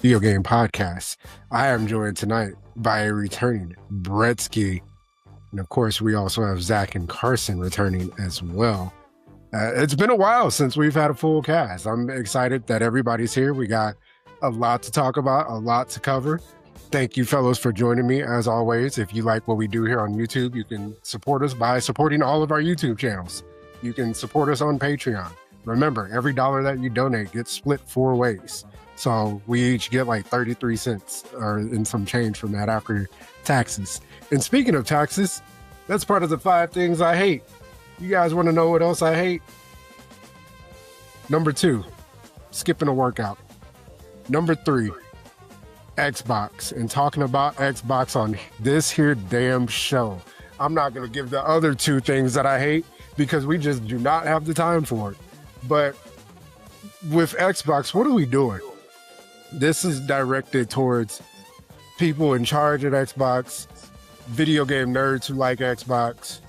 video game podcast. I am joined tonight by a returning Bretsky. And of course, we also have Zach and Carson returning as well. It's been a while since we've had a full cast. I'm excited that everybody's here. We got a lot to talk about, a lot to cover. Thank you, fellows, for joining me. As always, if you like what we do here on YouTube, you can support us by supporting all of our YouTube channels. You can support us on Patreon. Remember, every dollar that you donate gets split 4 ways. So we each get like 33 cents or in some change from that after taxes. And speaking of taxes, that's part of the 5 things I hate. You guys want to know what else I hate? Number 2, skipping a workout. Number 3, Xbox, and talking about Xbox on this here damn show. I'm not going to give the other 2 things that I hate because we just do not have the time for it. But with Xbox, what are we doing? This is directed towards people in charge at Xbox, video game nerds who like Xbox.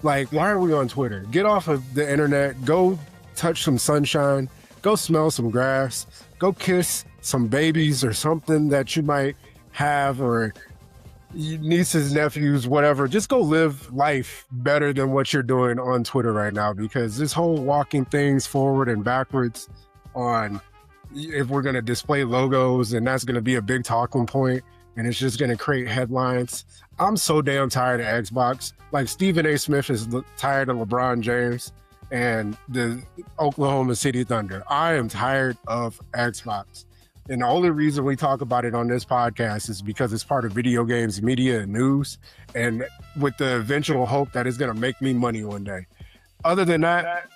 Like, why are we on Twitter? Get off of the internet, go touch some sunshine, go smell some grass, go kiss some babies or something that you might have, or nieces, nephews, whatever. Just go live life better than what you're doing on Twitter right now, because this whole walking things forward and backwards on if we're going to display logos, and that's going to be a big talking point, and it's just going to create headlines. I'm so damn tired of Xbox. Like, Stephen A. Smith is tired of LeBron James and the Oklahoma City Thunder. I am tired of Xbox. And the only reason we talk about it on this podcast is because it's part of video games, media, and news, and with the eventual hope that it's going to make me money one day. Other than that,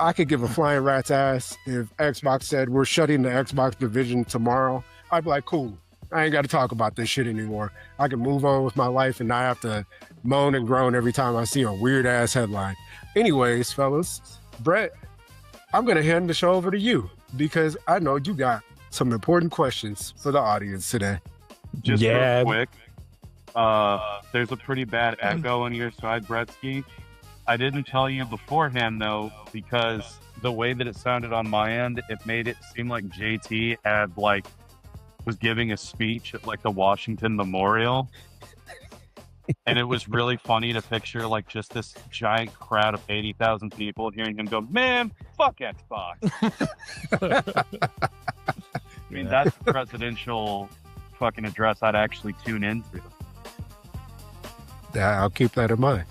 I could give a flying rat's ass if Xbox said we're shutting the Xbox division tomorrow. I'd be like, cool. I ain't got to talk about this shit anymore. I can move on with my life and not have to moan and groan every time I see a weird ass headline. Anyways, fellas, Brett, I'm going to hand the show over to you because I know you got some important questions for the audience today. Just real quick, there's a pretty bad echo on your side, Bretsky. I didn't tell you beforehand, though, because the way that it sounded on my end, it made it seem like JT had, like, was giving a speech at, like, the Washington Memorial. And it was really funny to picture, like, just this giant crowd of 80,000 people hearing him go, man, fuck Xbox. I mean, that's the presidential fucking address I'd actually tune into. Yeah, I'll keep that in mind.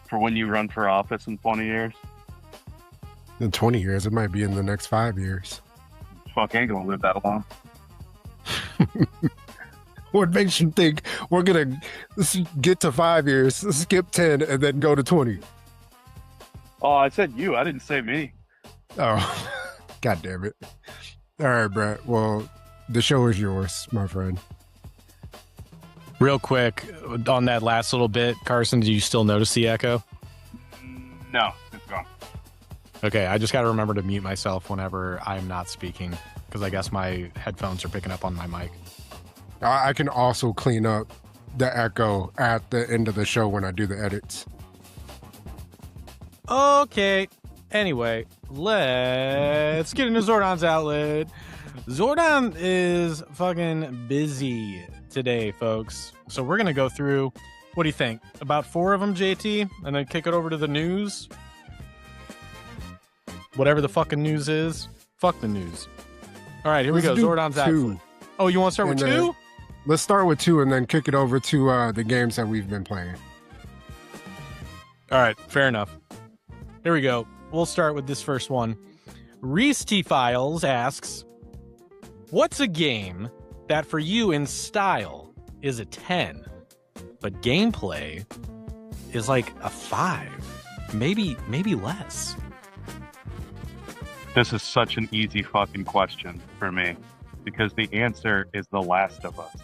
For when you run for office in 20 years? In 20 years, it might be in the next 5 years. Fuck, ain't gonna live that long. What makes you think we're going to get to 5 years, skip 10, and then go to 20? Oh, I said you. I didn't say me. Oh, God damn it. All right, Brett. Well, the show is yours, my friend. Real quick, on that last little bit, Carson, do you still notice the echo? No, it's gone. Okay, I just got to remember to mute myself whenever I'm not speaking, because I guess my headphones are picking up on my mic. I can also clean up the echo at the end of the show when I do the edits. Okay. Anyway, let's get into Zordon's outlet. Zordon is fucking busy today, folks. So we're going to go through, what do you think? About 4 of them, JT? And then kick it over to the news? Whatever the fucking news is. Fuck the news. All right, here we go. Zordon's outlet. Oh, you want to start with 2? Let's start with 2 and then kick it over to the games that we've been playing. All right, fair enough. Here we go. We'll start with this first one. Reese T. Files asks, what's a game that for you in style is a 10, but gameplay is like a 5, maybe less? This is such an easy fucking question for me, because the answer is The Last of Us.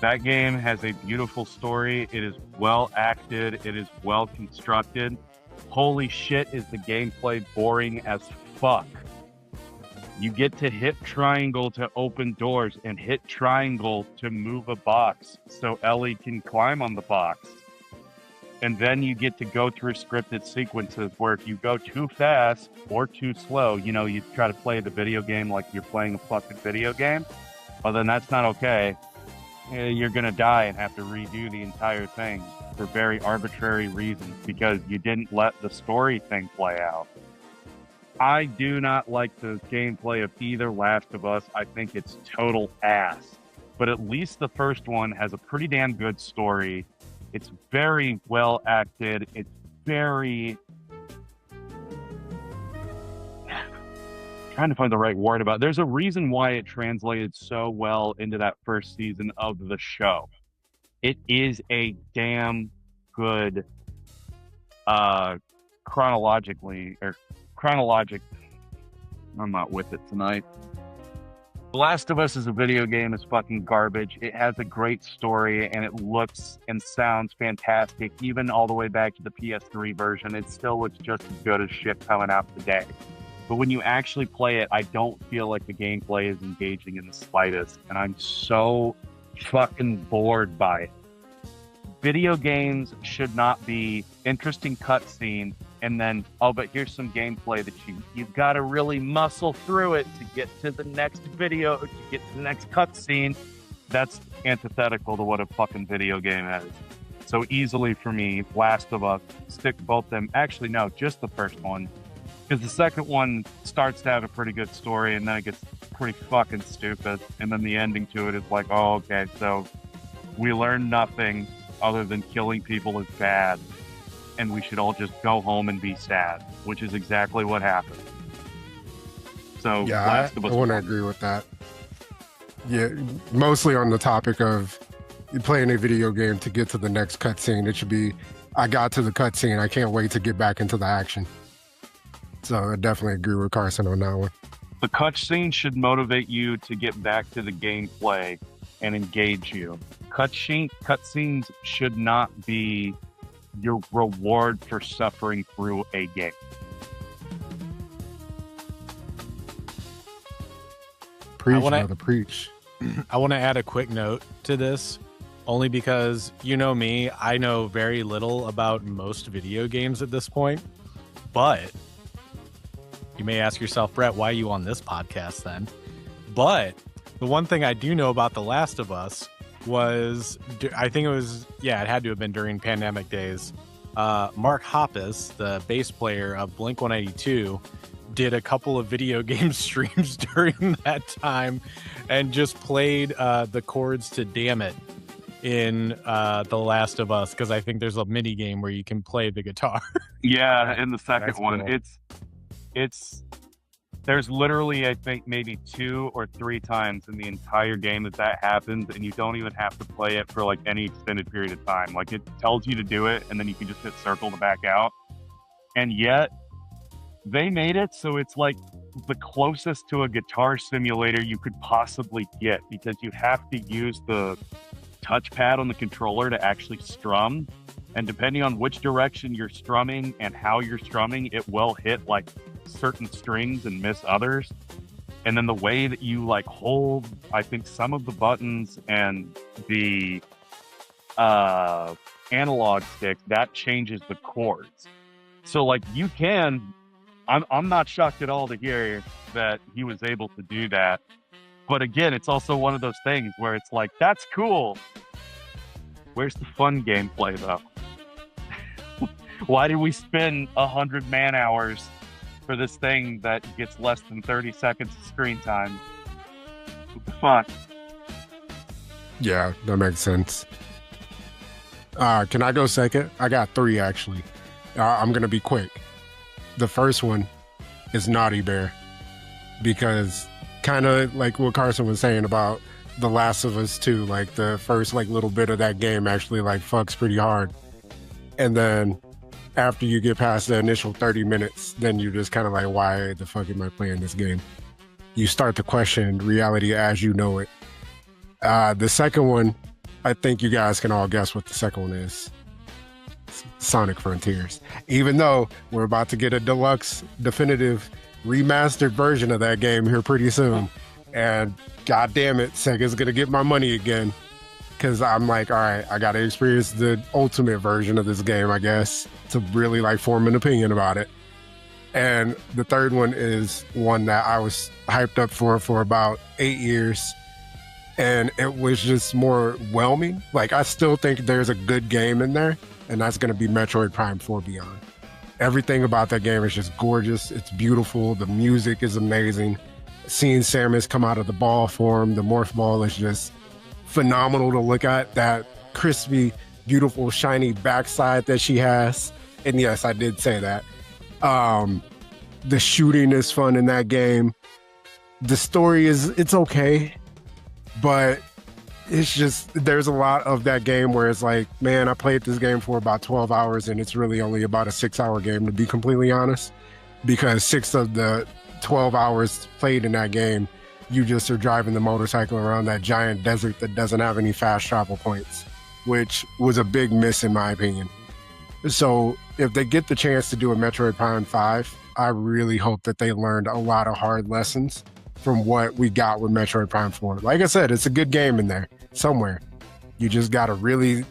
That game has a beautiful story. It is well acted. It is well constructed. Holy shit, is the gameplay boring as fuck. You get to hit triangle to open doors and hit triangle to move a box so Ellie can climb on the box. And then you get to go through scripted sequences where if you go too fast or too slow, you know, you try to play the video game like you're playing a fucking video game. Well, then that's not okay. You're going to die and have to redo the entire thing for very arbitrary reasons because you didn't let the story thing play out. I do not like the gameplay of either Last of Us. I think it's total ass. But at least the first one has a pretty damn good story. It's very well acted. It's very... trying to find the right word about it. There's a reason why it translated so well into that first season of the show. It is a damn good chronologic. I'm not with it tonight. The Last of Us is a video game is fucking garbage. It has a great story and it looks and sounds fantastic. Even all the way back to the PS3 version, it still looks just as good as shit coming out today. But when you actually play it, I don't feel like the gameplay is engaging in the slightest. And I'm so fucking bored by it. Video games should not be interesting cutscene and then, oh, but here's some gameplay that you've got to really muscle through it to get to the next video, to get to the next cutscene. That's antithetical to what a fucking video game is. So easily for me, Last of Us, stick both them. Actually, no, just the first one. Because the second one starts to have a pretty good story and then it gets pretty fucking stupid. And then the ending to it is like, oh, okay, so we learned nothing other than killing people is bad. And we should all just go home and be sad, which is exactly what happened. So, yeah, Last of Us I want to agree with that. Yeah, mostly on the topic of playing a video game to get to the next cutscene. It should be, I got to the cutscene, I can't wait to get back into the action. So I definitely agree with Carson on that one. The cutscene should motivate you to get back to the gameplay and engage you. Cutscenes should not be your reward for suffering through a game. Preach, brother, preach. I want to add a quick note to this, only because, you know me, I know very little about most video games at this point. But you may ask yourself, Brett, why are you on this podcast then? But the one thing I do know about The Last of Us was, I think it was, yeah, it had to have been during pandemic days. Mark Hoppus, the bass player of Blink-182, did a couple of video game streams during that time and just played the chords to Damn It in The Last of Us, because I think there's a mini game where you can play the guitar. Yeah, in the second one. Cool. It's there's literally, I think, maybe 2 or 3 times in the entire game that happens, and you don't even have to play it for like any extended period of time. Like, it tells you to do it, and then you can just hit circle to back out. And yet, they made it so it's like the closest to a guitar simulator you could possibly get, because you have to use the touchpad on the controller to actually strum. And depending on which direction you're strumming and how you're strumming, it will hit like certain strings and miss others. And then the way that you like hold, I think, some of the buttons and the analog stick, that changes the chords. So like you can, I'm not shocked at all to hear that he was able to do that. But again, it's also one of those things where it's like, that's cool. Where's the fun gameplay though? Why did we spend 100 man hours for this thing that gets less than 30 seconds of screen time? What the fuck? Yeah, that makes sense. Can I go second? I got 3 actually. I'm gonna be quick. The first one is Naughty Bear, because kind of like what Carson was saying about The Last of Us 2, like the first like little bit of that game actually like fucks pretty hard, and then after you get past the initial 30 minutes, then you're just kind of like, why the fuck am I playing this game? You start to question reality as you know it. The second one, I think you guys can all guess what the second one is. Sonic Frontiers. Even though we're about to get a deluxe, definitive, remastered version of that game here pretty soon. And god damn it, Sega's gonna get my money again. because I'm like, all right, I got to experience the ultimate version of this game, I guess, to really like form an opinion about it. And the third one is one that I was hyped up for about 8 years. And it was just more whelming. Like, I still think there's a good game in there, and that's going to be Metroid Prime 4 Beyond. Everything about that game is just gorgeous. It's beautiful. The music is amazing. Seeing Samus come out of the ball form, the morph ball is just phenomenal to look at. That crispy, beautiful, shiny backside that she has. And yes, I did say that. The shooting is fun in that game. The story it's okay. But it's just, there's a lot of that game where it's like, man, I played this game for about 12 hours and it's really only about a 6-hour game, to be completely honest, because 6 of the 12 hours played in that game, you just are driving the motorcycle around that giant desert that doesn't have any fast travel points, which was a big miss in my opinion. So if they get the chance to do a Metroid Prime 5, I really hope that they learned a lot of hard lessons from what we got with Metroid Prime 4. Like I said, it's a good game in there somewhere. You just got to really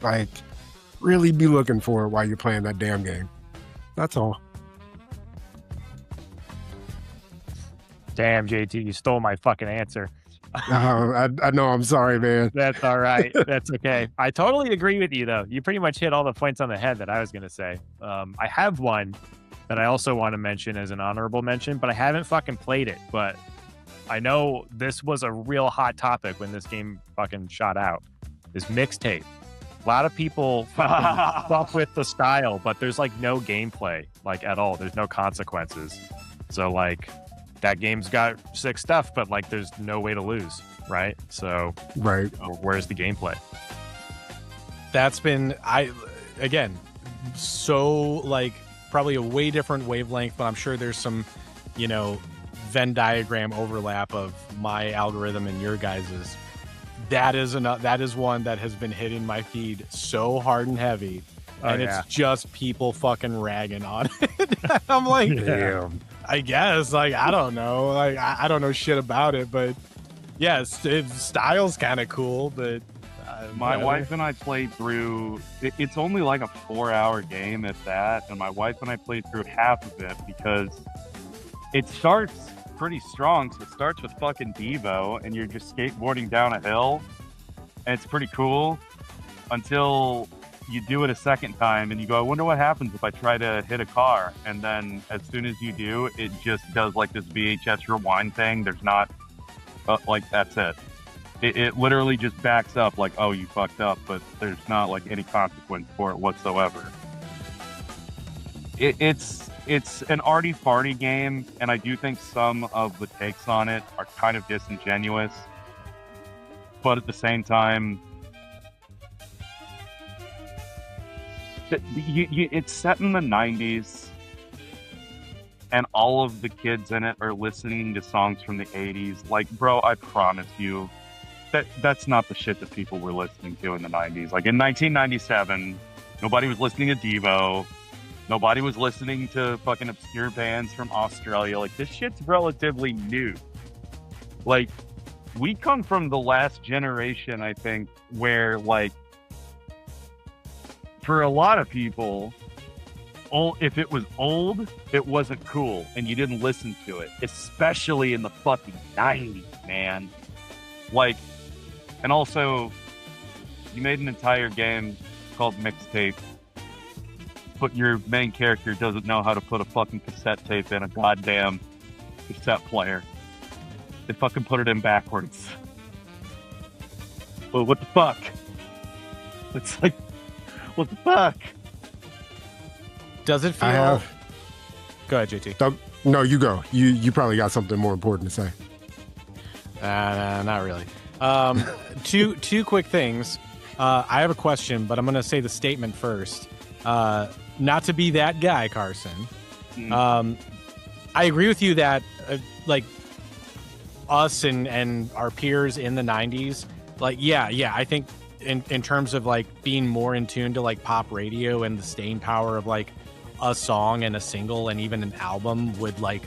be looking for it while you're playing that damn game. That's all. Damn, JT, you stole my fucking answer. I know. I'm sorry, man. That's all right. That's okay. I totally agree with you, though. You pretty much hit all the points on the head that I was going to say. I have one that I also want to mention as an honorable mention, but I haven't fucking played it. But I know this was a real hot topic when this game fucking shot out. This mixtape. A lot of people fucking fuck with the style, but there's like no gameplay, like at all. There's no consequences. So like that game's got sick stuff, but like there's no way to lose, right? So right, where's the gameplay? That's been so like probably a way different wavelength, but I'm sure there's some, Venn diagram overlap of my algorithm and your guys's. That is one that has been hitting my feed so hard and heavy, and it's just people fucking ragging on it. I'm like, damn. I guess, like, I don't know, like I don't know shit about it, but yes, style's kind of cool. But my wife and I played through. It's only like a 4-hour game at that, and my wife and I played through half of it because it starts pretty strong. So it starts with fucking Devo, and you're just skateboarding down a hill, and it's pretty cool until you do it a second time, and you go, I wonder what happens if I try to hit a car. And then as soon as you do, it just does like this VHS rewind thing. There's not like, that's it. It literally just backs up like, oh, you fucked up, but there's not like any consequence for it whatsoever. It's an arty farty game, and I do think some of the takes on it are kind of disingenuous, but at the same time, it's set in the 90s, and all of the kids in it are listening to songs from the 80s. Like, bro, I promise you, that's not the shit that people were listening to in the 90s. Like, in 1997, nobody was listening to Devo. Nobody was listening to fucking obscure bands from Australia. Like, this shit's relatively new. Like, we come from the last generation, I think, where, like, for a lot of people, if it was old, it wasn't cool, and you didn't listen to it. Especially in the fucking 90s, man. Like, and also, you made an entire game called Mixtape, but your main character doesn't know how to put a fucking cassette tape in a goddamn cassette player. They fucking put it in backwards. Well, what the fuck? It's like, what the fuck? Does it feel... Go ahead, JT. No, you go. You probably got something more important to say. Not really. Two quick things. I have a question, but I'm going to say the statement first. Not to be that guy, Carson. I agree with you that like us and our peers in the 90s, like I think in terms of like being more in tune to like pop radio and the staying power of like a song and a single and even an album would like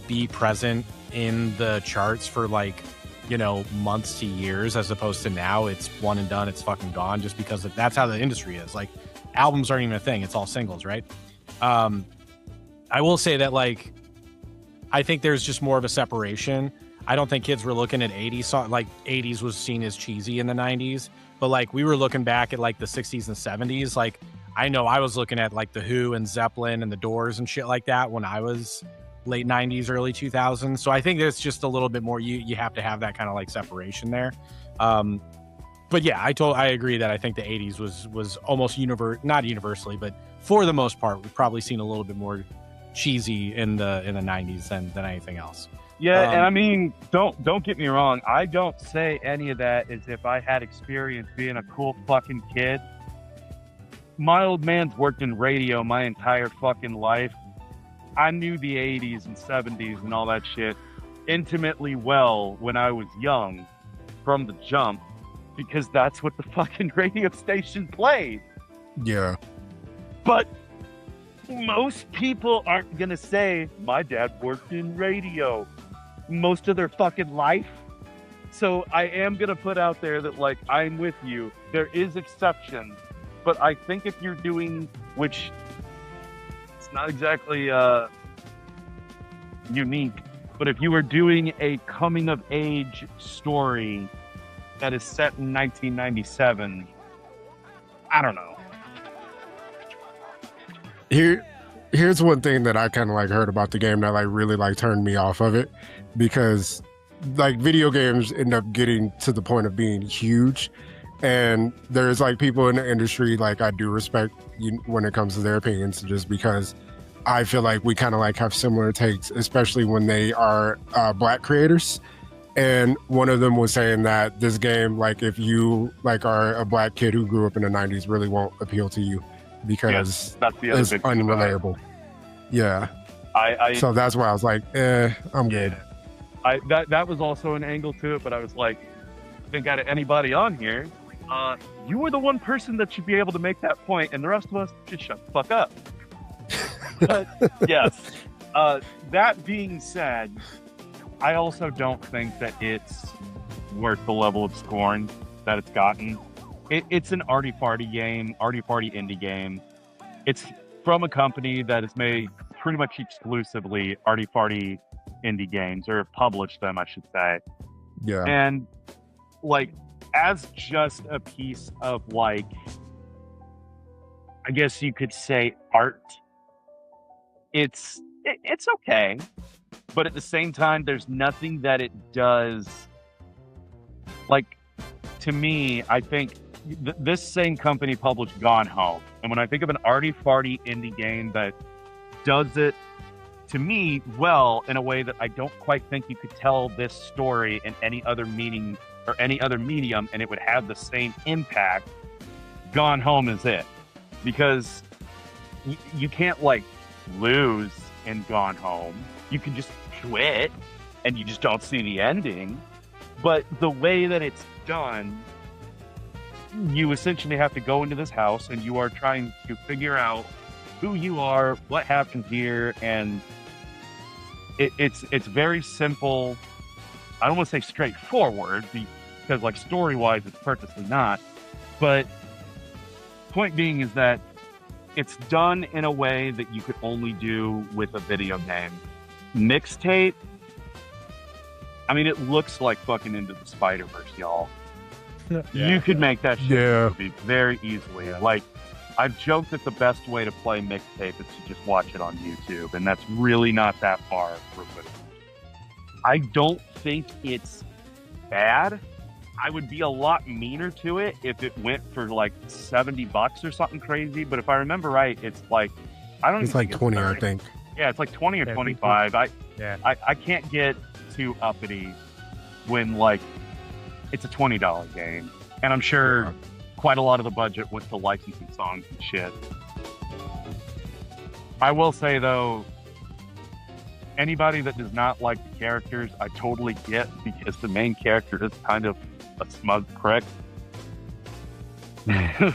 be present in the charts for like months to years, as opposed to now it's one and done, it's fucking gone, just because that's how the industry is. Like, albums aren't even a thing, it's all singles, right? I will say that, like, I think there's just more of a separation. I don't think kids were looking at 80s songs. Like, 80s was seen as cheesy in the 90s, but like we were looking back at like the 60s and 70s. Like, I know I was looking at like the Who and Zeppelin and the Doors and shit like that when I was late 90s, early 2000s. So I think there's just a little bit more, you have to have that kind of like separation there. But yeah, I agree that I think the 80s was almost not universally, but for the most part, we've probably seen a little bit more cheesy in the 90s than anything else. Yeah, and I mean, don't get me wrong. I don't say any of that as if I had experience being a cool fucking kid. My old man's worked in radio my entire fucking life. I knew the 80s and 70s and all that shit intimately well when I was young from the jump, because that's what the fucking radio station played. Yeah. But most people aren't gonna say, my dad worked in radio most of their fucking life. So I am gonna put out there that, like, I'm with you. There is exceptions, but I think if you're doing, which it's not exactly unique, but if you were doing a coming of age story that is set in 1997, I don't know. Here's one thing that I kind of like heard about the game that like really like turned me off of it, because like video games end up getting to the point of being huge, and there's like people in the industry like I do respect when it comes to their opinions, just because I feel like we kind of like have similar takes, especially when they are Black creators. And one of them was saying that this game, like if you like are a Black kid who grew up in the 90s, really won't appeal to you, because that's the other it's unrelatable. Yeah. So that's why I was like, I'm good. That was also an angle to it, but I was like, I think out of anybody on here, you were the one person that should be able to make that point, and the rest of us just shut the fuck up. But yes, that being said, I also don't think that it's worth the level of scorn that it's gotten. It's an arty-farty game, arty-farty indie game. It's from a company that has made pretty much exclusively arty-farty indie games, or published them, I should say. Yeah. And like, as just a piece of, like, I guess you could say art, it's okay. But at the same time, there's nothing that it does. Like, to me, I think this same company published Gone Home. And when I think of an arty-farty indie game that does it, to me, well, in a way that I don't quite think you could tell this story in any other meaning or any other medium and it would have the same impact, Gone Home is it. Because you can't, like, lose in Gone Home. You can just quit and you just don't see the ending. But the way that it's done, you essentially have to go into this house and you are trying to figure out who you are, what happened here, and it's very simple. I don't want to say straightforward, because like story-wise it's purposely not, but point being is that it's done in a way that you could only do with a video game. Mixtape, I mean, it looks like fucking Into the Spider-Verse, y'all. Yeah. You could make that shit Yeah. movie very easily. Like, I've joked that the best way to play mixtape is to just watch it on YouTube, and that's really not that far removed. I don't think it's bad. I would be a lot meaner to it if it went for like $70 or something crazy. But if I remember right, it's like, I don't. It's like 20, I 30. think. Yeah, it's like 20 or 25. I can't get too uppity when like it's a $20 game, and I'm sure quite a lot of the budget went to licensing songs and shit. I will say though, anybody that does not like the characters, I totally get, because the main character is kind of a smug prick.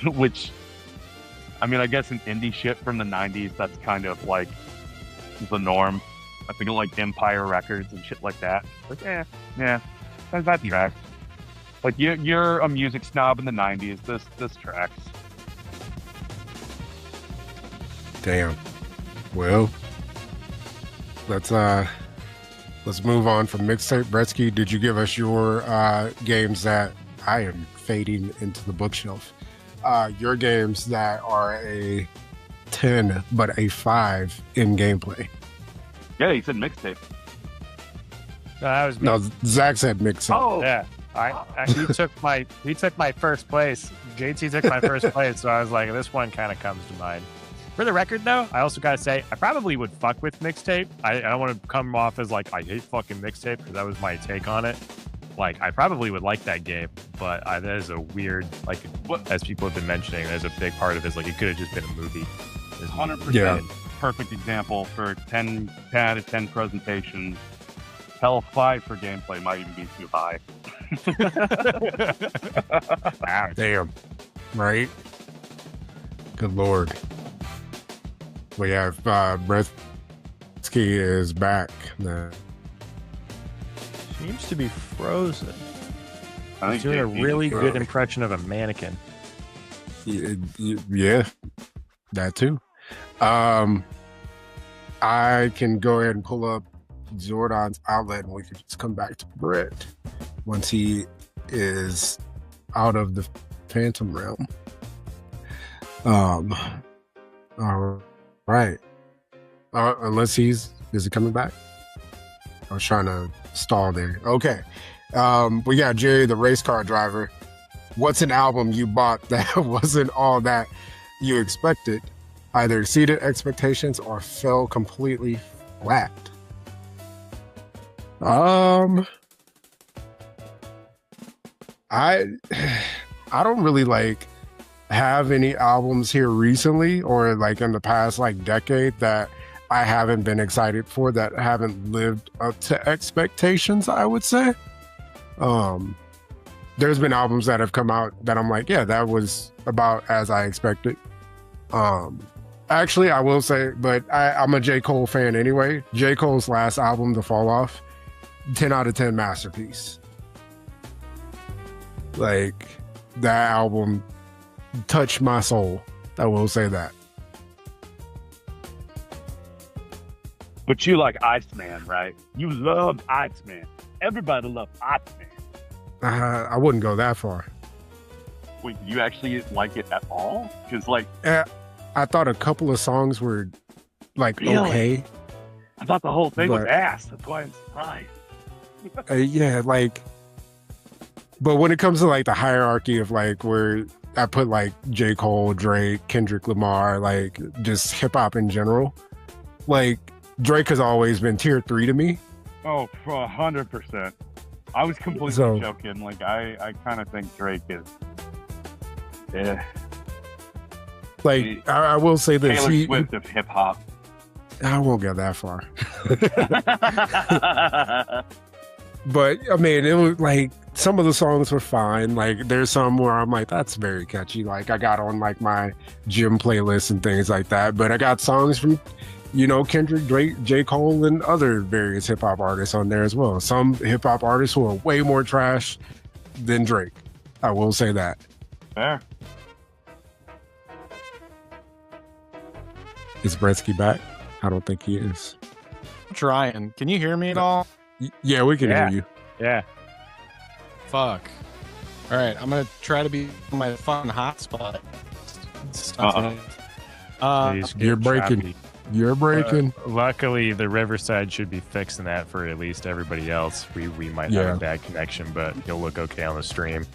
Which, I mean, I guess in indie shit from the 90s, that's kind of like the norm. I think of like Empire Records and shit like that. Like, yeah. That tracks. Like you're a music snob in the '90s. This tracks. Damn. Well, let's move on from mixtape. Bretsky, did you give us your games that I am fading into the bookshelf? Your games that are a 10 but a 5 in gameplay. Yeah, he said mixtape. No, that was me. No, Zach said mixtape. Oh, Yeah. He took my first place. JT took my first place, so I was like, this one kind of comes to mind. For the record, though, I also gotta say I probably would fuck with mixtape. I don't want to come off as like I hate fucking mixtape because that was my take on it. Like I probably would like that game, but that is a weird like as people have been mentioning. There's a big part of it is like it could have just been a movie. 100%. Yeah. Perfect example for 10 out of 10 presentations. Hell, 5 for gameplay might even be too high. Wow, damn. Right? Good Lord. Well, yeah, if Bretsky is back, then Seems to be frozen. I He's think doing a JP really is good impression of a mannequin. yeah, that too. I can go ahead and pull up Zordon's outlet and we can just come back to Brett once he is out of the Phantom realm. All right. Unless is he coming back? I was trying to stall there. Okay. We got Jerry, the race car driver. What's an album you bought that wasn't all that you expected? Either exceeded expectations or fell completely flat. I don't really like have any albums here recently or like in the past like decade that I haven't been excited for, that haven't lived up to expectations, I would say. There's been albums that have come out that I'm like, yeah, that was about as I expected. Actually, I will say, but I'm a J. Cole fan anyway. J. Cole's last album, The Fall Off, 10 out of 10 masterpiece. Like, that album touched my soul. I will say that. But you like Iceman, right? You love Iceman. Everybody loves Iceman. I wouldn't go that far. Wait, do you actually like it at all? Because, like... I thought a couple of songs were, like, Really? okay. I thought the whole thing was But- ass. That's why I'm surprised. Yeah, like... But when it comes to, like, the hierarchy of, like, where I put, like, J. Cole, Drake, Kendrick Lamar, like, just hip-hop in general, like, Drake has always been tier 3 to me. Oh, for 100%. I was completely So- joking. Like, I kind of think Drake is... Yeah. Like, I will say this. Taylor Swift of hip-hop. I won't go that far. But, I mean, it was, like, some of the songs were fine. Like, there's some where I'm like, that's very catchy. Like, I got on, like, my gym playlist and things like that. But I got songs from, you know, Kendrick, Drake, J. Cole, and other various hip-hop artists on there as well. Some hip-hop artists who are way more trash than Drake. I will say that. Fair. Is Bretsky back? I don't think he is. I'm trying. Can you hear me at all? Yeah, we can Yeah. hear you. Yeah. Fuck. All right, I'm gonna try to be my fun hotspot. Please You're get breaking. choppy. You're breaking. Luckily, the Riverside should be fixing that for at least everybody else. We might Yeah. have a bad connection, but you'll look okay on the stream.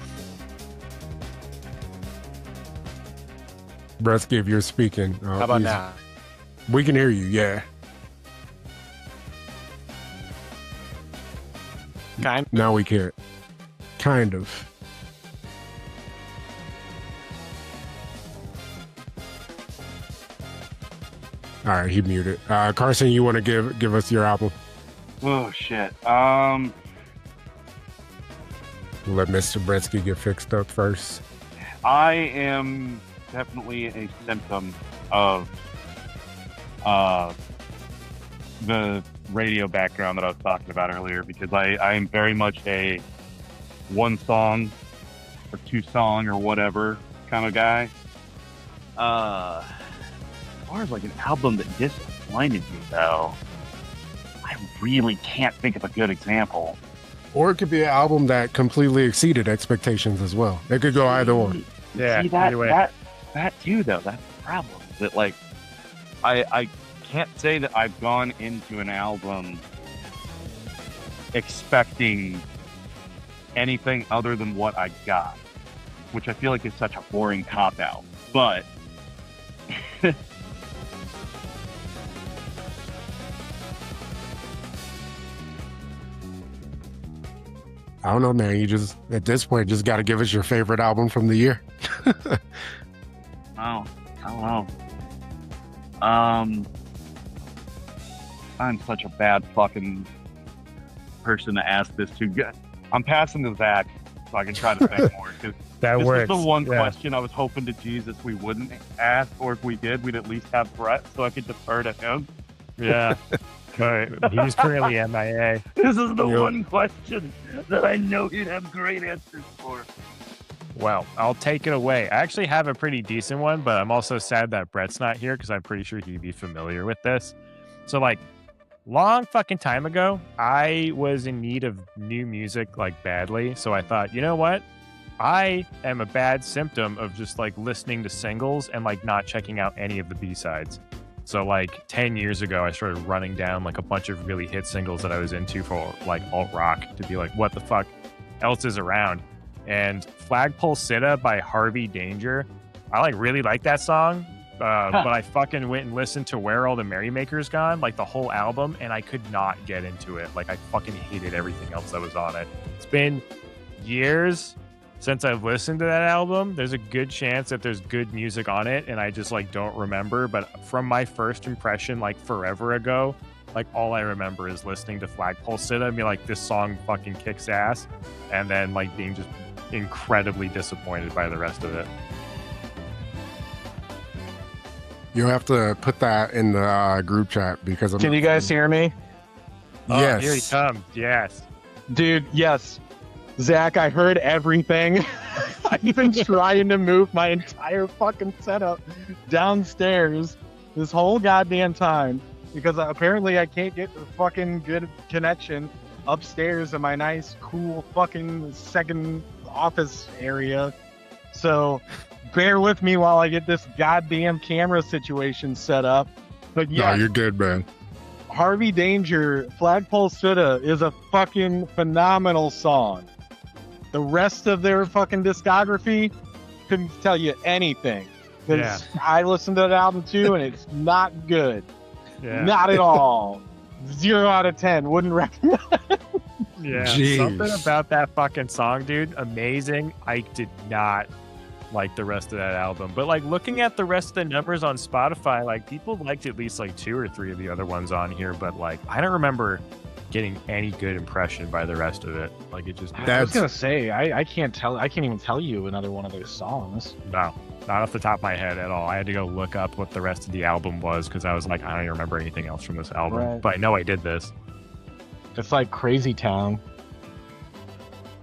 Bretsky, if you're speaking. How about now? We can hear you, yeah. Kind. Now we can. Kind of. All right, he muted. Carson, you want to give us your album? Oh, shit. Let Mr. Bretsky get fixed up first. I am definitely a symptom of the radio background that I was talking about earlier, because I am very much a one song or two song or whatever kind of guy. As far as like an album that disappointed me though, I really can't think of a good example. Or it could be an album that completely exceeded expectations as well. It could go either or. Yeah, See, that too though, that's the problem. That like I can't say that I've gone into an album expecting anything other than what I got, which I feel like is such a boring cop out. But I don't know, man. You just, at this point, just got to give us your favorite album from the year. I don't know. I'm such a bad fucking person to ask this to. I'm passing to Zach so I can try to think more. That this works. is the one Yeah. question I was hoping to Jesus we wouldn't ask, or if we did, we'd at least have Brett so I could defer to him. Yeah. Right. He's currently MIA. This is the one question that I know you'd have great answers for. Well, I'll take it away. I actually have a pretty decent one, but I'm also sad that Brett's not here because I'm pretty sure he'd be familiar with this. So, like, long fucking time ago, I was in need of new music, like, badly. So I thought, you know what? I am a bad symptom of just, like, listening to singles and, like, not checking out any of the B-sides. So, like, 10 years ago, I started running down, like, a bunch of really hit singles that I was into for, like, alt-rock to be like, what the fuck else is around? And Flagpole Sitta by Harvey Danger, I, like, really like that song, but I fucking went and listened to Where All the Merrymakers Gone, like, the whole album, and I could not get into it. Like, I fucking hated everything else that was on it. It's been years since I've listened to that album. There's a good chance that there's good music on it, and I just, like, don't remember. But from my first impression, like, forever ago, like, all I remember is listening to Flagpole Sitta and be like, this song fucking kicks ass, and then, like, being just incredibly disappointed by the rest of it. You'll have to put that in the group chat because I'm... Can you guys hear me? Yes. Oh, here he comes. Yes. Dude, yes. Zach, I heard everything. I've been trying to move my entire fucking setup downstairs this whole goddamn time because apparently I can't get the fucking good connection upstairs in my nice, cool fucking second office area. So bear with me while I get this goddamn camera situation set up. But yeah, No, you're good, man. Harvey Danger, Flagpole Sitta is a fucking phenomenal song. The rest of their fucking discography couldn't tell you anything. Because I listened to that album too, and it's not good. Yeah. Not at all. 0 out of 10. Wouldn't recommend. Yeah. Jeez. Something about that fucking song, dude. Amazing. I did not like the rest of that album. But, like, looking at the rest of the numbers on Spotify, like, people liked at least, like, 2 or 3 of the other ones on here. But, like, I don't remember getting any good impression by the rest of it. Like, it just... I was gonna say, I can't even tell you another one of their songs. No, not off the top of my head at all. I had to go look up what the rest of the album was because I was like, I don't even remember anything else from this album. Right. But I know I did this. It's like Crazy Town.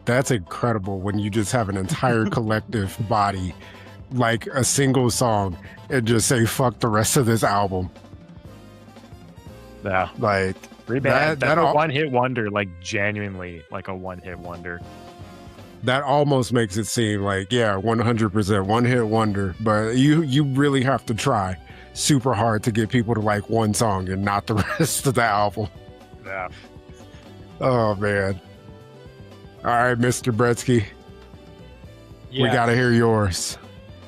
That's incredible when you just have an entire collective body, like a single song, and just say, fuck the rest of this album. Yeah. Like, Pretty bad. That's a al- one-hit wonder, like, genuinely, like a one-hit wonder. that almost makes it seem like, yeah, 100% one hit wonder, but you really have to try super hard to get people to like one song and not the rest of the album. Yeah. Oh, man. All right, Mr. Bretsky, we Yeah. got to hear yours.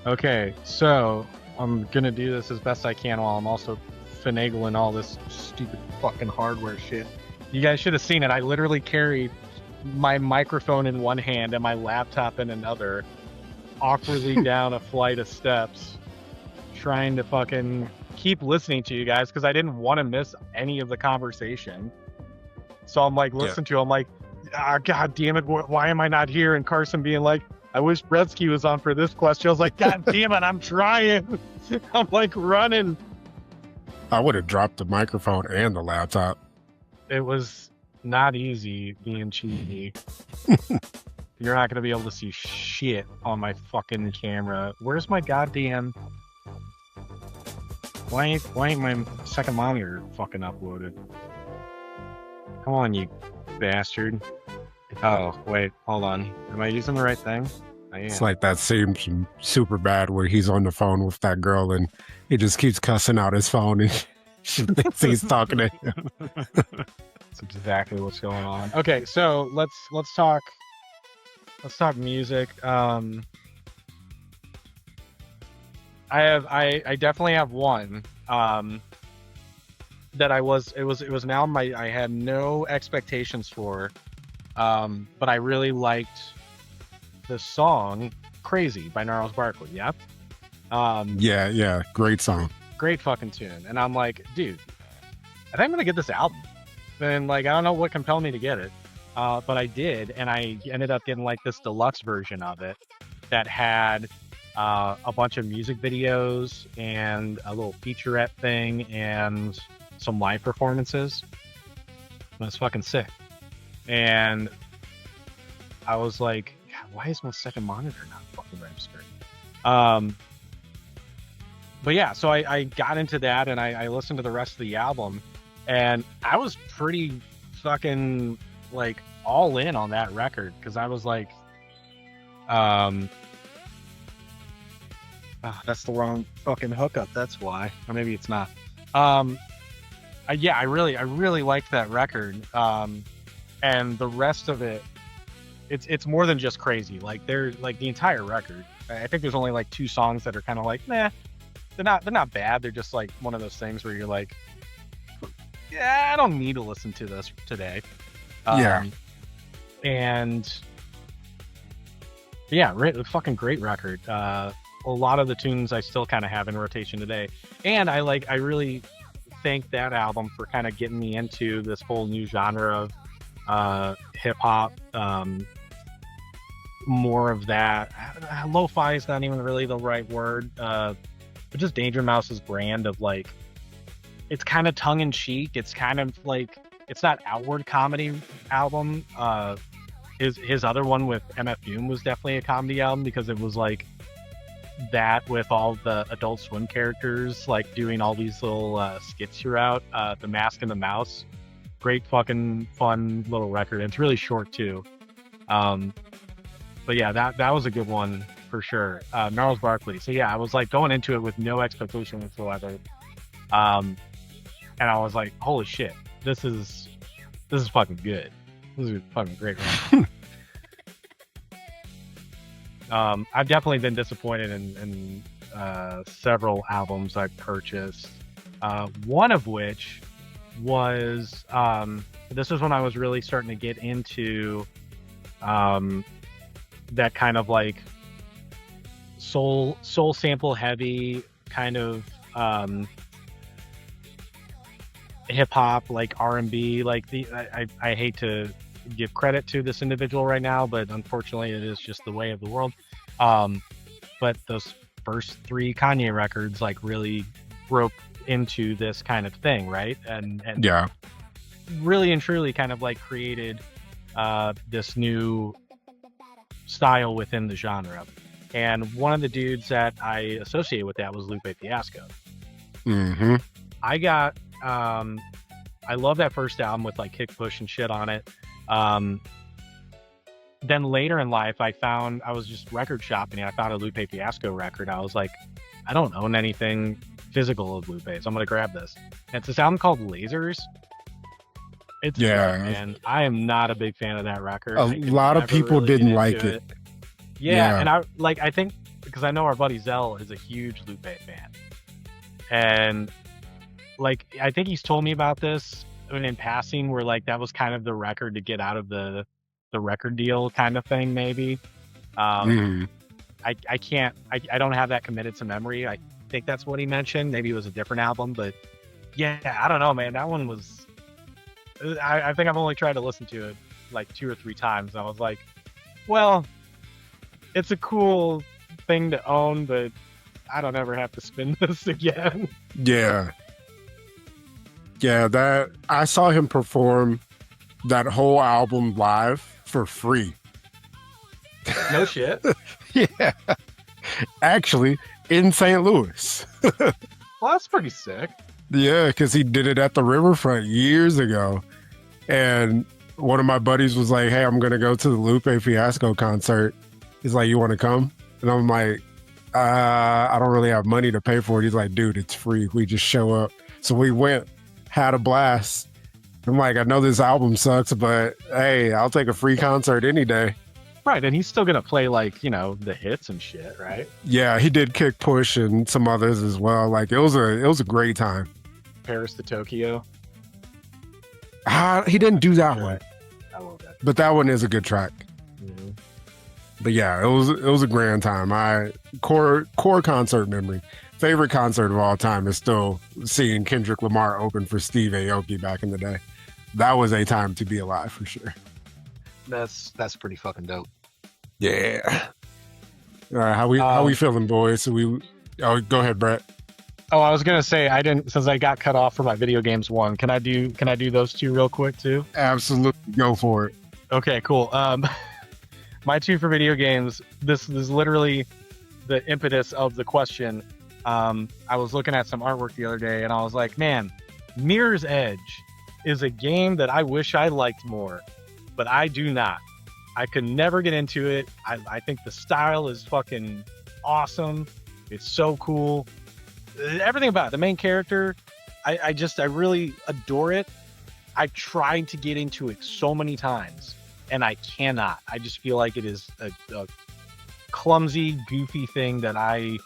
Okay, so I'm gonna do this as best I can while I'm also finagling all this stupid fucking hardware shit. You guys should have seen it. I literally carried my microphone in one hand and my laptop in another, awkwardly down a flight of steps, trying to fucking keep listening to you guys because I didn't want to miss any of the conversation. So I'm like, listen to, I'm like, God damn it, why am I not here? And Carson being like, I wish Bretsky was on for this question. I was like, God damn it, I'm trying. I'm like running. I would have dropped the microphone and the laptop. It was not easy being cheesy. You're not gonna be able to see shit on my fucking camera. Where's my goddamn? Why ain't my second monitor fucking uploaded? Come on, you bastard. Oh, wait, hold on. Am I using the right thing? I am. It's like that scene from Superbad where he's on the phone with that girl and he just keeps cussing out his phone and she thinks he's talking to him. That's exactly what's going on. Okay, so let's talk music. I definitely have one that it was an album I had no expectations for, but I really liked the song "Crazy" by Gnarls Barkley. Yeah. Yeah, great song. Great fucking tune. And I'm like, dude, I think I'm gonna get this album. And like, I don't know what compelled me to get it, but I did, and I ended up getting like this deluxe version of it that had a bunch of music videos and a little featurette thing and some live performances. It was fucking sick. And I was like, why is my second monitor not fucking registering? But yeah, so I got into that and I listened to the rest of the album, and I was pretty fucking like all in on that record because I was like, that's the wrong fucking hookup. That's why, or maybe it's not. Yeah, I really liked that record. And the rest of it, it's more than just crazy. Like there's like the entire record. I think there's only like 2 songs that are kind of like, nah, they're not bad. They're just like one of those things where you're like, yeah, I don't need to listen to this today. Yeah. And yeah, fucking great record. A lot of the tunes I still kind of have in rotation today, and I really thank that album for kind of getting me into this whole new genre of hip hop. More of that. Lo-fi is not even really the right word, but just Danger Mouse's brand of like, it's kind of tongue in cheek. It's kind of like, it's not outward comedy album. His other one with MF Doom was definitely a comedy album because it was like that with all the Adult Swim characters like doing all these little skits throughout. The Mask and the Mouse, great fucking fun little record. It's really short too. But yeah, that was a good one for sure. Gnarls Barkley. So yeah, I was like going into it with no expectation whatsoever. And I was like, holy shit, this is fucking good. This is a fucking great record. I've definitely been disappointed in several albums I've purchased. One of which was this was when I was really starting to get into that kind of like soul sample heavy kind of hip hop, like R&B. Like I hate to give credit to this individual right now, but unfortunately it is just the way of the world. But those first 3 Kanye records like really broke into this kind of thing, right? And yeah, really and truly kind of like created this new style within the genre. And one of the dudes that I associate with that was Lupe Fiasco. Mm-hmm. I got I love that first album with like Kick Push and shit on it. Then later in life, I was just record shopping and I found a Lupe Fiasco record. I was like, I don't own anything physical of Lupe, so I'm gonna grab this. And it's this album called Lasers. It's good, and I am not a big fan of that record. A lot of people really didn't like it. Yeah, and I think because I know our buddy Zell is a huge Lupe fan, and like I think he's told me about this in passing, where like that was kind of the record to get out of the record deal kind of thing, maybe. I don't have that committed to memory. I think that's what he mentioned. Maybe it was a different album, but yeah, I don't know, man. That one was. I think I've only tried to listen to it like 2 or 3 times. And I was like, well, it's a cool thing to own, but I don't ever have to spin this again. Yeah, that I saw him perform that whole album live for free. No shit. Yeah. Actually, in St. Louis. Well, that's pretty sick. Yeah, because he did it at the riverfront years ago. And one of my buddies was like, hey, I'm going to go to the Lupe Fiasco concert. He's like, you want to come? And I'm like, I don't really have money to pay for it. He's like, dude, it's free. We just show up. So we went, had a blast. I'm like, I know this album sucks, but hey, I'll take a free concert any day. Right, and he's still gonna play like, you know, the hits and shit, right? Yeah, he did Kick Push and some others as well. Like it was a great time. Paris to Tokyo. He didn't do that one, I love that. but that one is a good track. Mm-hmm. But yeah, it was a grand time. Core concert memory. Favorite concert of all time is still seeing Kendrick Lamar open for Steve Aoki back in the day. That was a time to be alive for sure. That's pretty fucking dope. Yeah. All right, how we feeling, boys? Go ahead, Brett. Oh, I was gonna say since I got cut off for my video games one. Can I do those two real quick too? Absolutely, go for it. Okay, cool. My two for video games. This is literally the impetus of the question. I was looking at some artwork the other day, and I was like, man, Mirror's Edge is a game that I wish I liked more, but I do not. I could never get into it. I think the style is fucking awesome. It's so cool. Everything about it. The main character, I really adore it. I've tried to get into it so many times, and I cannot. I just feel like it is a clumsy, goofy thing that I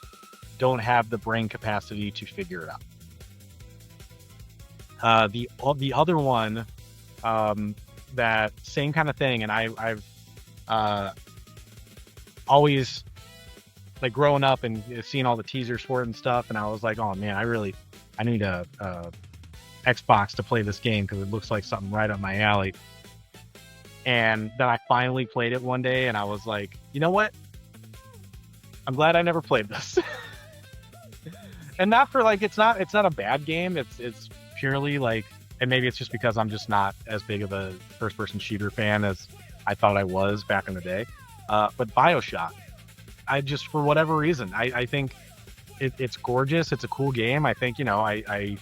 don't have the brain capacity to figure it out. The other one, that same kind of thing, and I've always, like, growing up and seeing all the teasers for it and stuff, and I was like, oh man, I need a Xbox to play this game because it looks like something right up my alley. And then I finally played it one day, and I was like, you know what? I'm glad I never played this. And not for, like, it's not a bad game. It's purely like, and maybe it's just because I'm just not as big of a first-person shooter fan as I thought I was back in the day. But BioShock, I just, for whatever reason, I think it's gorgeous. It's a cool game. I think, I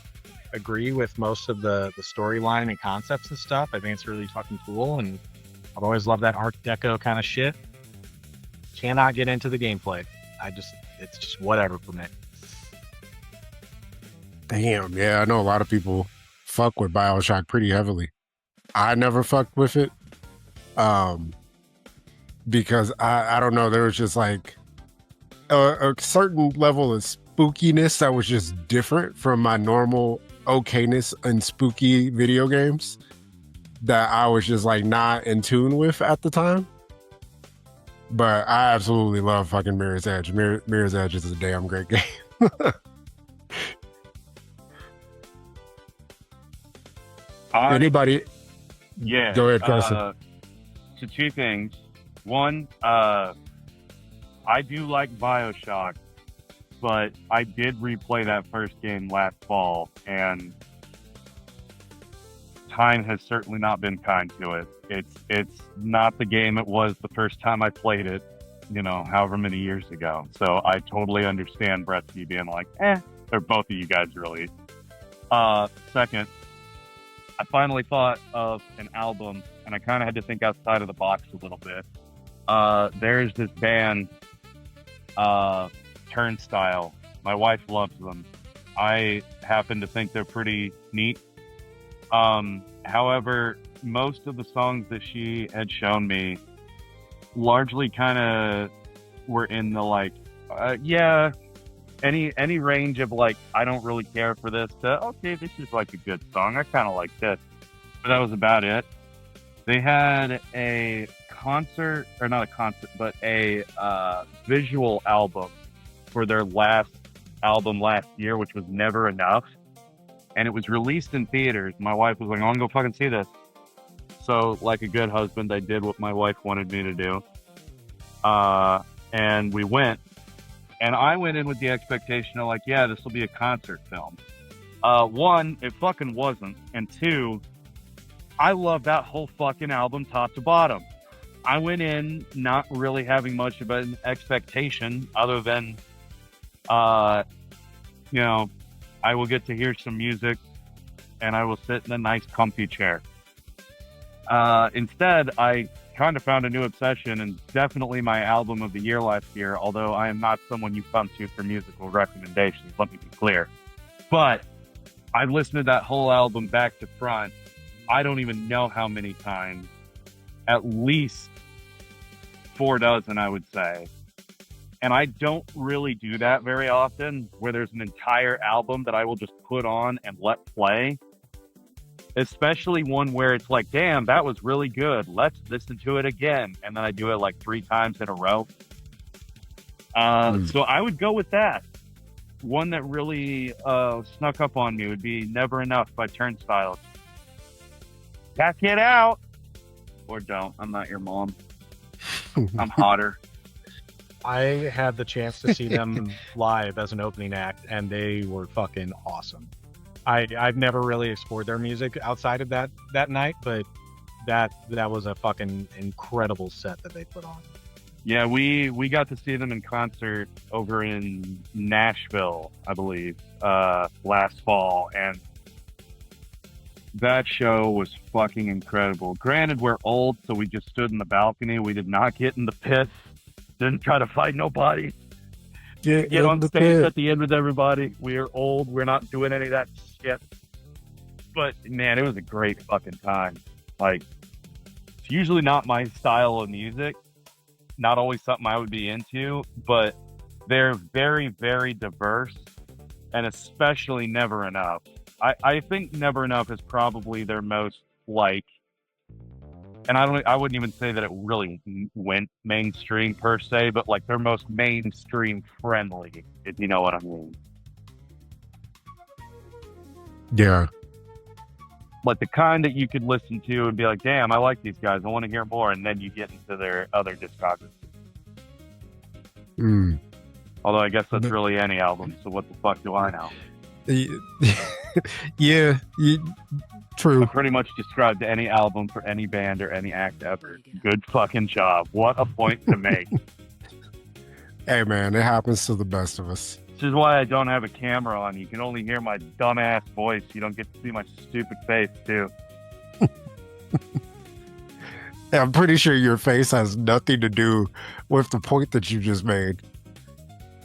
agree with most of the storyline and concepts and stuff. I think it's really fucking cool, and I've always loved that Art Deco kind of shit. Cannot get into the gameplay. It's just whatever for me. Damn, yeah, I know a lot of people fuck with BioShock pretty heavily. I never fucked with it. Because I don't know, there was just like a certain level of spookiness that was just different from my normal okayness in spooky video games that I was just like not in tune with at the time. But I absolutely love fucking Mirror's Edge. Mirror's Edge is a damn great game. Anybody? Yeah. Go ahead, Carson. So two things. One, I do like BioShock, but I did replay that first game last fall, and time has certainly not been kind to it. It's not the game it was the first time I played it, however many years ago. So I totally understand Bretsky being like, or both of you guys really. Second, I finally thought of an album, and I kind of had to think outside of the box a little bit. There's this band, Turnstile. My wife loves them. I happen to think they're pretty neat. However, most of the songs that she had shown me largely kind of were in the any range of like, I don't really care for this to, okay, this is like a good song. I kind of like this. But that was about it. They had a concert, or not a concert, but a visual album for their last album last year, which was Never Enough. And it was released in theaters. My wife was like, I want to go fucking see this. So, like a good husband, I did what my wife wanted me to do. And we went. And I went in with the expectation of like, yeah, this will be a concert film. One, it fucking wasn't. And two, I love that whole fucking album top to bottom. I went in not really having much of an expectation other than, you know, I will get to hear some music and I will sit in a nice comfy chair. Instead, I kind of found a new obsession, and definitely my album of the year last year, although I am not someone you come to for musical recommendations, let me be clear. But I listened to that whole album back to front. I don't even know how many times. At least 4 dozen, I would say. And I don't really do that very often, where there's an entire album that I will just put on and let play. Especially one where it's like, damn, that was really good. Let's listen to it again. And then I do it like 3 times in a row. So I would go with that. One that really snuck up on me would be Never Enough by Turnstiles. Check it out. Or don't. I'm not your mom. I'm hotter. I had the chance to see them live as an opening act, and they were fucking awesome. I've never really explored their music outside of that night, but that was a fucking incredible set that they put on. Yeah, we got to see them in concert over in Nashville, I believe, last fall, and that show was fucking incredible. Granted, we're old, so we just stood in the balcony. We did not get in the pit. Didn't try to fight nobody. Get on stage pit at the end with everybody. We are old. We're not doing any of that shit. But, man, it was a great fucking time. Like, it's usually not my style of music. Not always something I would be into. But they're very, very diverse. And especially Never Enough. I think Never Enough is probably their most, like, and I wouldn't even say that it really went mainstream per se, but like their most mainstream friendly, if you know what I mean. Yeah. Like the kind that you could listen to and be like, damn, I like these guys. I want to hear more. And then you get into their other discography. Although I guess that's really any album. So what the fuck do I know? Yeah, true. I pretty much described any album for any band or any act ever. Good fucking job. What a point to make. Hey, man, it happens to the best of us. This is why I don't have a camera on. You can only hear my dumbass voice. You don't get to see my stupid face, too. I'm pretty sure your face has nothing to do with the point that you just made.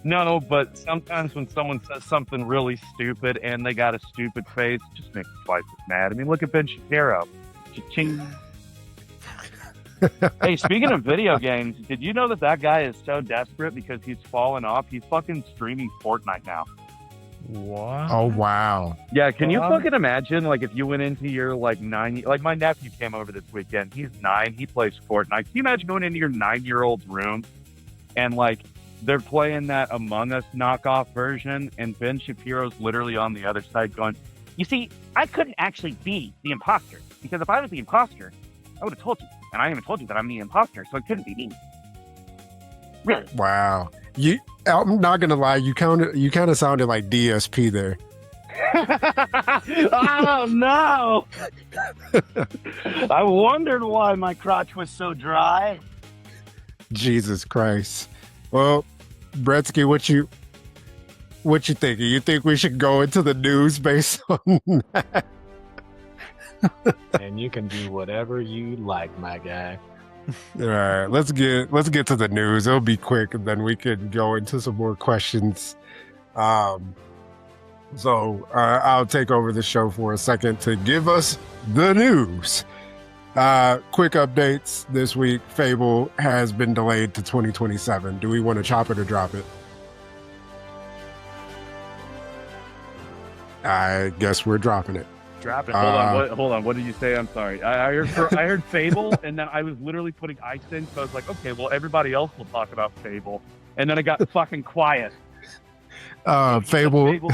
No, but sometimes when someone says something really stupid and they got a stupid face, it just makes me twice as mad. I mean, look at Ben Shapiro. Cha-ching. Hey, speaking of video games, did you know that guy is so desperate because he's fallen off? He's fucking streaming Fortnite now. What? Oh, wow. Yeah, can you fucking imagine, like, if you went into your, like, 9... Like, my nephew came over this weekend. He's 9. He plays Fortnite. Can you imagine going into your 9-year-old's room and, like, they're playing that Among Us knockoff version, and Ben Shapiro's literally on the other side going, you see, I couldn't actually be the imposter, because if I was the imposter, I would have told you, and I haven't told you that I'm the imposter, so it couldn't be me. Really? Wow. I'm not gonna lie, you kind of sounded like DSP there. Oh no! I wondered why my crotch was so dry. Jesus Christ. Well, Bretsky, what you thinking? You think we should go into the news based on that? And you can do whatever you like, my guy. All right, let's get to the news. It'll be quick, and then we can go into some more questions. So I'll take over the show for a second to give us the news. Quick updates this week. Fable has been delayed to 2027. Do we want to chop it or drop it? I guess we're dropping it. Drop it. Hold on. What did you say? I'm sorry. I heard Fable, and then I was literally putting ice in. So I was like, okay, well, everybody else will talk about Fable, and then it got fucking quiet. Fable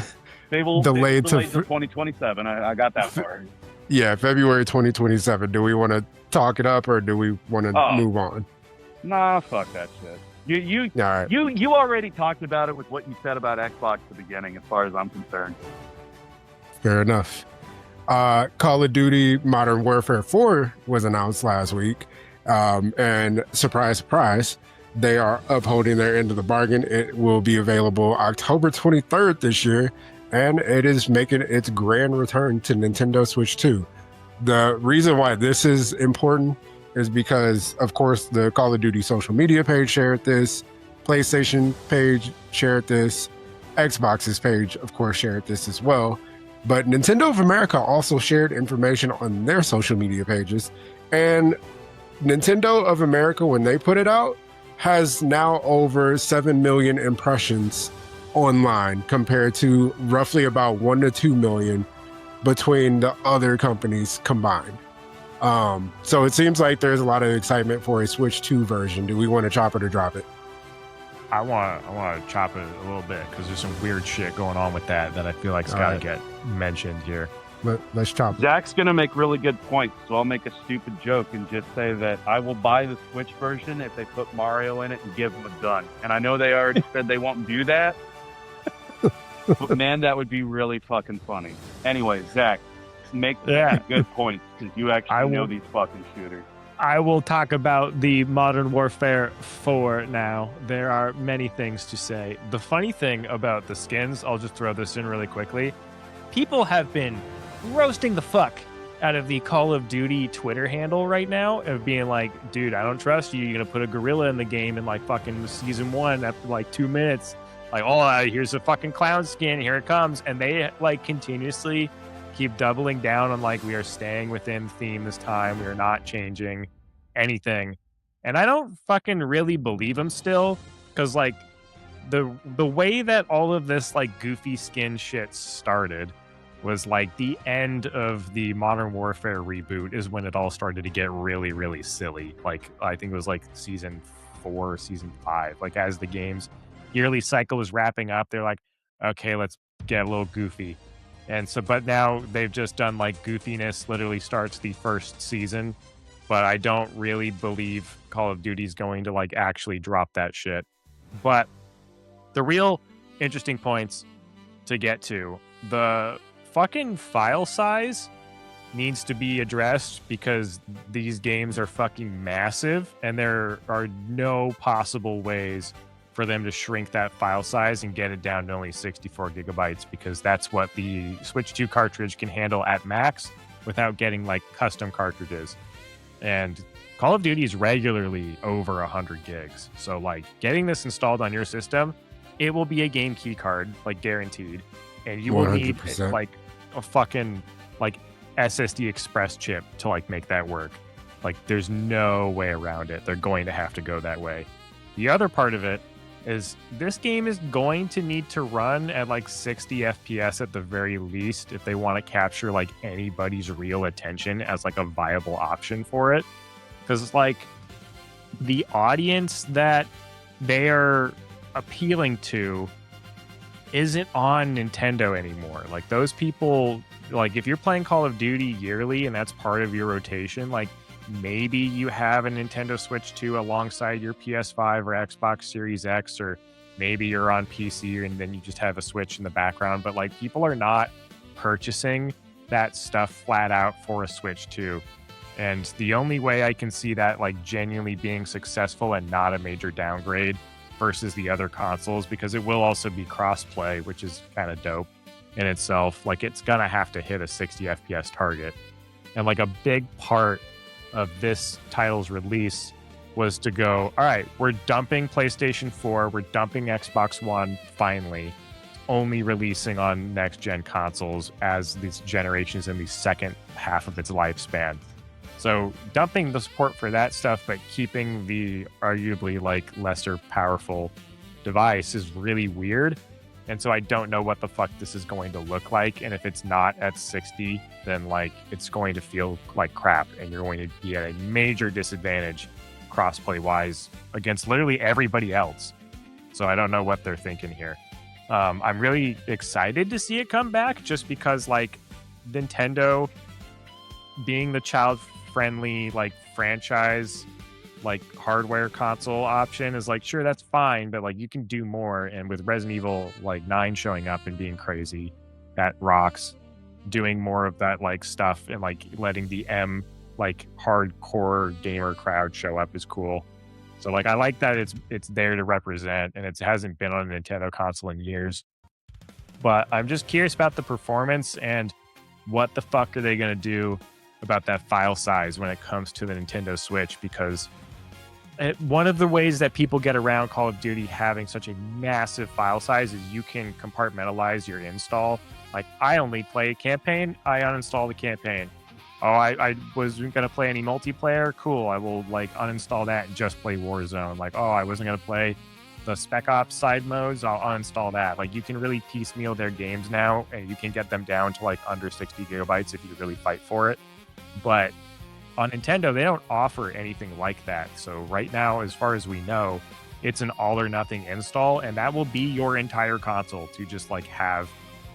delayed to 2027. I got that far. Yeah, February 2027. Do we want to talk it up or do we want to move on? Nah, fuck that shit. You already talked about it with what you said about Xbox at the beginning, as far as I'm concerned. Fair enough. Call of Duty Modern Warfare 4 was announced last week, And surprise, surprise, they are upholding their end of the bargain. It will be available October 23rd this year, and it is making its grand return to Nintendo Switch 2. The reason why this is important is because, of course, the Call of Duty social media page shared this, PlayStation page shared this, Xbox's page, of course, shared this as well. But Nintendo of America also shared information on their social media pages. And Nintendo of America, when they put it out, has now over 7 million impressions online compared to roughly about 1 to 2 million between the other companies combined. So it seems like there's a lot of excitement for a Switch 2 version. Do we want to chop it or drop it? I want to chop it a little bit because there's some weird shit going on with that I feel like's got to get mentioned here. Let's chop it. Zach's going to make really good points, so I'll make a stupid joke and just say that I will buy the Switch version if they put Mario in it and give him a gun. And I know they already said they won't do that, but man, that would be really fucking funny. Anyway, Zach, make good points because you actually know these fucking shooters. I will talk about the Modern Warfare 4 now. There are many things to say. The funny thing about the skins, I'll just throw this in really quickly. People have been roasting the fuck out of the Call of Duty Twitter handle right now of being like, dude, I don't trust you. You're going to put a gorilla in the game in like fucking season 1 after like 2 minutes. Like, oh, here's a fucking clown skin. Here it comes. And they like continuously keep doubling down on like, we are staying within theme this time. We are not changing anything. And I don't fucking really believe them still. Cause like the way that all of this like goofy skin shit started was like the end of the Modern Warfare reboot is when it all started to get really, really silly. Like I think it was like season 4 or season 5. Like as the game's yearly cycle was wrapping up, they're like, okay, let's get a little goofy. And so, but now they've just done like goofiness literally starts the first season. But I don't really believe Call of Duty is going to like actually drop that shit. But the real interesting points to get to, the fucking file size needs to be addressed because these games are fucking massive and there are no possible ways for them to shrink that file size and get it down to only 64 gigabytes because that's what the Switch 2 cartridge can handle at max without getting like custom cartridges. And Call of Duty is regularly over 100 gigs. So like getting this installed on your system, it will be a game key card, like guaranteed. And you will 100%. need like a fucking like SSD Express chip to like make that work. Like there's no way around it. They're going to have to go that way. The other part of it is this game is going to need to run at like 60 FPS at the very least if they want to capture like anybody's real attention as like a viable option for it. Because like the audience that they are appealing to isn't on Nintendo anymore. Like those people, like if you're playing Call of Duty yearly and that's part of your rotation, like maybe you have a Nintendo Switch 2 alongside your PS5 or Xbox Series X, or maybe you're on PC and then you just have a Switch in the background. But like people are not purchasing that stuff flat out for a Switch 2. And the only way I can see that like genuinely being successful and not a major downgrade versus the other consoles, because it will also be cross-play, which is kind of dope in itself. Like it's gonna have to hit a 60 FPS target. And like a big part of this title's release was to go, all right, we're dumping PlayStation 4, we're dumping Xbox One finally, only releasing on next-gen consoles as these generations in the second half of its lifespan. So dumping the support for that stuff, but keeping the arguably like lesser powerful device is really weird. And so I don't know what the fuck this is going to look like. And if it's not at 60, then like it's going to feel like crap and you're going to be at a major disadvantage crossplay wise against literally everybody else. So I don't know what they're thinking here. I'm really excited to see it come back just because like Nintendo being the child friendly like franchise like hardware console option is like, sure, that's fine, but like you can do more. And with Resident Evil like 9 showing up and being crazy, that rocks. Doing more of that like stuff and like letting the M like hardcore gamer crowd show up is cool. So like I like that it's there to represent, and it hasn't been on a Nintendo console in years. But I'm just curious about the performance and what the fuck are they going to do about that file size when it comes to the Nintendo Switch, because one of the ways that people get around Call of Duty having such a massive file size is you can compartmentalize your install. Like, I only play campaign, I uninstall the campaign. Oh, I wasn't going to play any multiplayer? Cool, I will like uninstall that and just play Warzone. Like, oh, I wasn't going to play the Spec Ops side modes, I'll uninstall that. Like, you can really piecemeal their games now, and you can get them down to like under 60 gigabytes if you really fight for it. But on Nintendo, they don't offer anything like that. So right now, as far as we know, it's an all or nothing install, and that will be your entire console to just like have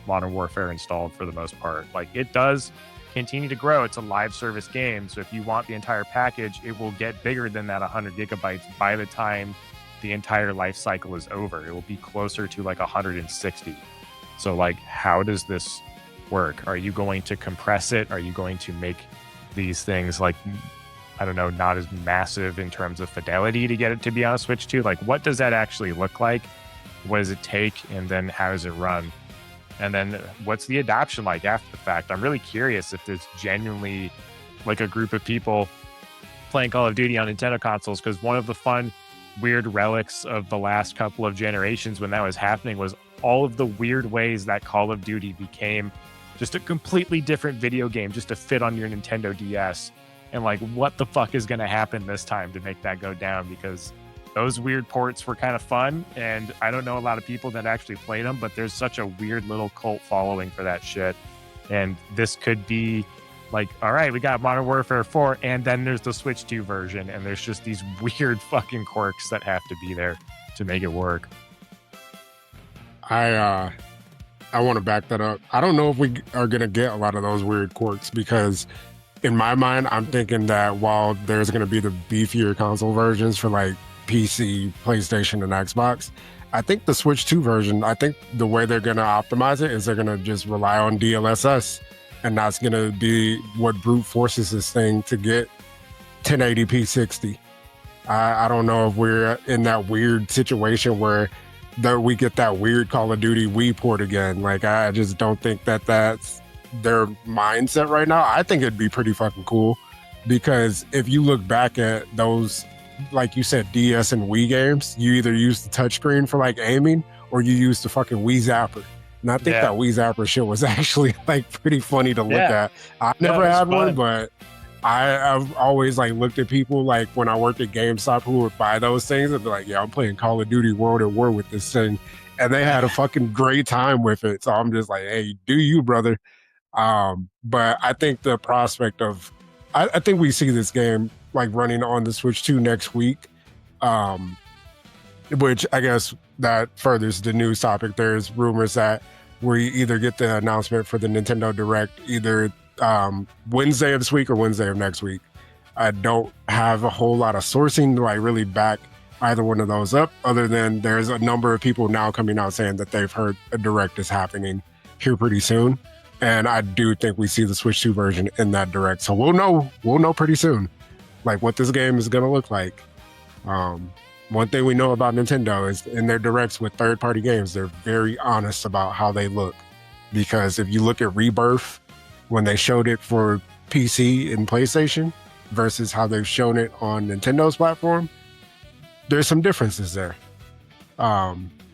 Modern Warfare installed for the most part. Like, it does continue to grow. It's a live service game, so if you want the entire package, it will get bigger than that 100 gigabytes by the time the entire life cycle is over. It will be closer to like 160. So like, how does this work? Are you going to compress it? Are you going to make these things like, I don't know, not as massive in terms of fidelity to get it to be on a Switch 2? Like, what does that actually look like? What does it take? And then how does it run? And then what's the adoption like after the fact? I'm really curious if there's genuinely like a group of people playing Call of Duty on Nintendo consoles, because one of the fun, weird relics of the last couple of generations when that was happening was all of the weird ways that Call of Duty became just a completely different video game just to fit on your Nintendo DS. And like, what the fuck is going to happen this time to make that go down? Because those weird ports were kind of fun, and I don't know a lot of people that actually played them, but there's such a weird little cult following for that shit. And this could be like, all right, we got Modern Warfare 4, and then there's the Switch 2 version, and there's just these weird fucking quirks that have to be there to make it work. I want to back that up. I don't know if we are going to get a lot of those weird quirks, because in my mind, I'm thinking that while there's going to be the beefier console versions for like PC, PlayStation, and Xbox, I think the Switch 2 version, I think the way they're going to optimize it is they're going to just rely on DLSS, and that's going to be what brute forces this thing to get 1080p 60. I don't know if we're in that weird situation where we get that weird Call of Duty Wii port again. Like, I just don't think that that's their mindset right now. I think it'd be pretty fucking cool, because if you look back at those, like you said, DS and Wii games, you either use the touchscreen for like aiming, or you use the fucking Wii Zapper. And I think that Wii Zapper shit was actually like pretty funny to look at. I never had one, but I've always like looked at people like when I worked at GameStop who would buy those things and be like, yeah, I'm playing Call of Duty World at War with this thing. And they had a fucking great time with it. So I'm just like, hey, do you, brother? But I think the prospect of, I think we see this game like running on the Switch 2 next week, which I guess that furthers the news topic. There's rumors that we either get the announcement for the Nintendo Direct either Wednesday of this week or Wednesday of next week. I don't have a whole lot of sourcing to like really back either one of those up, other than there's a number of people now coming out saying that they've heard a Direct is happening here pretty soon. And I do think we see the Switch 2 version in that Direct. So we'll know pretty soon, like what this game is going to look like. One thing we know about Nintendo is in their Directs with third-party games, they're very honest about how they look. Because if you look at Rebirth, when they showed it for PC and PlayStation versus how they've shown it on Nintendo's platform, there's some differences there.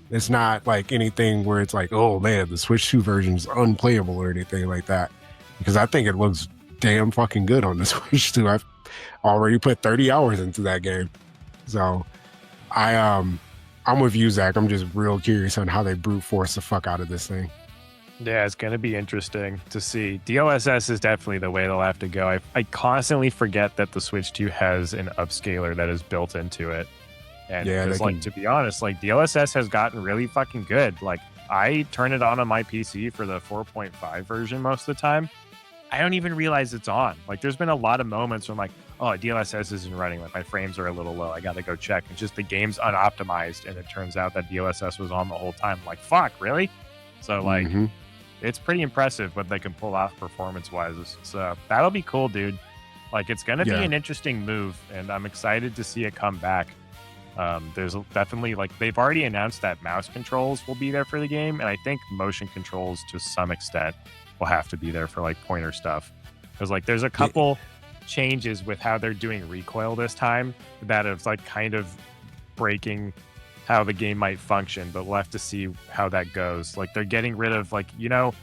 It's not like anything where it's like, oh man, the Switch 2 version is unplayable or anything like that. Because I think it looks damn fucking good on the Switch 2. I've already put 30 hours into that game. So I'm with you, Zach. I'm just real curious on how they brute force the fuck out of this thing. Yeah, it's going to be interesting to see. DLSS is definitely the way they'll have to go. I constantly forget that the Switch 2 has an upscaler that is built into it. And to be honest, like DLSS has gotten really fucking good. Like, I turn it on my PC for the 4.5 version most of the time. I don't even realize it's on. Like, there's been a lot of moments where I'm like, oh, DLSS isn't running. Like, my frames are a little low. I got to go check. It's just the game's unoptimized, and it turns out that DLSS was on the whole time. I'm like, fuck, really? So, like, it's pretty impressive what they can pull off performance-wise. So, that'll be cool, dude. Like, it's going to be an interesting move, and I'm excited to see it come back. There's definitely, like, they've already announced that mouse controls will be there for the game, and I think motion controls to some extent will have to be there for, like, pointer stuff. Because, like, there's a couple changes with how they're doing recoil this time that is, like, kind of breaking how the game might function, but we'll have to see how that goes. Like, they're getting rid of, like, you know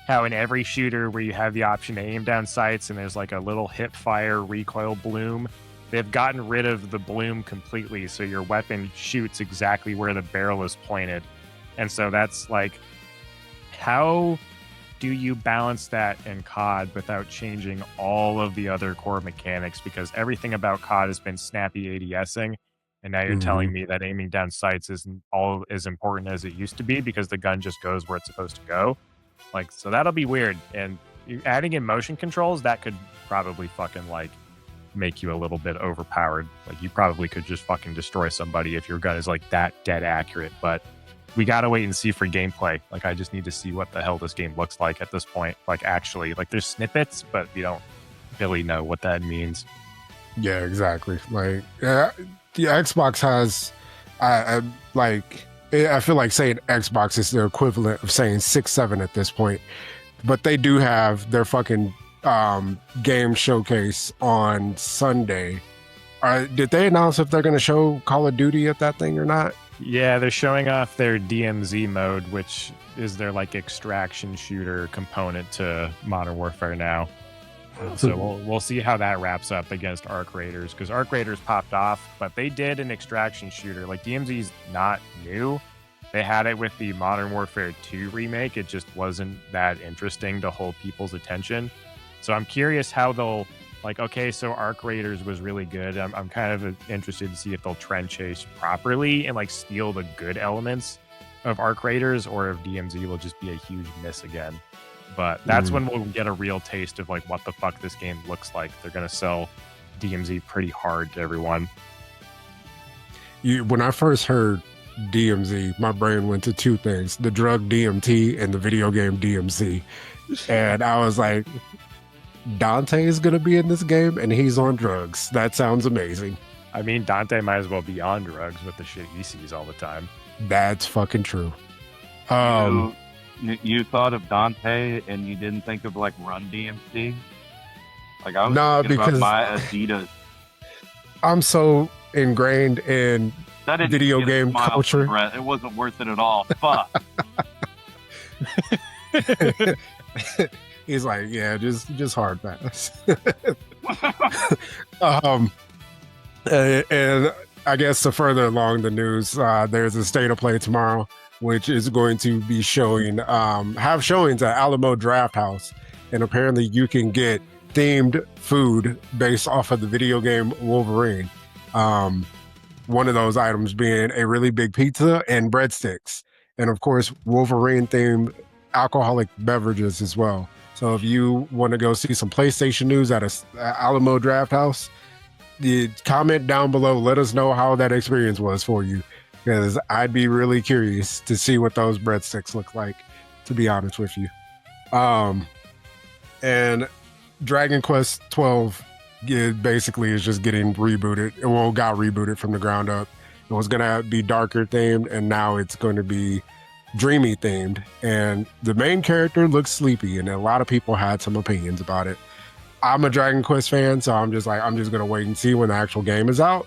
how in every shooter where you have the option to aim down sights and there's like a little hip fire recoil bloom, they've gotten rid of the bloom completely, so your weapon shoots exactly where the barrel is pointed. And so that's like, how do you balance that in COD without changing all of the other core mechanics? Because everything about COD has been snappy ADSing, and now you're telling me that aiming down sights isn't all as important as it used to be because the gun just goes where it's supposed to go. Like, so that'll be weird. And adding in motion controls, that could probably fucking, like, make you a little bit overpowered. Like, you probably could just fucking destroy somebody if your gun is, like, that dead accurate. But we gotta wait and see for gameplay. Like, I just need to see what the hell this game looks like at this point. Like, actually, like, there's snippets, but we don't really know what that means. Yeah, exactly. Like, the Xbox has, I feel like saying Xbox is the equivalent of saying 6-7 at this point, but they do have their fucking game showcase on Sunday. Did they announce if they're going to show Call of Duty at that thing or not? Yeah, they're showing off their DMZ mode, which is their, like, extraction shooter component to Modern Warfare now. So we'll see how that wraps up against Arc Raiders, because Arc Raiders popped off, but they did an extraction shooter. Like, DMZ's not new. They had it with the Modern Warfare 2 remake. It just wasn't that interesting to hold people's attention. So I'm curious how they'll, like, okay, so Arc Raiders was really good. I'm kind of interested to see if they'll trend chase properly and, like, steal the good elements of Arc Raiders, or if DMZ will just be a huge miss again. But that's when we'll get a real taste of, like, what the fuck this game looks like. They're going to sell DMZ pretty hard to everyone. When I first heard DMZ, my brain went to two things: the drug DMT and the video game DMC. And I was like, Dante is going to be in this game and he's on drugs. That sounds amazing. I mean, Dante might as well be on drugs with the shit he sees all the time. That's fucking true. You thought of Dante and you didn't think of, like, Run DMC? Like, I was thinking because about my Adidas. I'm so ingrained in video game culture. It wasn't worth it at all. Fuck. He's like, yeah, just hard pass. And I guess to further along the news, there's a state of play tomorrow, which is going to be showing, have showings at Alamo Draft House. And apparently you can get themed food based off of the video game Wolverine. One of those items being a really big pizza and breadsticks. And of course, Wolverine themed alcoholic beverages as well. So if you want to go see some PlayStation news at Alamo Draft House, comment down below. Let us know how that experience was for you, because I'd be really curious to see what those breadsticks look like, to be honest with you. And Dragon Quest 12 basically is just getting rebooted. Well, got rebooted from the ground up. It was going to be darker themed, and now it's going to be dreamy themed. And the main character looks sleepy, and a lot of people had some opinions about it. I'm a Dragon Quest fan, so I'm just going to wait and see when the actual game is out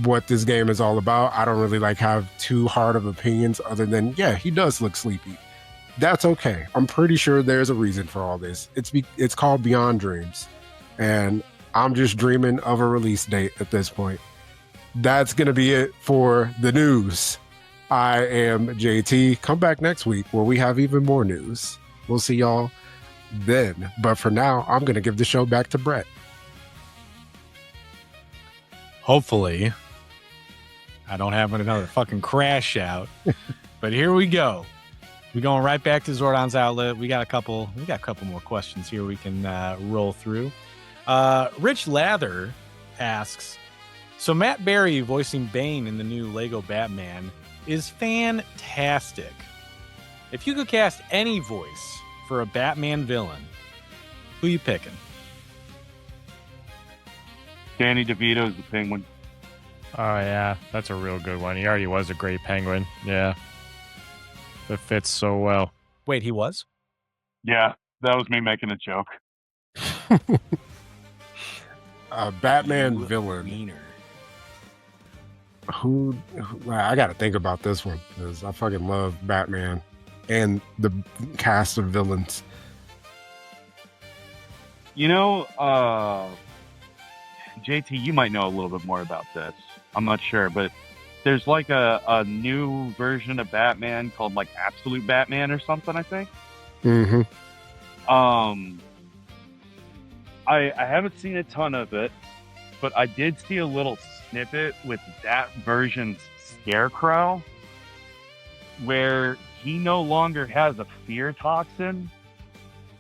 what this game is all about. I don't really have too hard of opinions other than, yeah, he does look sleepy. That's okay. I'm pretty sure there's a reason for all this. It's called Beyond Dreams, and I'm just dreaming of a release date at this point. That's going to be it for the news. I am JT. Come back next week where we have even more news. We'll see y'all then. But for now, I'm going to give the show back to Brett. Hopefully, I don't have another fucking crash out. But here we go. We're going right back to Zordon's Outlet. We got a couple more questions here we can roll through. Rich Lather asks, so Matt Berry voicing Bane in the new Lego Batman is fantastic. If you could cast any voice for a Batman villain, who you picking? Danny DeVito's the Penguin. Oh yeah, that's a real good one. He already was a great Penguin. Yeah, it fits so well. Wait, he was? Yeah, that was me making a joke. Batman villain. Who? I got to think about this one because I fucking love Batman and the cast of villains. You know, JT, you might know a little bit more about this. I'm not sure, but there's like a new version of Batman called like Absolute Batman or something, I think. Mm-hmm. I haven't seen a ton of it, but I did see a little snippet with that version's Scarecrow where he no longer has a fear toxin.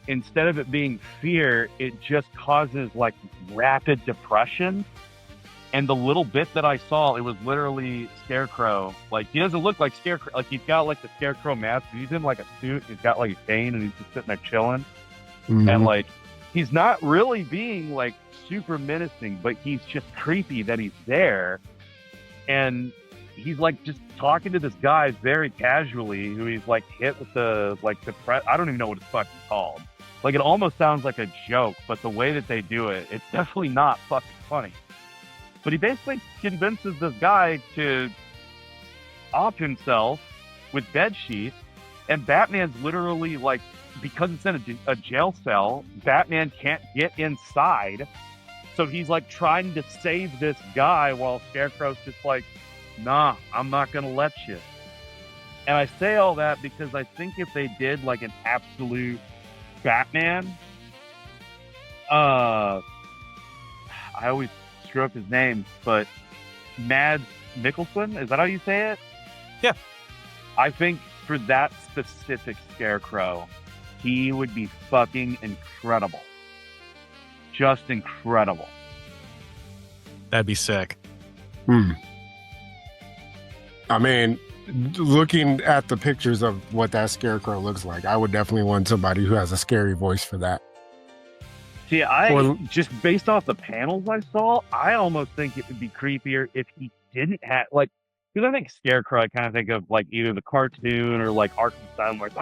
Instead of it being fear, it just causes like rapid depression. And the little bit that I saw, it was literally Scarecrow. Like, he doesn't look like Scarecrow. Like, he's got like the Scarecrow mask. He's in like a suit. He's got like a cane and he's just sitting there chilling. Mm-hmm. And like, he's not really being like super menacing, but he's just creepy that he's there. And he's like just talking to this guy very casually who he's like hit with the like I don't even know what it's fucking called. Like, it almost sounds like a joke, but the way that they do it, it's definitely not fucking funny. But he basically convinces this guy to off himself with bed sheets, and Batman's literally like, because it's in a jail cell, Batman can't get inside. So he's like trying to save this guy while Scarecrow's just like, nah, I'm not going to let you. And I say all that because I think if they did like an absolute Batman, I always screw up his name, but Mads Mikkelsen, is that how you say it? Yeah. I think for that specific Scarecrow, he would be fucking incredible. Just incredible. That'd be sick. I mean, looking at the pictures of what that Scarecrow looks like, I would definitely want somebody who has a scary voice for that. See, just based off the panels I saw, I almost think it would be creepier if he didn't have, like, because I think Scarecrow, I kind of think of, like, either the cartoon or, like, Arkham Asylum, where it's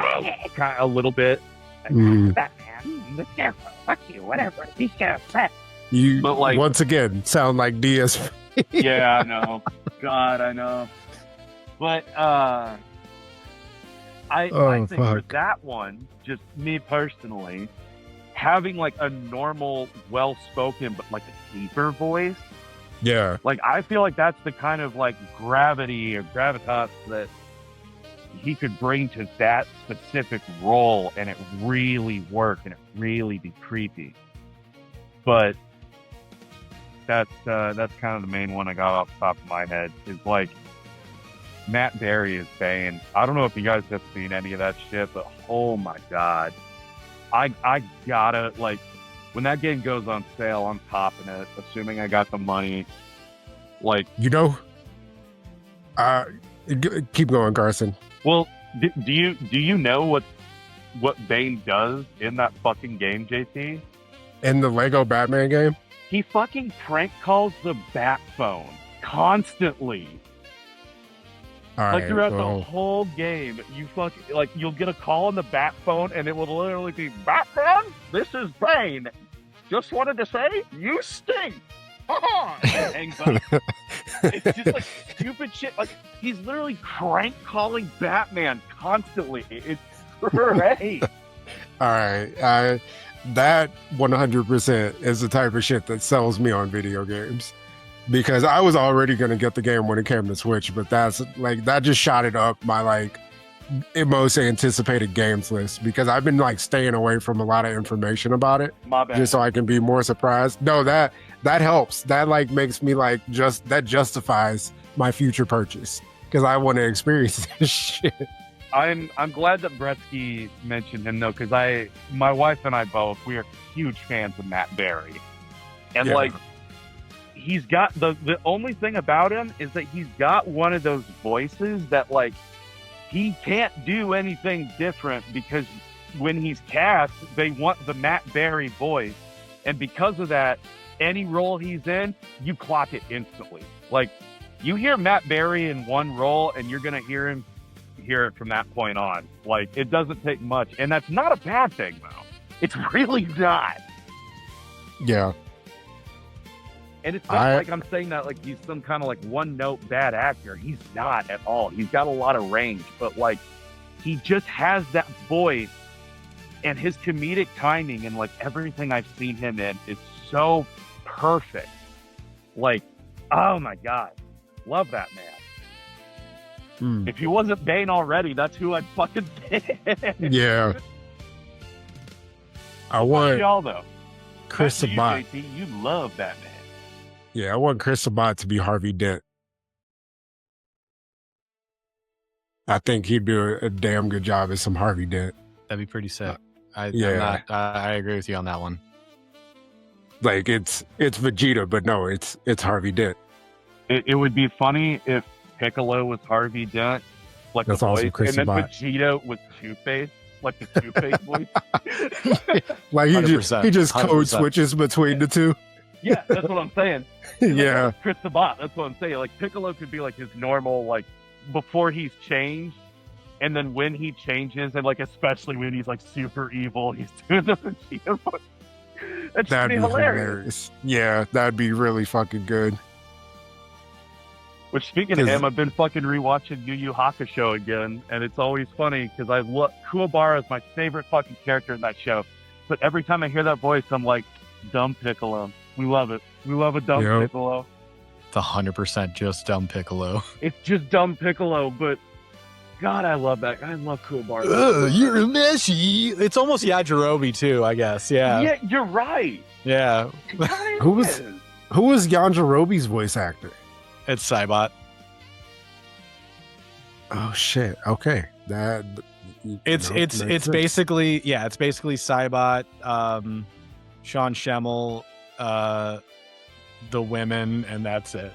kind of a little bit. Like, Batman, the Scarecrow, fuck you, whatever, be Scarecrow. You, but, like, once again, sound like DS. Yeah, I know. God, I know. But, I think for that one, just me personally, having like a normal, well-spoken, but like a deeper voice. Yeah. Like, I feel like that's the kind of like gravity or gravitas that he could bring to that specific role, and it really work and it really be creepy. But that's kind of the main one I got off the top of my head is like Matt Berry is Bane. I don't know if you guys have seen any of that shit, but oh my god. I gotta, like, when that game goes on sale, I'm topping it, assuming I got the money. Like, you know, keep going, Carson. Well, do you know what Bane does in that fucking game, JT? In the Lego Batman game? He fucking prank calls the Bat phone constantly. All like, right, throughout the whole game, you fucking, like, you'll get a call on the Bat phone, and it will literally be, Batman, this is Bane. Just wanted to say, you stink. And hangs up. It's just like stupid shit. Like, he's literally crank calling Batman constantly. It's great. All right, that 100% is the type of shit that sells me on video games. Because I was already going to get the game when it came to Switch, but that's like, that just shot it up my like most anticipated games list, because I've been like staying away from a lot of information about it. My bad. Just so I can be more surprised. No, that helps. That like makes me like that justifies my future purchase, because I want to experience this shit. I'm glad that Bretsky mentioned him though, because my wife and I both, we are huge fans of Matt Berry, and like, he's got the only thing about him is that he's got one of those voices that like he can't do anything different, because when he's cast, they want the Matt Berry voice, and because of that, any role he's in, you clock it instantly. Like, you hear Matt Berry in one role, and you're gonna hear it from that point on. Like, it doesn't take much, and that's not a bad thing, though. It's really not. Yeah. And it's not like I'm saying that like he's some kind of like one-note bad actor. He's not at all. He's got a lot of range, but like he just has that voice, and his comedic timing and like everything I've seen him in is so perfect. Like, oh my God. Love that man. If he wasn't Bane already, that's who I'd fucking pick. Yeah. I want y'all though. Chris Sabat. You love Batman. Yeah, I want Chris Sabat to be Harvey Dent. I think he'd do a damn good job as some Harvey Dent. That'd be pretty sick. I agree with you on that one. Like it's Vegeta, but no, it's Harvey Dent. It would be funny if Piccolo was Harvey Dent, like that's the awesome, voice, Chris and then Sabat. Vegeta was Two-Face, like the Two-Face voice. Like he 100%, just code 100%. switches between the two. Yeah, that's what I'm saying. Yeah. Like, Chris Sabat, that's what I'm saying. Like Piccolo could be like his normal, like before he's changed, and then when he changes, and like especially when he's like super evil, he's doing the Vegeta voice. That'd be hilarious. Yeah, that'd be really fucking good. Which, speaking of him, I've been fucking rewatching Yu Yu Hakusho again, and it's always funny because I look Kuwabara is my favorite fucking character in that show. But every time I hear that voice, I'm like, dumb Piccolo. We love it. We love a dumb Piccolo. It's 100% just dumb Piccolo. It's just dumb Piccolo, but God, I love that. I love Kuwabara. You're a messy. It's almost Yajirobe too, I guess. Yeah. Yeah, you're right. Yeah. Who was Yajirobe's voice actor? It's Saibot. Oh shit. Okay. It's basically Saibot, Sean Schemmel, the women, and that's it.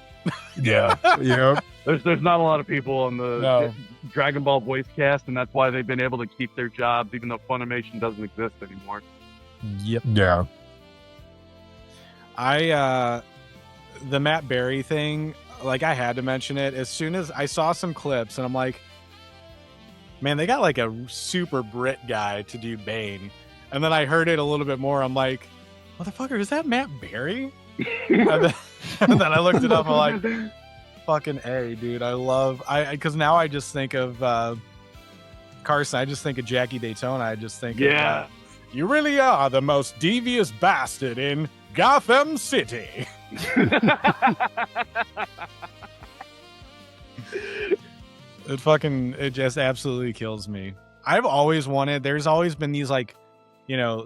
Yeah. Yep. There's not a lot of people on the Dragon Ball voice cast, and that's why they've been able to keep their jobs, even though Funimation doesn't exist anymore. Yep. Yeah. The Matt Berry thing, like I had to mention it as soon as I saw some clips, and I'm like, man, they got like a super Brit guy to do Bane. And then I heard it a little bit more. I'm like, motherfucker, is that Matt Berry? and then I looked it up. I'm like, fucking A, dude. Because now I just think of Carson. I just think of Jackie Daytona. I just think of, you really are the most devious bastard in Gotham City. It just absolutely kills me. I've always wanted, there's always been these like,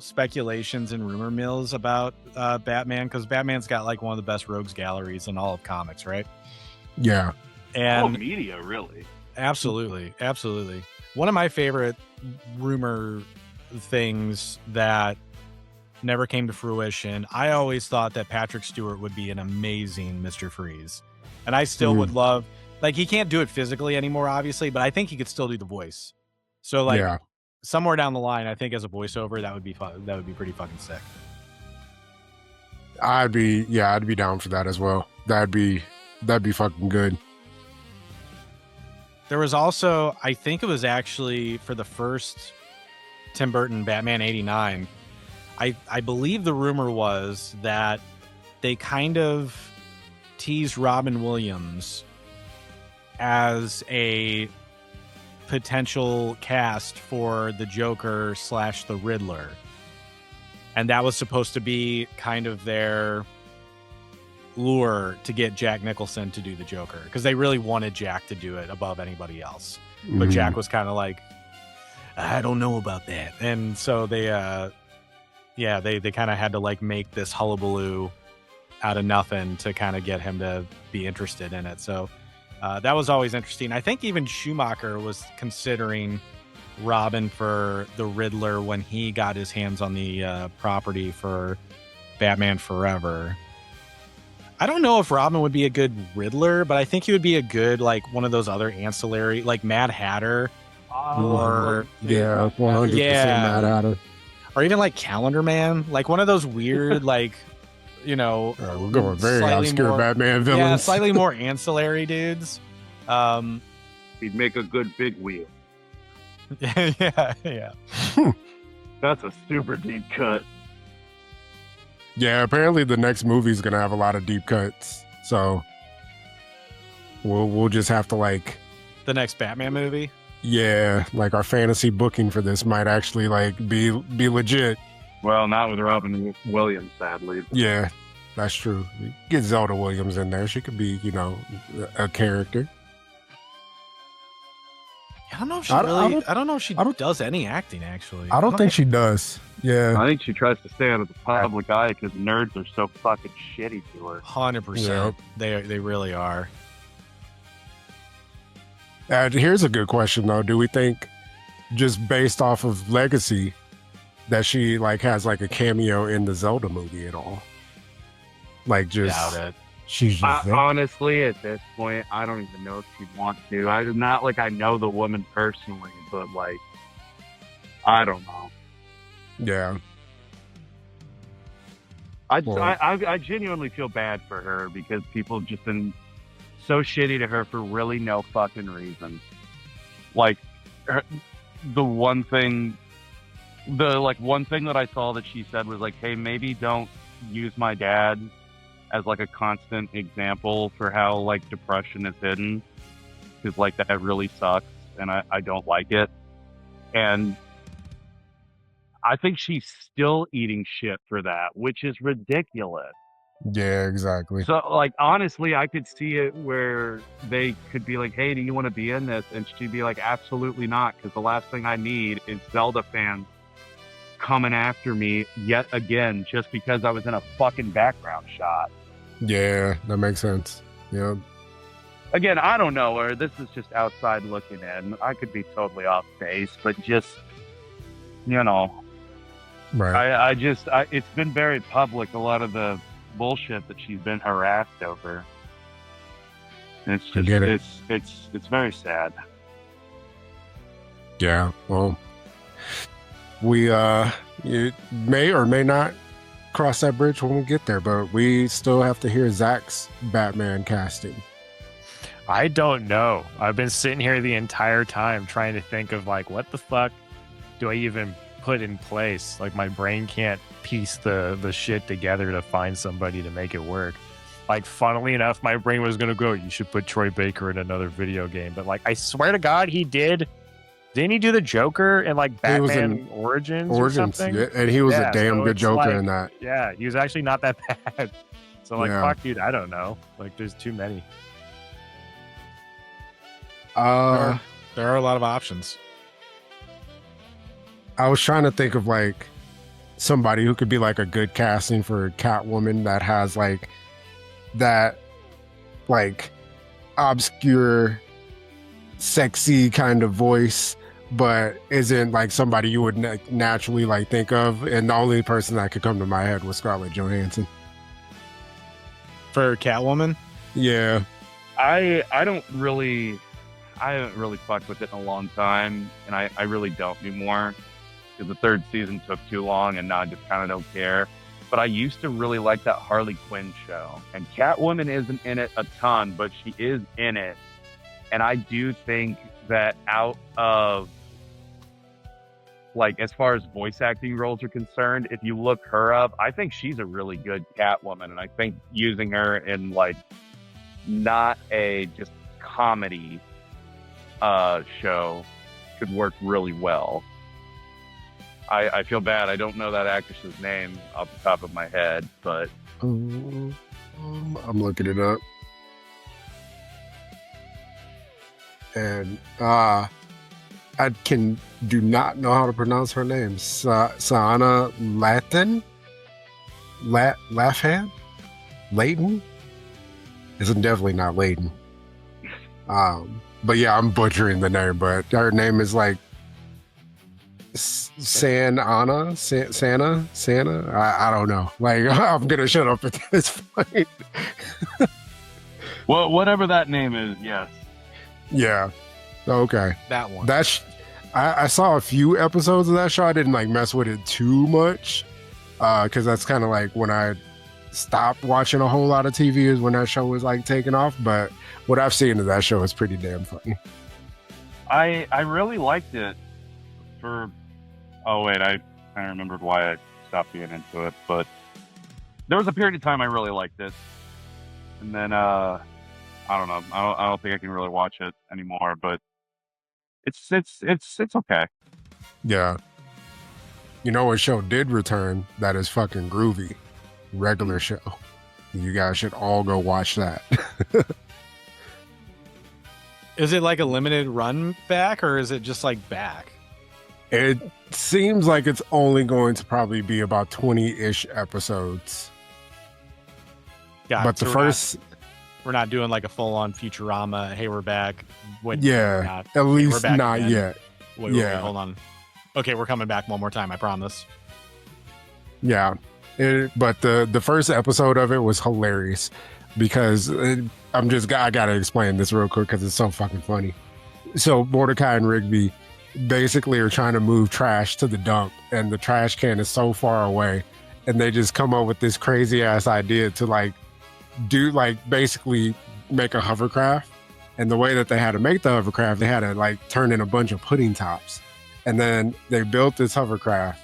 speculations and rumor mills about Batman, because Batman's got like one of the best rogues galleries in all of comics, right? Yeah. And all media, really. Absolutely. One of my favorite rumor things that never came to fruition, I always thought that Patrick Stewart would be an amazing Mr. Freeze. And I still would love, like, he can't do it physically anymore, obviously, but I think he could still do the voice. So, like, somewhere down the line, I think as a voiceover, that would be fun. That would be pretty fucking sick. I'd be down for that as well. That'd be fucking good. There was also, I think it was actually for the first Tim Burton Batman 89, I believe the rumor was that they kind of teased Robin Williams as a potential cast for the Joker / the Riddler. And that was supposed to be kind of their lure to get Jack Nicholson to do the Joker, because they really wanted Jack to do it above anybody else. But Jack was kind of like, I don't know about that. And so they kind of had to like make this hullabaloo out of nothing to kind of get him to be interested in it. So that was always interesting. I think even Schumacher was considering Robin for the Riddler when he got his hands on the property for Batman Forever. I don't know if Robin would be a good Riddler, but I think he would be a good, like, one of those other ancillary, like Mad Hatter. Or 100% Mad Hatter. Or even like Calendar Man, like one of those weird, like, we're going very slightly obscure more- Batman villains. Yeah, slightly more ancillary dudes. He'd make a good big wheel. yeah. That's a super deep cut. Yeah, apparently the next movie is gonna have a lot of deep cuts. So we'll just have to like The next Batman movie. yeah, like our fantasy booking for this might actually like be legit. Well, not with Robin Williams, sadly. Yeah, that's true. Get Zelda Williams in there. She could be, a character. I don't know if she I don't know if she I don't- does any acting actually. I don't think she does. Yeah. I think she tries to stay out of the public eye because nerds are so fucking shitty to her. 100%. They really are. Here's a good question though. Do we think, just based off of legacy, that she like has like a cameo in the Zelda movie at all? Like just Doubt it. she's just there? Honestly, at this point, I don't even know if she'd want to. Not like I know the woman personally, but like, I don't know. Yeah. I genuinely feel bad for her because people have just been so shitty to her for really no fucking reason. Like, the one thing that I saw that she said was like, hey, maybe don't use my dad as like a constant example for how like depression is hidden, because like that really sucks and I don't like it. And I think she's still eating shit for that, which is ridiculous. Yeah, exactly. So, like, honestly, I could see it where they could be like, hey, do you want to be in this? And she'd be like, absolutely not, because the last thing I need is Zelda fans coming after me yet again just because I was in a fucking background shot. Yeah, that makes sense. Yeah. Again, I don't know her. This is just outside looking in. I could be totally off base, but just, Right. it's been very public, a lot of the bullshit that she's been harassed over. And it's just, get it. it's very sad. Yeah. Well, we you may or may not cross that bridge when we get there, but we still have to hear Zach's Batman casting. I don't know. I've been sitting here the entire time trying to think of like, what the fuck do I even put in place? Like, my brain can't piece the shit together to find somebody to make it work. Like, funnily enough, my brain was gonna go, you should put Troy Baker in another video game, but like, I swear to God, didn't he do the Joker in like He was Batman in Origins or something? yeah, and he was Yeah, a damn so good it's Joker like- in that. Yeah, he was actually not that bad. So like, Yeah. fuck, dude, I don't know. Like, there's too many. There are a lot of options. I was trying to think of like somebody who could be like a good casting for Catwoman that has like that like obscure sexy kind of voice, but isn't like somebody you would naturally like think of. And the only person that could come to my head was Scarlett Johansson. For Catwoman? Yeah. I haven't really fucked with it in a long time, and I really don't anymore, because the third season took too long, and now I just kind of don't care. But I used to really like that Harley Quinn show, and Catwoman isn't in it a ton, but she is in it. And I do think that out of, like, as far as voice acting roles are concerned, if you look her up, I think she's a really good Catwoman, and I think using her in, like, not a just comedy show could work really well. I feel bad. I don't know that actress's name off the top of my head, but I'm looking it up. And I do not know how to pronounce her name. Sana Lathan? Layton? It's definitely not Layton. But yeah, I'm butchering the name, but her name is like Santa. I don't know. Like, I'm gonna shut up at this point. well, whatever that name is, yes. Yeah. Okay. That one. I saw a few episodes of that show. I didn't like mess with it too much, because that's kind of like when I stopped watching a whole lot of TV is when that show was like taking off. But what I've seen of that show is pretty damn funny. I really liked it for. Oh wait, I remembered why I stopped being into it. But there was a period of time I really liked it, and then I don't know. I don't think I can really watch it anymore. But it's okay. Yeah. You know what show did return that is fucking groovy? Regular Show. You guys should all go watch that. Is it like a limited run back, or is it just like back? It seems like it's only going to probably be about 20-ish episodes. But so the first... We're not doing like a full-on Futurama, hey, we're back. Yeah, at least not again. yet. Wait, hold on. Okay, we're coming back one more time, I promise. Yeah, but the first episode of it was hilarious because I gotta explain this real quick because it's so fucking funny. So Mordecai and Rigby basically are trying to move trash to the dump, and the trash can is so far away, and they just come up with this crazy ass idea to basically make a hovercraft. And the way that they had to make the hovercraft, they had to turn in a bunch of pudding tops. And then they built this hovercraft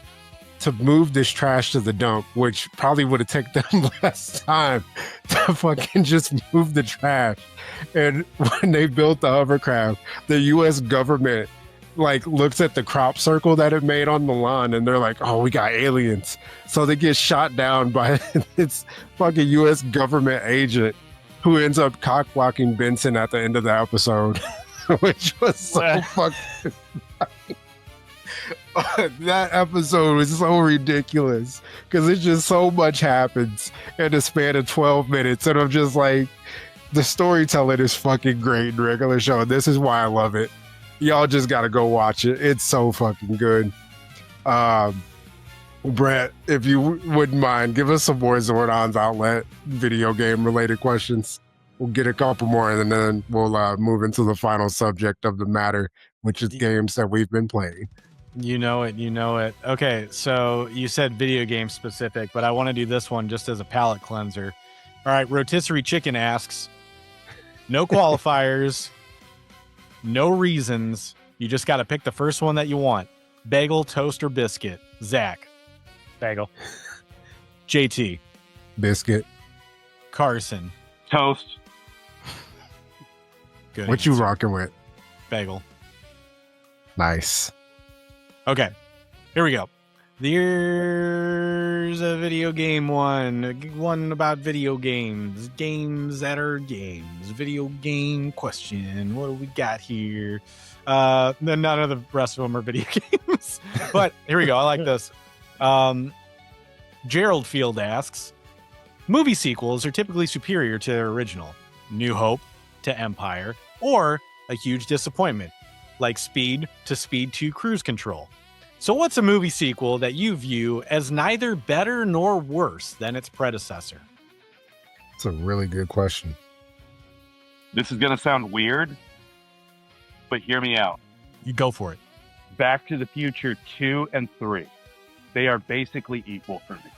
to move this trash to the dump, which probably would have taken them less time to fucking just move the trash. And when they built the hovercraft, the U.S. government looks at the crop circle that it made on the lawn, and they're like, oh, we got aliens. So they get shot down by this fucking U.S. government agent who ends up cock blocking Benson at the end of the episode, which was so fucking that episode was so ridiculous because it's just so much happens in the span of 12 minutes, and I'm just like, the storytelling is fucking great in Regular Show. This is why I love it. Y'all just gotta go watch it. It's so fucking good. Brett, if you wouldn't mind, give us some more Zordon's Outlet video game related questions. We'll get a couple more, and then we'll move into the final subject of the matter, which is games that we've been playing. You know it. Okay, so you said video game specific, but I want to do this one just as a palate cleanser. All right, Rotisserie Chicken asks, no qualifiers, no reasons. You just got to pick the first one that you want. Bagel, toast, or biscuit. Zach. Bagel. JT. Biscuit. Carson. Toast. Good What answer. you rocking with? Bagel. Nice. Okay, here we go. There's a video game one about video games that are games. Video game question. What do we got here? Then none of the rest of them are video games. But here we go. I like this. Gerald Field asks, movie sequels are typically superior to their original. New Hope to Empire, or a huge disappointment, like Speed to Speed 2 Cruise Control. So what's a movie sequel that you view as neither better nor worse than its predecessor? That's a really good question. This is gonna sound weird, but hear me out. You go for it. Back to the Future 2 and 3. They are basically equal for me.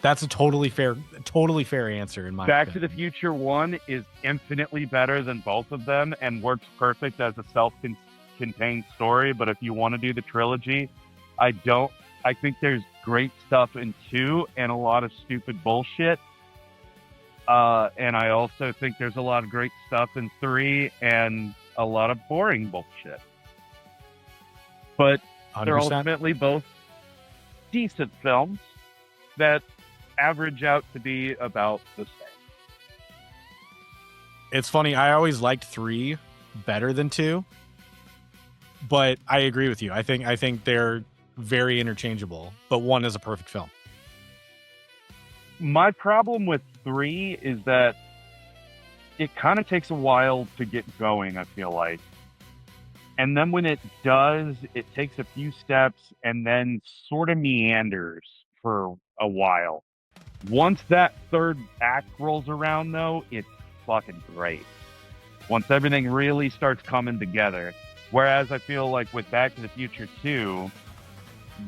That's a totally fair answer in my Back opinion. to the Future 1 is infinitely better than both of them and works perfect as a self-contained story. But if you want to do the trilogy, I think there's great stuff in 2 and a lot of stupid bullshit. And I also think there's a lot of great stuff in 3 and a lot of boring bullshit. But 100%. they're ultimately both decent films that average out to be about the same. It's funny. I always liked 3 better than 2, but I agree with you. I think they're very interchangeable, but 1 is a perfect film. My problem with 3 is that it kind of takes a while to get going, I feel like. And then when it does, it takes a few steps and then sort of meanders for a while. Once that third act rolls around, though, it's fucking great. Once everything really starts coming together. Whereas I feel like with Back to the Future 2,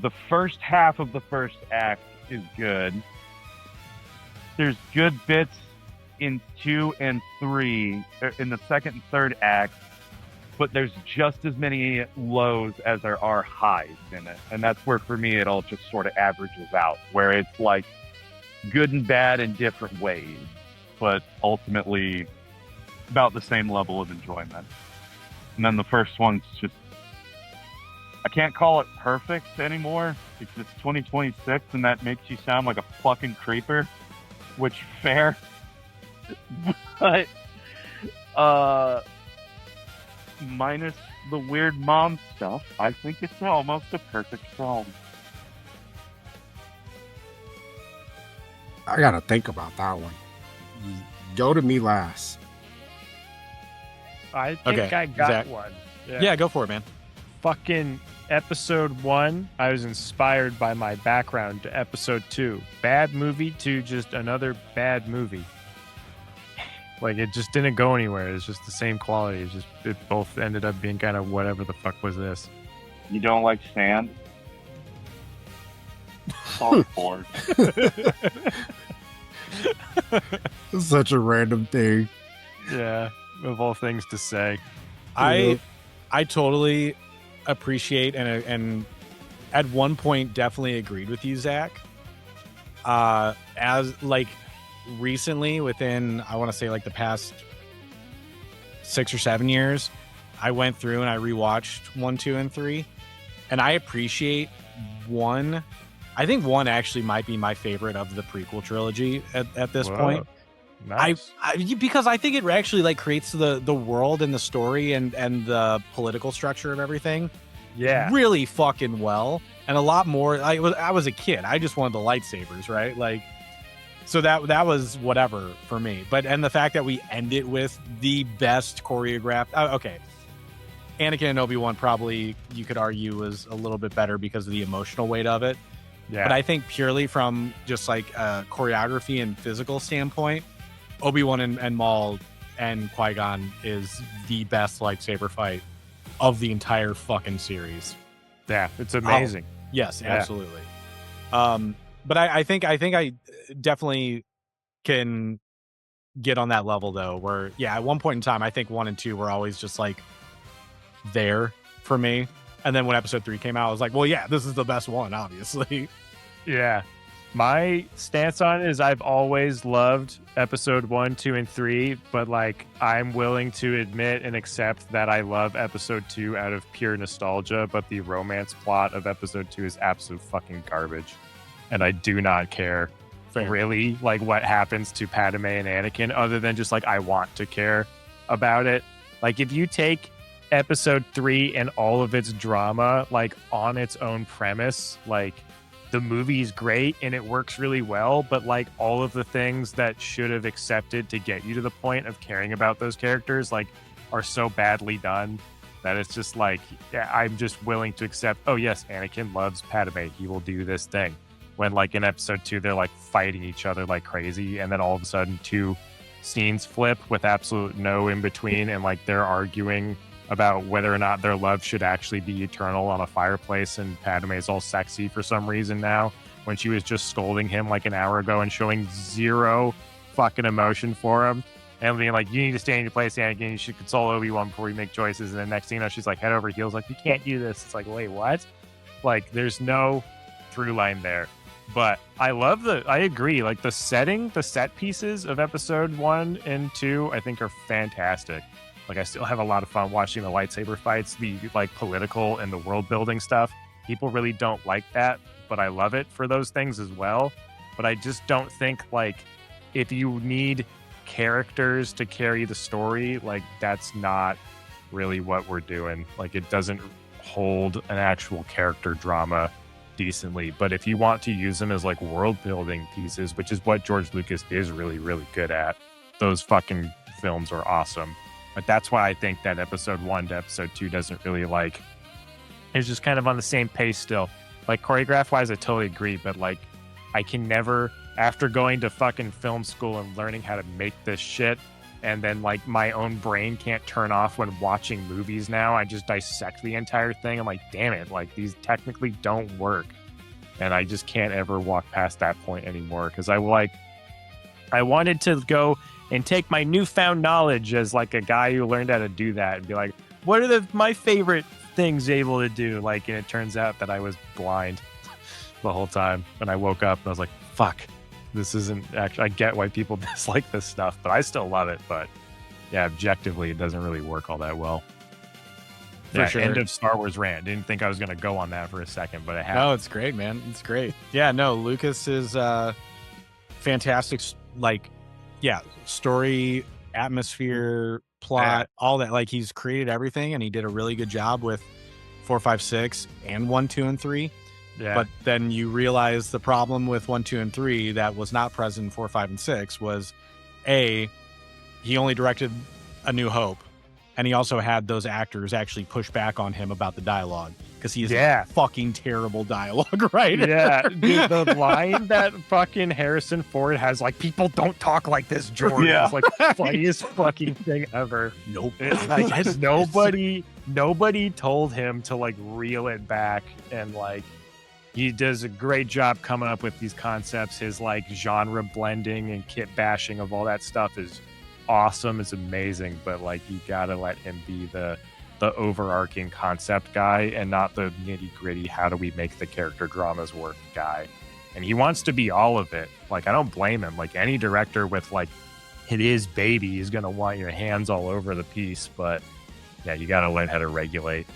the first half of the first act is good. there's good bits in 2 and 3, in the second and third act, but there's just as many lows as there are highs in it. And that's where, for me, it all just sort of averages out, where it's like good and bad in different ways, but ultimately about the same level of enjoyment. And then the first one's just, I can't call it perfect anymore because it's 2026 and that makes you sound like a fucking creeper, which fair. But minus the weird mom stuff, I think it's almost a perfect film. I gotta think about that one. Go to me last. I think Okay, I got Zach. one. Yeah, go for it, man. Fucking episode 1, I was inspired by my background to episode 2. Bad movie to just another bad movie. Like, it just didn't go anywhere. It's just the same quality. It both ended up being kind of whatever the fuck was this. You don't like sand? Sorry, bored. Such a random thing. Yeah, of all things to say. I totally appreciate and at one point definitely agreed with you, Zach. As like recently, within I want to say like the past 6 or 7 years, I went through and I rewatched 1, 2, and 3, and I appreciate 1. I think 1 actually might be my favorite of the prequel trilogy at this Whoa, point. Nice. Because I think it actually like creates the world and the story and the political structure of everything Yeah. really fucking well, and a lot more. I was a kid. I just wanted the lightsabers, right? Like, so that was whatever for me. But and the fact that we end it with the best choreographed. Okay, Anakin and Obi-Wan probably you could argue was a little bit better because of the emotional weight of it. Yeah. But I think purely from just like a choreography and physical standpoint, Obi-Wan and Maul and Qui-Gon is the best lightsaber fight of the entire fucking series. Yeah, it's amazing. Yes, Yeah. absolutely. But I think I definitely can get on that level though, where at one point in time, I think 1 and 2 were always just like there for me. And then when episode 3 came out, I was like, well, yeah, this is the best one, obviously. Yeah. My stance on it is I've always loved episode 1, 2, and 3, but like I'm willing to admit and accept that I love episode 2 out of pure nostalgia, but the romance plot of episode 2 is absolute fucking garbage. And I do not care really like what happens to Padme and Anakin, other than just like I want to care about it. Like if you take episode 3 and all of its drama like on its own premise, like the movie is great and it works really well, but like all of the things that should have accepted to get you to the point of caring about those characters like are so badly done that it's just like, yeah, I'm just willing to accept, oh yes, Anakin loves Padme, he will do this thing, when like in episode 2 they're like fighting each other like crazy, and then all of a sudden 2 scenes flip with absolute no in between, and like they're arguing about whether or not their love should actually be eternal on a fireplace, and Padme is all sexy for some reason now when she was just scolding him like an hour ago and showing zero fucking emotion for him and being like, you need to stay in your place, Anakin, you should console Obi-Wan before you make choices. And then next thing you know, she's like head over heels like, you can't do this. It's like, wait, what? Like there's no through line there. But I agree, like the set pieces of episode 1 and 2 I think are fantastic. Like I still have a lot of fun watching the lightsaber fights, the like political and the world building stuff. People really don't like that, but I love it for those things as well. But I just don't think like if you need characters to carry the story, like that's not really what we're doing. Like it doesn't hold an actual character drama decently. But if you want to use them as like world building pieces, which is what George Lucas is really, really good at, those fucking films are awesome. But that's why I think that episode 1 to episode 2 doesn't really like, it's just kind of on the same pace still. Like choreograph wise, I totally agree, but like I can never, after going to fucking film school and learning how to make this shit, and then like my own brain can't turn off when watching movies now, I just dissect the entire thing. I'm like, damn it, like these technically don't work. And I just can't ever walk past that point anymore, because I like I wanted to go and take my newfound knowledge as like a guy who learned how to do that and be like, what are my favorite things able to do? Like, and it turns out that I was blind the whole time. And I woke up and I was like, fuck, this isn't actually, I get why people dislike this stuff, but I still love it. But yeah, objectively, it doesn't really work all that well. For sure. End of Star Wars rant. Didn't think I was going to go on that for a second, but I have. No, it's great, man. It's great. Yeah, no, Lucas is fantastic. Like, yeah, story, atmosphere, plot, all that. Like, he's created everything, and he did a really good job with 4, 5, 6, and 1, 2, and 3. Yeah. But then you realize the problem with 1, 2, and 3 that was not present in 4, 5, and 6 was he only directed A New Hope. And he also had those actors actually push back on him about the dialogue because he is a fucking terrible dialogue writer. Yeah, dude, the line that fucking Harrison Ford has, like, people don't talk like this, George. Yeah. It's like the funniest fucking thing ever. Nope. It's like nobody told him to like reel it back, and like he does a great job coming up with these concepts. His like genre blending and kit bashing of all that stuff is awesome. It's amazing, but like you gotta let him be the overarching concept guy and not the nitty gritty how do we make the character dramas work guy. And he wants to be all of it. Like, I don't blame him. Like, any director with like his baby is gonna want your hands all over the piece, but yeah, you gotta learn how to regulate.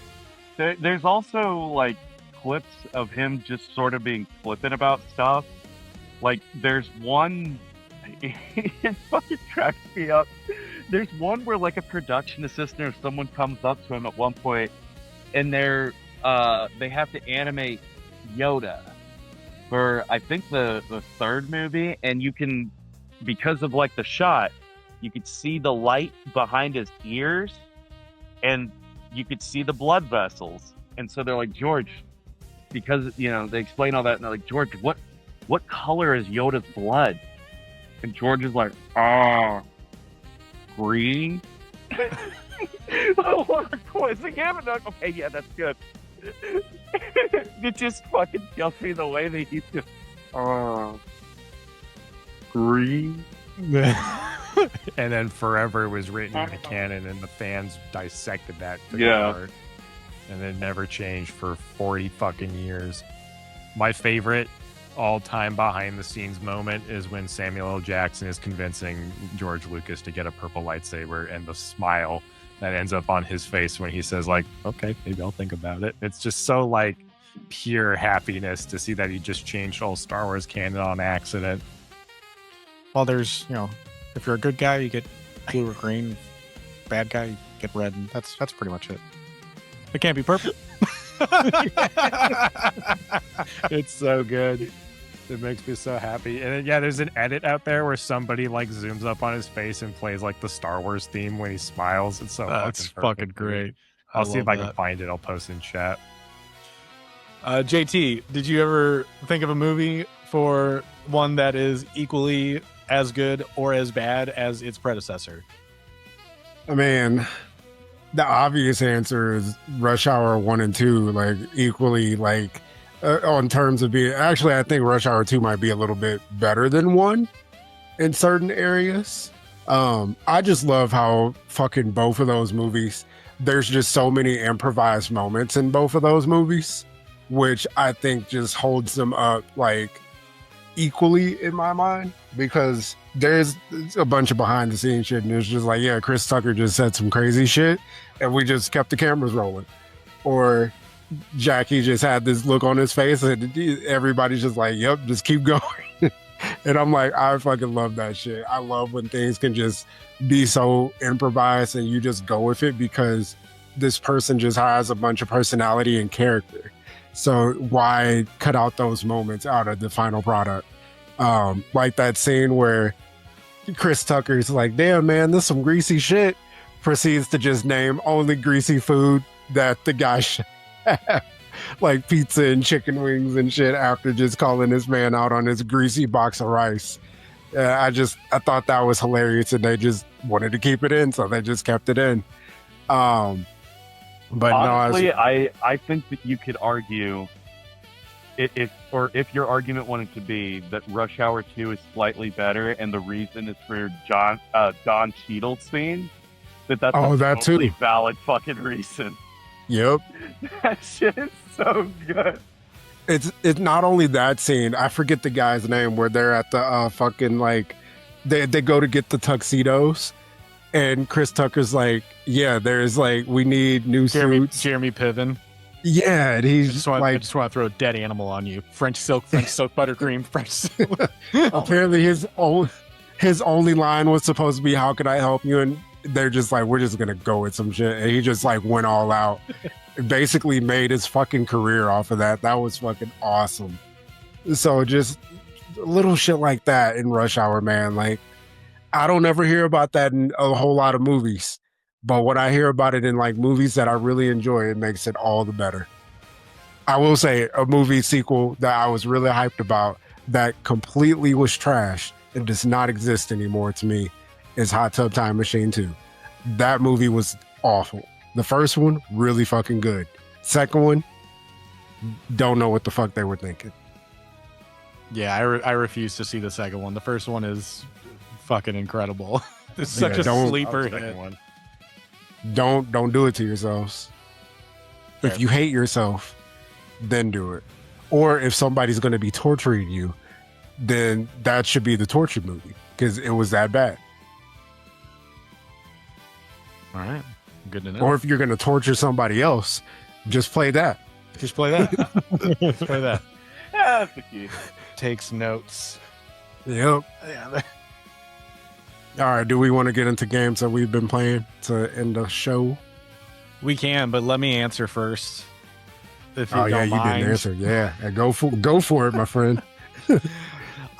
There's also like clips of him just sort of being flippant about stuff. Like, there's one it fucking cracks me up. There's one where like a production assistant or someone comes up to him at one point and they have to animate Yoda for I think the third movie, and you can, because of like the shot, you could see the light behind his ears and you could see the blood vessels. And so they're like, George, because they explain all that and they're like, George, what color is Yoda's blood? And George is like, green. Quizzing him, and like, okay, yeah, that's good. It just fucking kills me the way that he's just, green. And then Forever was written in the canon, and the fans dissected that to heart, and it never changed for 40 fucking years. My favorite all-time behind-the-scenes moment is when Samuel L. Jackson is convincing George Lucas to get a purple lightsaber, and the smile that ends up on his face when he says, like, okay, maybe I'll think about it. It's just so, like, pure happiness to see that he just changed all Star Wars canon on accident. Well, there's, if you're a good guy, you get blue or green. Bad guy, you get red, and that's pretty much it. It can't be purple. It's so good. It makes me so happy. And then, yeah, there's an edit out there where somebody like zooms up on his face and plays like the Star Wars theme when he smiles. It's so fucking great. I'll see if I can find it. I'll post in chat. JT, did you ever think of a movie for one that is equally as good or as bad as its predecessor? I mean, the obvious answer is Rush Hour 1 and 2, like equally, like on terms of being. Actually, I think Rush Hour 2 might be a little bit better than 1 in certain areas. I just love how fucking both of those movies, there's just so many improvised moments in both of those movies, which I think just holds them up like equally in my mind, because there's a bunch of behind the scenes shit and it's just like, yeah, Chris Tucker just said some crazy shit and we just kept the cameras rolling, or Jackie just had this look on his face and everybody's just like, yep, just keep going. And I'm like, I fucking love that shit. I love when things can just be so improvised and you just go with it because this person just has a bunch of personality and character. So why cut out those moments out of the final product? Like that scene where Chris Tucker's like, damn, man, this is some greasy shit. Proceeds to just name only greasy food that the guy should have. Like pizza and chicken wings and shit after just calling this man out on his greasy box of rice. I thought that was hilarious and they just wanted to keep it in, so they just kept it in. But honestly, no, I think that you could argue if your argument wanted to be that Rush Hour 2 is slightly better, and the reason is for Don Cheadle's scene, that's that totally too. valid fucking reason. Yep. That shit is so good. It's not only that scene. I forget the guy's name where they're at the fucking like they go to get the tuxedos, and Chris Tucker's like, yeah, there's like we need new suits. Jeremy Piven. Yeah, and he's I just want to throw a dead animal on you. French silk buttercream, French silk. Apparently his only line was supposed to be, how can I help you? And they're just like, we're just gonna go with some shit. And he just like went all out. Basically made his fucking career off of that. That was fucking awesome. So just little shit like that in Rush Hour, man. Like, I don't ever hear about that in a whole lot of movies. But when I hear about it in like movies that I really enjoy, it makes it all the better. I will say a movie sequel that I was really hyped about that completely was trash and does not exist anymore to me is Hot Tub Time Machine 2. That movie was awful. The first one, really fucking good. Second one, don't know what the fuck they were thinking. Yeah, I refuse to see the second one. The first one is fucking incredible. It's such a sleeper hit. One. Don't do it to yourselves. If you hate yourself, then do it. Or if somebody's going to be torturing you, then that should be the torture movie because it was that bad. All right, good to know. Or if you're going to torture somebody else, just play that. Just play that. Just play that. Yeah, that's the key. Takes notes. Yep. Yeah. All right, do we want to get into games that we've been playing to end the show? We can, but let me answer first. If you Oh, yeah, don't mind. you didn't answer. Yeah, go for it, my friend.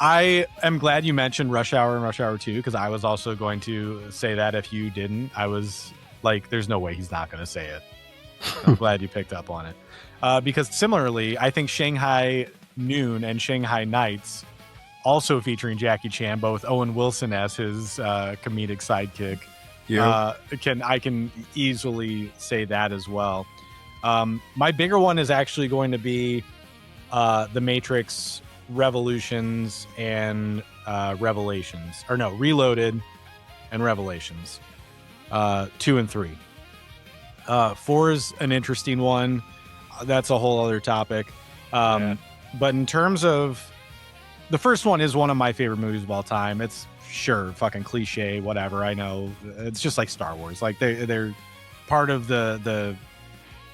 I am glad you mentioned Rush Hour and Rush Hour 2 because I was also going to say that if you didn't. I was like, there's no way he's not going to say it. I'm glad you picked up on it. Because similarly, I think Shanghai Noon and Shanghai Nights, also featuring Jackie Chan, both Owen Wilson as his comedic sidekick. Yeah. I can easily say that as well. My bigger one is actually going to be The Matrix Revolutions and Revelations. Or no, Reloaded and Revelations. 2 and 3. 4 is an interesting one. That's a whole other topic. But in terms of the first one is one of my favorite movies of all time. It's sure fucking cliche, whatever. I know it's just like Star Wars. Like they're part of the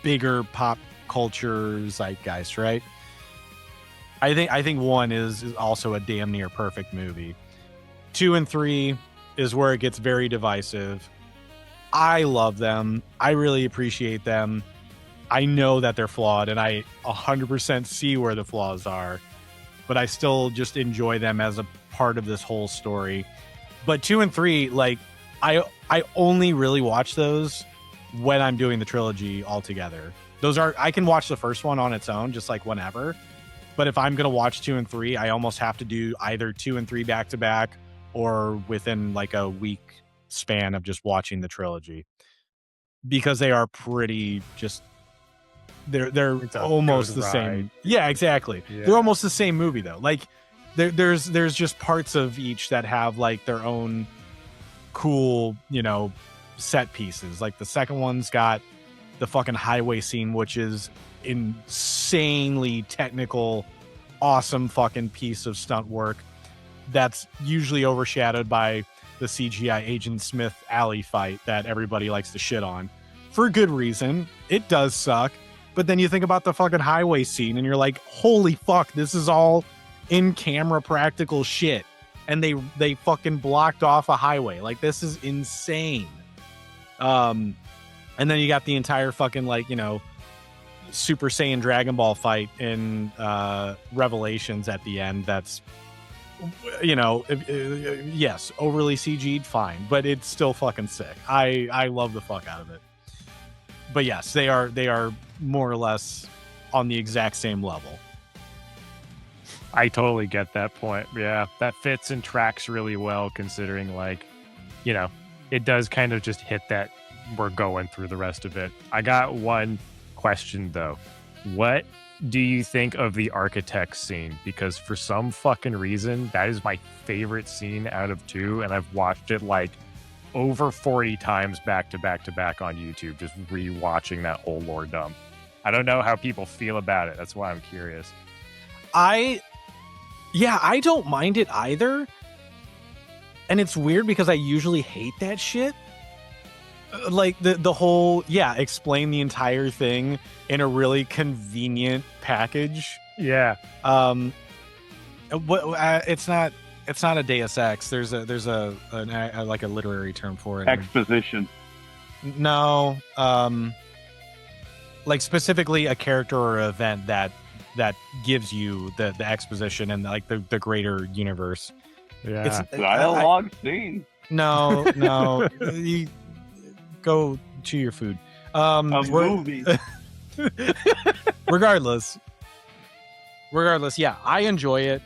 bigger pop culture zeitgeist, right? I think 1 is also a damn near perfect movie. 2 and 3 is where it gets very divisive. I love them. I really appreciate them. I know that they're flawed, and I 100% see where the flaws are, but I still just enjoy them as a part of this whole story. But 2 and 3, like, I only really watch those when I'm doing the trilogy all together. I can watch the first one on its own, just like whenever. But if I'm going to watch 2 and 3, I almost have to do either 2 and 3 back to back or within like a week span of just watching the trilogy, because they are pretty just, they're almost the same. Yeah, exactly. Yeah. They're almost the same movie though. Like there's just parts of each that have like their own cool, set pieces. Like the second one's got the fucking highway scene, which is insanely technical, awesome fucking piece of stunt work that's usually overshadowed by the CGI Agent Smith alley fight that everybody likes to shit on for good reason. It does suck, but then you think about the fucking highway scene and you're like, holy fuck, this is all in camera practical shit, and they fucking blocked off a highway. Like, this is insane. And then you got the entire fucking Super Saiyan Dragon Ball fight in Revelations at the end. That's yes, overly CG'd, fine, but it's still fucking sick. I love the fuck out of it. But yes, they are more or less on the exact same level. I totally get that point. Yeah, that fits and tracks really well, considering it does kind of just hit that we're going through the rest of it. I got one question though. What do you think of the architect scene? Because for some fucking reason, that is my favorite scene out of 2, and I've watched it like over 40 times back to back to back on YouTube, just rewatching that whole lore dump. I don't know how people feel about it. That's why I'm curious. I don't mind it either. And it's weird because I usually hate that shit. Like the whole, explain the entire thing in a really convenient package. Yeah. It's not a Deus Ex. There's a like a literary term for it. Exposition. No. Like specifically a character or event that gives you the exposition and like the greater universe. Yeah. Dialogue scene. No. You go to your food. A movie. Regardless, yeah, I enjoy it.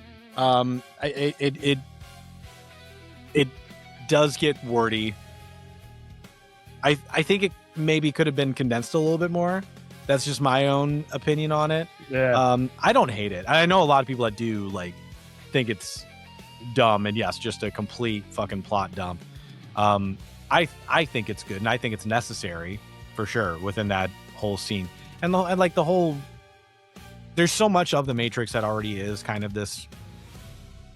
It does get wordy. I think it maybe could have been condensed a little bit more. That's just my own opinion on it. Yeah. I don't hate it. I know a lot of people that do like think it's dumb, and yes, just a complete fucking plot dump. I think it's good, and I think it's necessary for sure within that whole scene, and like the whole. There's so much of the Matrix that already is kind of this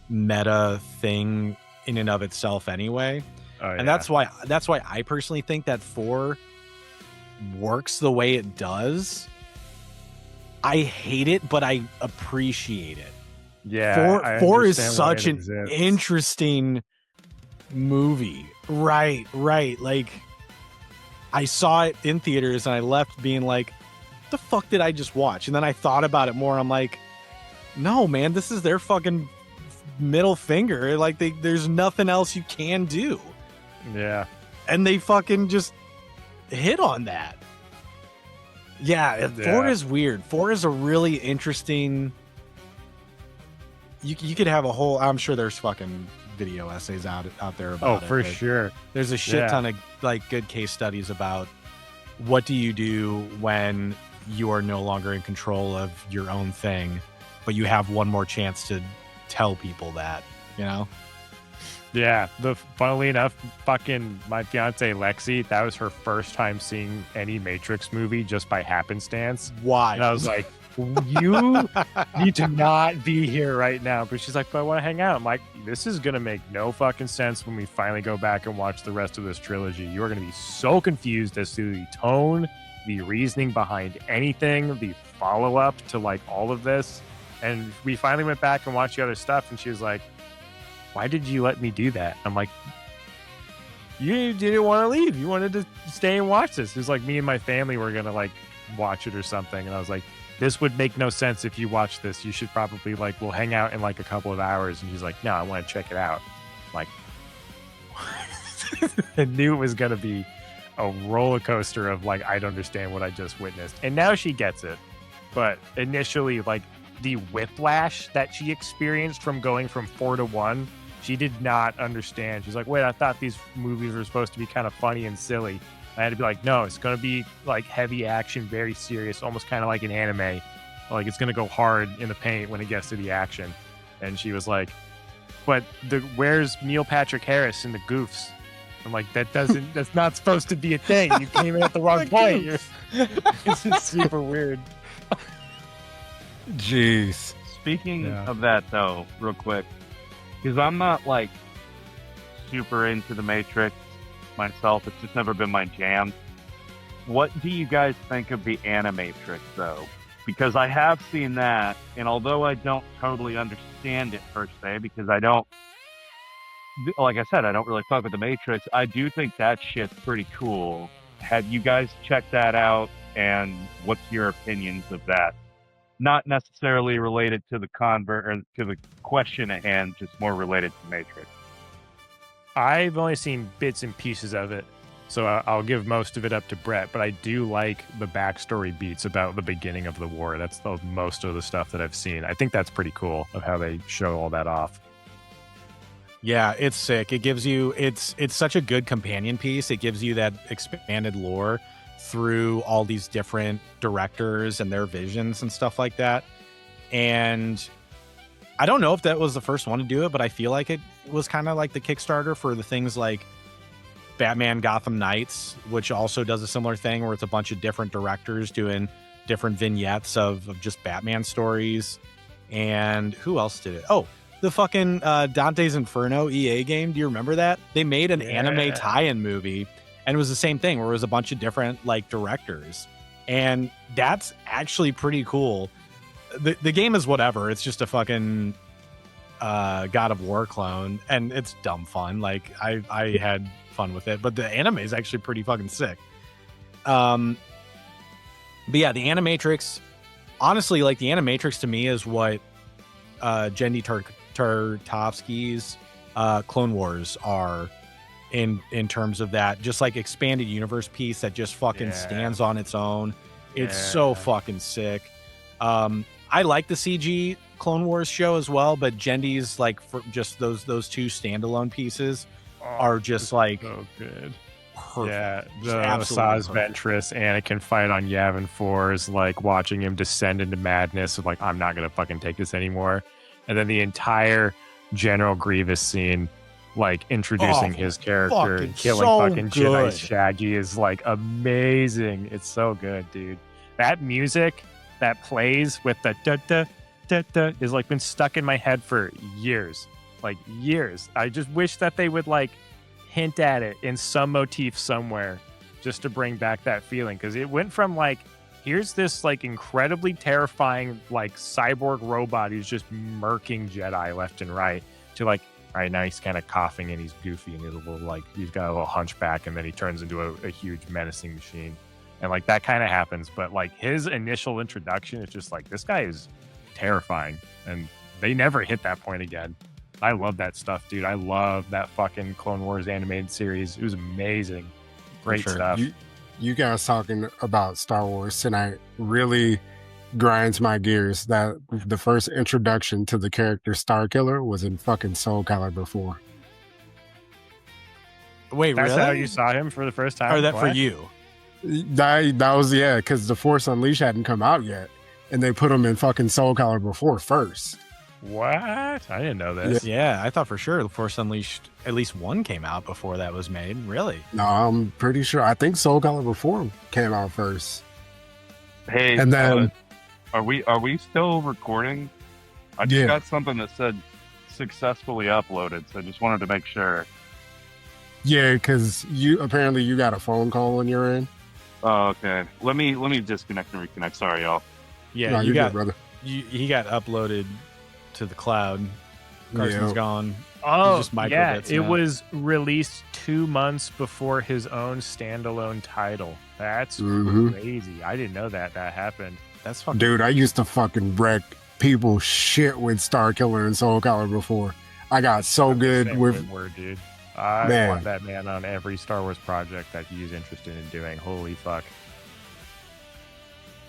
meta thing in and of itself, anyway, and that's why I personally think that 4 works the way it does. I hate it, but I appreciate it. Yeah, 4 is such an interesting movie. Right. Like, I saw it in theaters and I left being like, what the fuck did I just watch? And then I thought about it more. I'm like, no, man, this is their fucking middle finger. Like, there's nothing else you can do. Yeah. And they fucking just hit on that. Yeah, 4 is weird. 4 is a really interesting. You could have a whole. I'm sure there's fucking video essays out there about it. Oh, for sure. There's a shit ton of like good case studies about what do you do when you are no longer in control of your own thing, but you have one more chance to tell people that, you know? Yeah, funnily enough, fucking my fiance Lexi, that was her first time seeing any Matrix movie just by happenstance. Why? And I was like, you need to not be here right now. But she's like, but I want to hang out. I'm like, this is going to make no fucking sense when we finally go back and watch the rest of this trilogy. You're going to be so confused as to the tone, the reasoning behind anything, the follow-up to like all of this. And we finally went back and watched the other stuff, and she was like, why did you let me do that? I'm like, you didn't want to leave. You wanted to stay and watch this. It was like me and my family were going to like watch it or something. And I was like, this would make no sense if you watch this. You should probably like, we'll hang out in like a couple of hours. And she's like, no, I want to check it out. I'm like, I knew it was going to be a roller coaster of like, I don't understand what I just witnessed. And now she gets it. But initially, like the whiplash that she experienced from going from 4 to 1, she did not understand. She's like, wait, I thought these movies were supposed to be kind of funny and silly. I had to be like, no, it's going to be like heavy action, very serious, almost kind of like an anime. Like it's going to go hard in the paint when it gets to the action. And she was like, but where's Neil Patrick Harris in the goofs? I'm like, that's not supposed to be a thing. You came in at the wrong point. It's just super weird. Jeez. Speaking of that, though, real quick, because I'm not like super into the Matrix myself. It's just never been my jam. What do you guys think of the Animatrix, though? Because I have seen that, and although I don't totally understand it per se, because I don't, like I said, I don't really fuck with the Matrix, I do think that shit's pretty cool. Have you guys checked that out, and what's your opinions of that? Not necessarily related to the convert or to the question at hand, just more related to Matrix. I've only seen bits and pieces of it, so I'll give most of it up to Brett, but I do like the backstory beats about the beginning of the war. That's most of the stuff that I've seen. I think that's pretty cool of how they show all that off. Yeah, it's sick. It gives you, it's such a good companion piece. It gives you that expanded lore through all these different directors and their visions and stuff like that. And I don't know if that was the first one to do it, but I feel like it was kind of like the Kickstarter for the things like Batman Gotham Knights, which also does a similar thing where it's a bunch of different directors doing different vignettes of just Batman stories. And who else did it? Oh, the fucking Dante's Inferno EA game. Do you remember that? They made an anime tie-in movie, and it was the same thing where it was a bunch of different like directors. And that's actually pretty cool. The game is whatever. It's just a fucking God of War clone, and it's dumb fun. Like I had fun with it, but the anime is actually pretty fucking sick. But yeah, the Animatrix, honestly, like the Animatrix to me is what Jendy Tartakovsky's Clone Wars are in terms of that, just like expanded universe piece that just fucking stands on its own. It's so fucking sick. I like the CG Clone Wars show as well, but Jendy's like for just those two standalone pieces are just like so good. Perfect. Yeah, the absolutely Asajj Ventress Anakin fight on Yavin 4 is like watching him descend into madness of like, I'm not gonna fucking take this anymore. And then the entire General Grievous scene, like introducing his character and killing so fucking good. Jedi Shaggy is like amazing. It's so good, dude. That music that plays with the da da da da is like been stuck in my head for years. Like years. I just wish that they would like hint at it in some motif somewhere just to bring back that feeling, because it went from like, here's this like incredibly terrifying like cyborg robot who's just murking Jedi left and right, to like, all right, now he's kind of coughing and he's goofy and he's a little like, he's got a little hunchback, and then he turns into a huge menacing machine. And like that kind of happens, but like his initial introduction is just like, this guy is terrifying, and they never hit that point again. I love that stuff, dude. I love that fucking Clone Wars animated series. It was amazing. Great stuff. You guys talking about Star Wars tonight really grinds my gears that the first introduction to the character Starkiller was in fucking Soul Calibur 4. Wait, That's really? how you saw him for the first time? Or that for What? you? That was, yeah, because The Force Unleashed hadn't come out yet, and they put him in fucking Soul Calibur 4 first. What? I didn't know this. Yeah, I thought for sure The Force Unleashed, at least one came out before that was made. Really? No, I'm pretty sure. I think Soul Calibur 4 came out first. Hey, And then, are we still recording? I just got something that said successfully uploaded, so I just wanted to make sure. yeah, because you got a phone call on your end. Oh, okay. Let me disconnect and reconnect. Sorry, y'all. Yeah, No, you you're got good, brother. he got uploaded to the cloud. Carson's Yeah. gone. Oh, just microbits yeah. It now. was released 2 months before his own standalone title. That's Mhm. crazy. I didn't know that happened. That's fucking. Dude, I used to fucking wreck people's shit with Starkiller and Soul Calibur 4. I got so good Same with... word, dude. I Man. want that man on every Star Wars project that he's interested in doing. Holy fuck.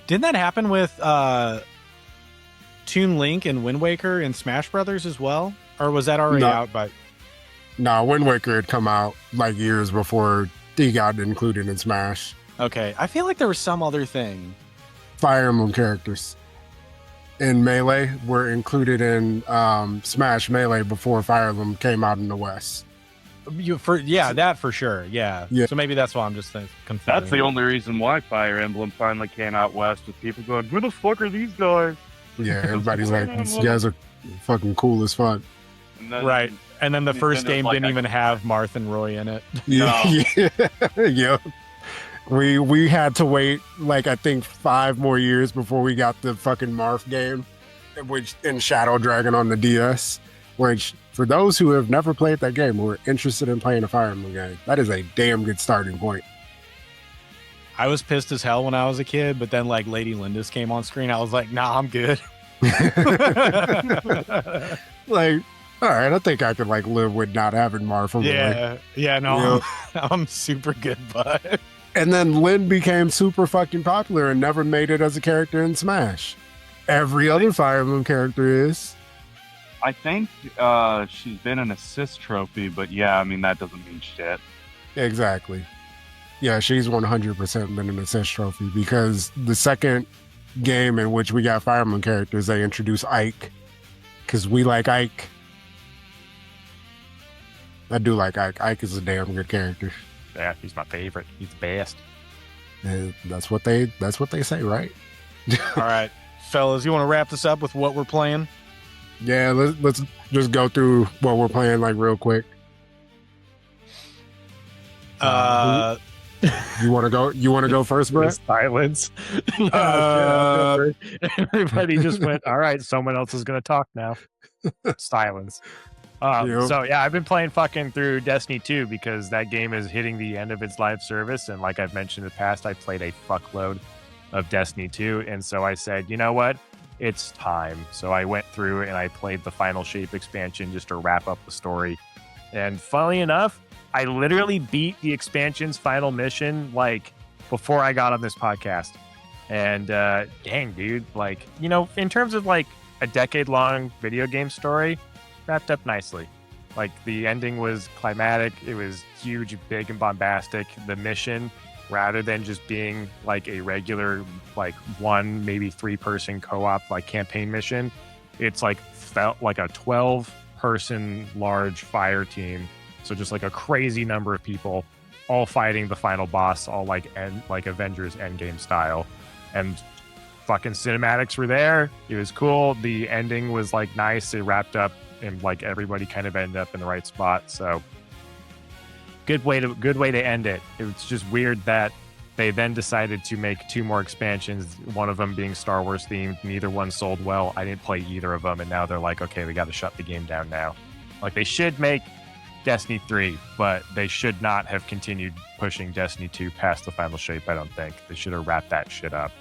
Didn't that happen with Toon Link and Wind Waker and Smash Brothers as well? Or was that already No. out? But Nah, Wind Waker had come out like years before he got included in Smash. okay, I feel like there was some other thing. Fire Emblem characters in Melee were included in Smash Melee before Fire Emblem came out in the West. That for sure. Yeah. Yeah. So maybe that's why I'm just confused. That's the only reason why Fire Emblem finally came out west, with people going, "Who the fuck are these guys?" Yeah, everybody's like, these guys are fucking cool as fuck. And then, Right. And then the first Nintendo's game like, didn't even have Marth and Roy in it. Yeah, yeah. We had to wait like I think 5 more years before we got the fucking Marth game, which in Shadow Dragon on the DS. Which, for those who have never played that game or are interested in playing a Fire Emblem game, that is a damn good starting point. I was pissed as hell when I was a kid, but then like Lady Lindis came on screen. I was like, nah, I'm good. Like, all right, I think I could like live with not having Marth. Yeah, no, I'm super good, bud. And then Lynn became super fucking popular and never made it as a character in Smash. Every other Fire Emblem character is. I think she's been an assist trophy, but yeah, I mean that doesn't mean shit. Exactly. Yeah, she's 100% been an assist trophy because the second game in which we got Fire Emblem characters, they introduced Ike because we like Ike. I do like Ike. Ike is a damn good character. Yeah, he's my favorite. He's the best. And that's what they say, right? All right, fellas, you want to wrap this up with what we're playing? Yeah, let's just go through what we're playing like real quick. You want to go? You want to go first, bro? Silence. Everybody just went, all right, someone else is going to talk now. Silence. So yeah, I've been playing fucking through Destiny 2 because that game is hitting the end of its live service. And like I've mentioned in the past, I played a fuckload of Destiny 2. And so I said, you know what? It's time. So I went through and I played the Final Shape expansion just to wrap up the story. And funnily enough, I literally beat the expansion's final mission like before I got on this podcast. And dang, dude, like, you know, in terms of like a decade-long video game story, wrapped up nicely. Like the ending was climatic. It was huge, big, and bombastic. The mission, rather than just being like a regular, like 1, maybe 3-person co-op like campaign mission, it's like felt like a 12-person large fire team. So just like a crazy number of people all fighting the final boss, all like Avengers Endgame style. And fucking cinematics were there. It was cool. The ending was like nice. It wrapped up and like everybody kind of ended up in the right spot. So good way to end it. It was just weird that they then decided to make 2 more expansions, one of them being Star Wars themed. Neither one sold well. I didn't play either of them, and now they're like, okay, we got to shut the game down now. Like they should make Destiny 3, but they should not have continued pushing Destiny 2 past the Final Shape. I don't think they should have wrapped that shit up.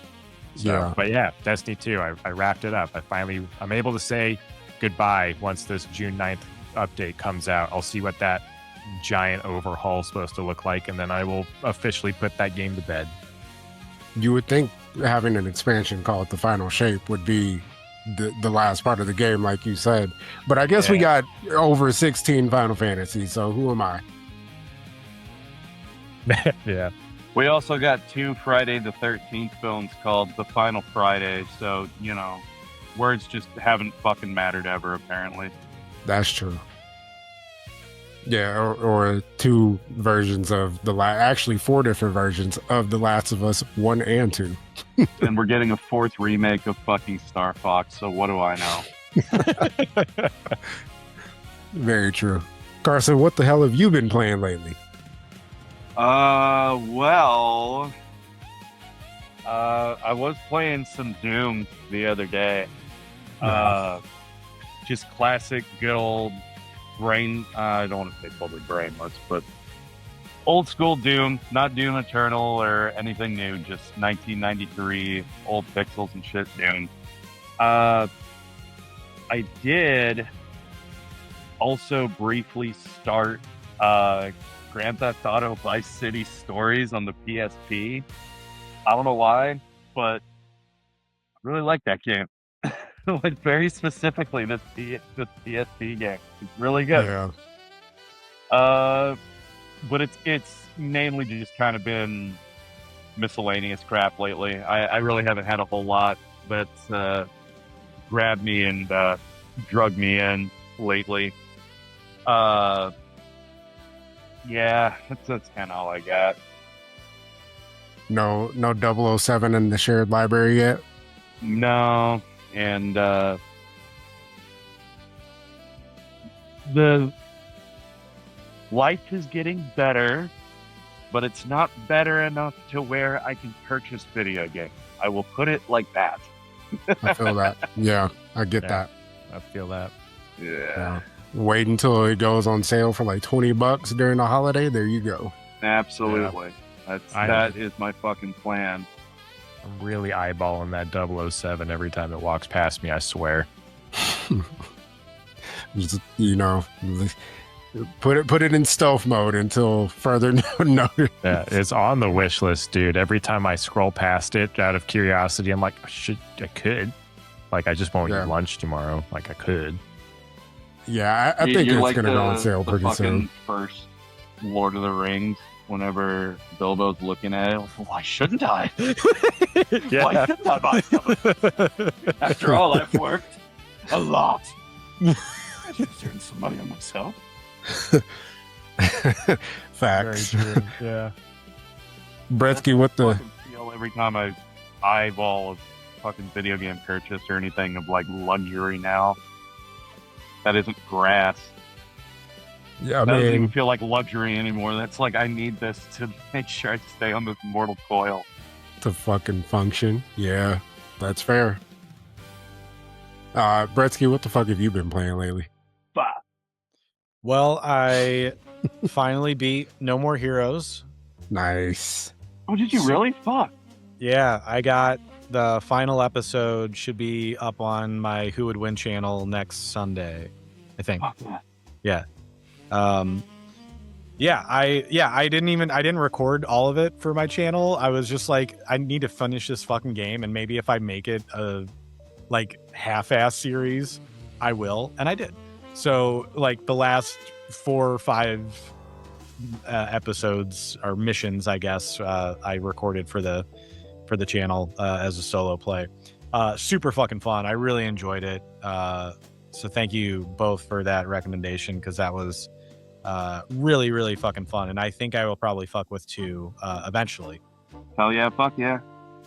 So, Yeah. But yeah, Destiny 2, I wrapped it up. I'm able to say goodbye once this June 9th update comes out. I'll see what that giant overhaul is supposed to look like, and then I will officially put that game to bed. You would think having an expansion called The Final Shape would be the last part of the game, like you said. But I guess we got over 16 Final Fantasies, so who am I? Yeah. We also got 2 Friday the 13th films called The Final Friday, so, you know, words just haven't fucking mattered ever, apparently. That's true. Yeah, or 2 versions of actually 4 different versions of The Last of Us 1 and 2. And we're getting a 4th remake of fucking Star Fox, so what do I know? Very true. Carson, what the hell have you been playing lately? I was playing some Doom the other day. Just classic, good old brain. I don't want to say totally brainless, but old school Doom, not Doom Eternal or anything new, just 1993 old pixels and shit Doom. I did also briefly start Grand Theft Auto Vice City Stories on the PSP. I don't know why, but I really like that game. Like very specifically, this PSP game. It's really good. Yeah. But it's mainly just kind of been miscellaneous crap lately. I really haven't had a whole lot that's grabbed me and drug me in lately. Yeah, that's kind of all I got. No 007 in the shared library yet? No, and the life is getting better, but it's not better enough to where I can purchase video games. I will put it like that. I feel that. Yeah, I get that. I feel that. Yeah. Wait until it goes on sale for like $20 during the holiday. There you go. Absolutely. That is my fucking plan. I'm really eyeballing that 007 every time it walks past me, I swear. Just, put it in stealth mode until further notice. Yeah, it's on the wish list, dude. Every time I scroll past it out of curiosity, I'm like, I could. Like, I just won't eat lunch tomorrow. Like, I could. Yeah, I think it's like going to go on sale pretty soon. First Lord of the Rings whenever Bilbo's looking at it. Why shouldn't I? Yeah. Why shouldn't I buy something? After all, I've worked a lot. I should earn some money on myself. Facts. Very true. Yeah. Bretsky, what the? Fucking feel every time I eyeball a fucking video game purchase or anything of like luxury now. That isn't grass. Yeah, I That doesn't even mean, feel like luxury anymore. That's like I need this to make sure I stay on this mortal coil. to fucking function. Yeah, that's fair. Bretsky, what the fuck have you been playing lately? Fuck. Well, I finally beat No More Heroes. Nice. Oh, did you really? Fuck. Yeah, I got the final episode should be up on my Who Would Win channel next Sunday, I think. Fuck that. I didn't record all of it for my channel. I was just like, I need to finish this fucking game, and maybe if I make it a like half-ass series, I will, and I did. So like the last 4 or 5 episodes or missions, I guess, I recorded for the channel as a solo play. Super fucking fun. I really enjoyed it. So thank you both for that recommendation, because that was really, really fucking fun. And I think I will probably fuck with 2 eventually. Hell yeah, fuck yeah.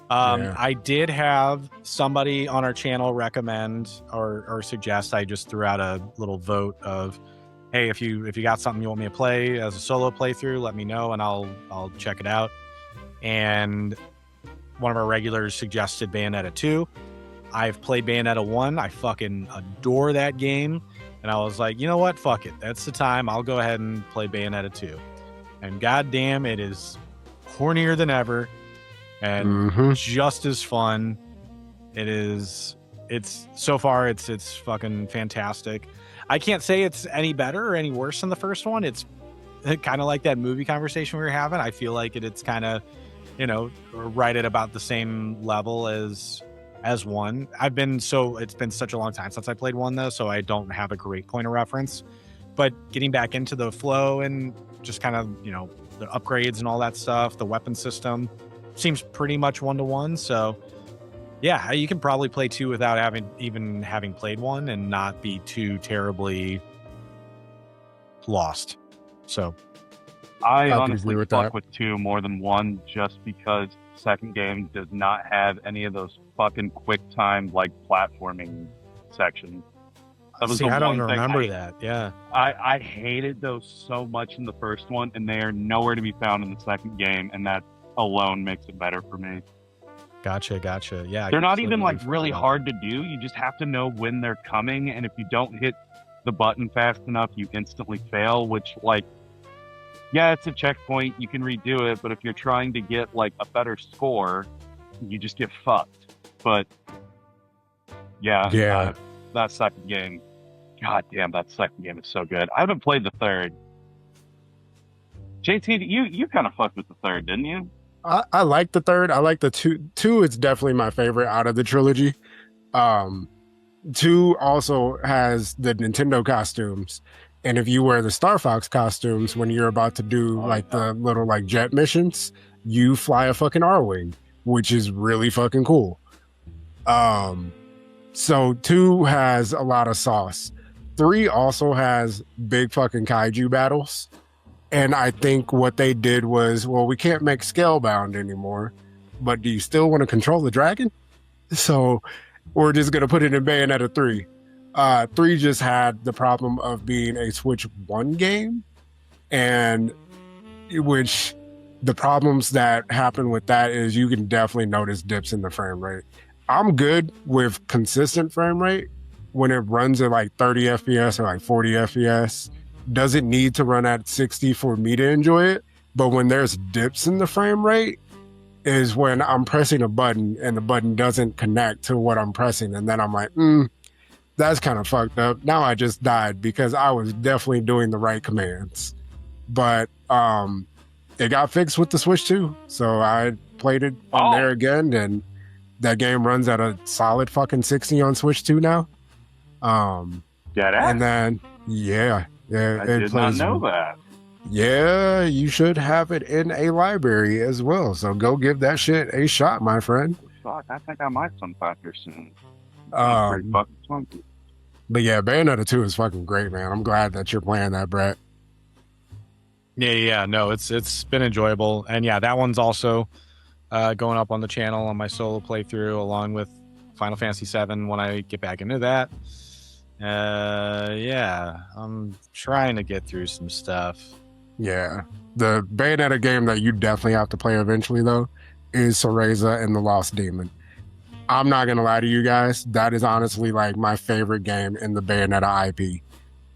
Yeah. I did have somebody on our channel recommend or suggest. I just threw out a little vote of, hey, if you got something you want me to play as a solo playthrough, let me know and I'll check it out. And one of our regulars suggested Bayonetta 2. I've played Bayonetta 1. I fucking adore that game. And I was like, you know what? Fuck it. That's the time. I'll go ahead and play Bayonetta 2. And goddamn, it is hornier than ever and just as fun. It's so far, it's fucking fantastic. I can't say it's any better or any worse than the first one. It's kind of like that movie conversation we were having. I feel like it's kind of, right at about the same level as 1. It's been such a long time since I played 1 though, so I don't have a great point of reference. But getting back into the flow and just kind of, the upgrades and all that stuff, the weapon system seems pretty much 1-to-1. So yeah, you can probably play 2 without having played 1 and not be too terribly lost. So I can honestly agree with fuck that. with 2 more than 1 just because the second game does not have any of those fucking quick time like platforming sections. That was see, the I don't one thing remember that. Yeah. I hated those so much in the first one, and they are nowhere to be found in the second game, and that alone makes it better for me. Gotcha. Yeah. They're not even completely like really forgot. hard to do. You just have to know when they're coming, and if you don't hit the button fast enough, you instantly fail, which like, yeah, it's a checkpoint. You can redo it, but if you're trying to get like a better score, you just get fucked. But yeah, that second game, god damn, that second game is so good. I haven't played the third. JT, you kind of fucked with the third, didn't you? I like the third. I like the 2. 2 is definitely my favorite out of the trilogy. 2 also has the Nintendo costumes. And if you wear the Star Fox costumes when you're about to do the little like jet missions, you fly a fucking R-Wing, which is really fucking cool. So 2 has a lot of sauce. 3 also has big fucking kaiju battles. And I think what they did was, well, we can't make Scalebound anymore, but do you still want to control the dragon? So we're just going to put it in Bayonetta 3. 3 just had the problem of being a Switch 1 game, and which the problems that happen with that is you can definitely notice dips in the frame rate. I'm good with consistent frame rate when it runs at like 30 FPS or like 40 FPS. Doesn't need to run at 60 for me to enjoy it, but when there's dips in the frame rate is when I'm pressing a button and the button doesn't connect to what I'm pressing, and then I'm like, that's kind of fucked up. Now I just died because I was definitely doing the right commands. But it got fixed with the Switch 2, so I played it on there again, and that game runs at a solid fucking 60 on Switch 2 now. And then yeah, I did not know that. Yeah, you should have it in a library as well. So go give that shit a shot, my friend. Fuck, I think I might sometime here soon. Pretty Um, fucking funky. but yeah, Bayonetta 2 is fucking great, man. I'm glad that you're playing that, Brett. Yeah. No, it's been enjoyable, and yeah, that one's also going up on the channel on my solo playthrough, along with Final Fantasy VII when I get back into that. Yeah, I'm trying to get through some stuff. Yeah. The Bayonetta game that you definitely have to play eventually, though, is Cereza and the Lost Demon. I'm not going to lie to you guys. That is honestly like my favorite game in the Bayonetta IP.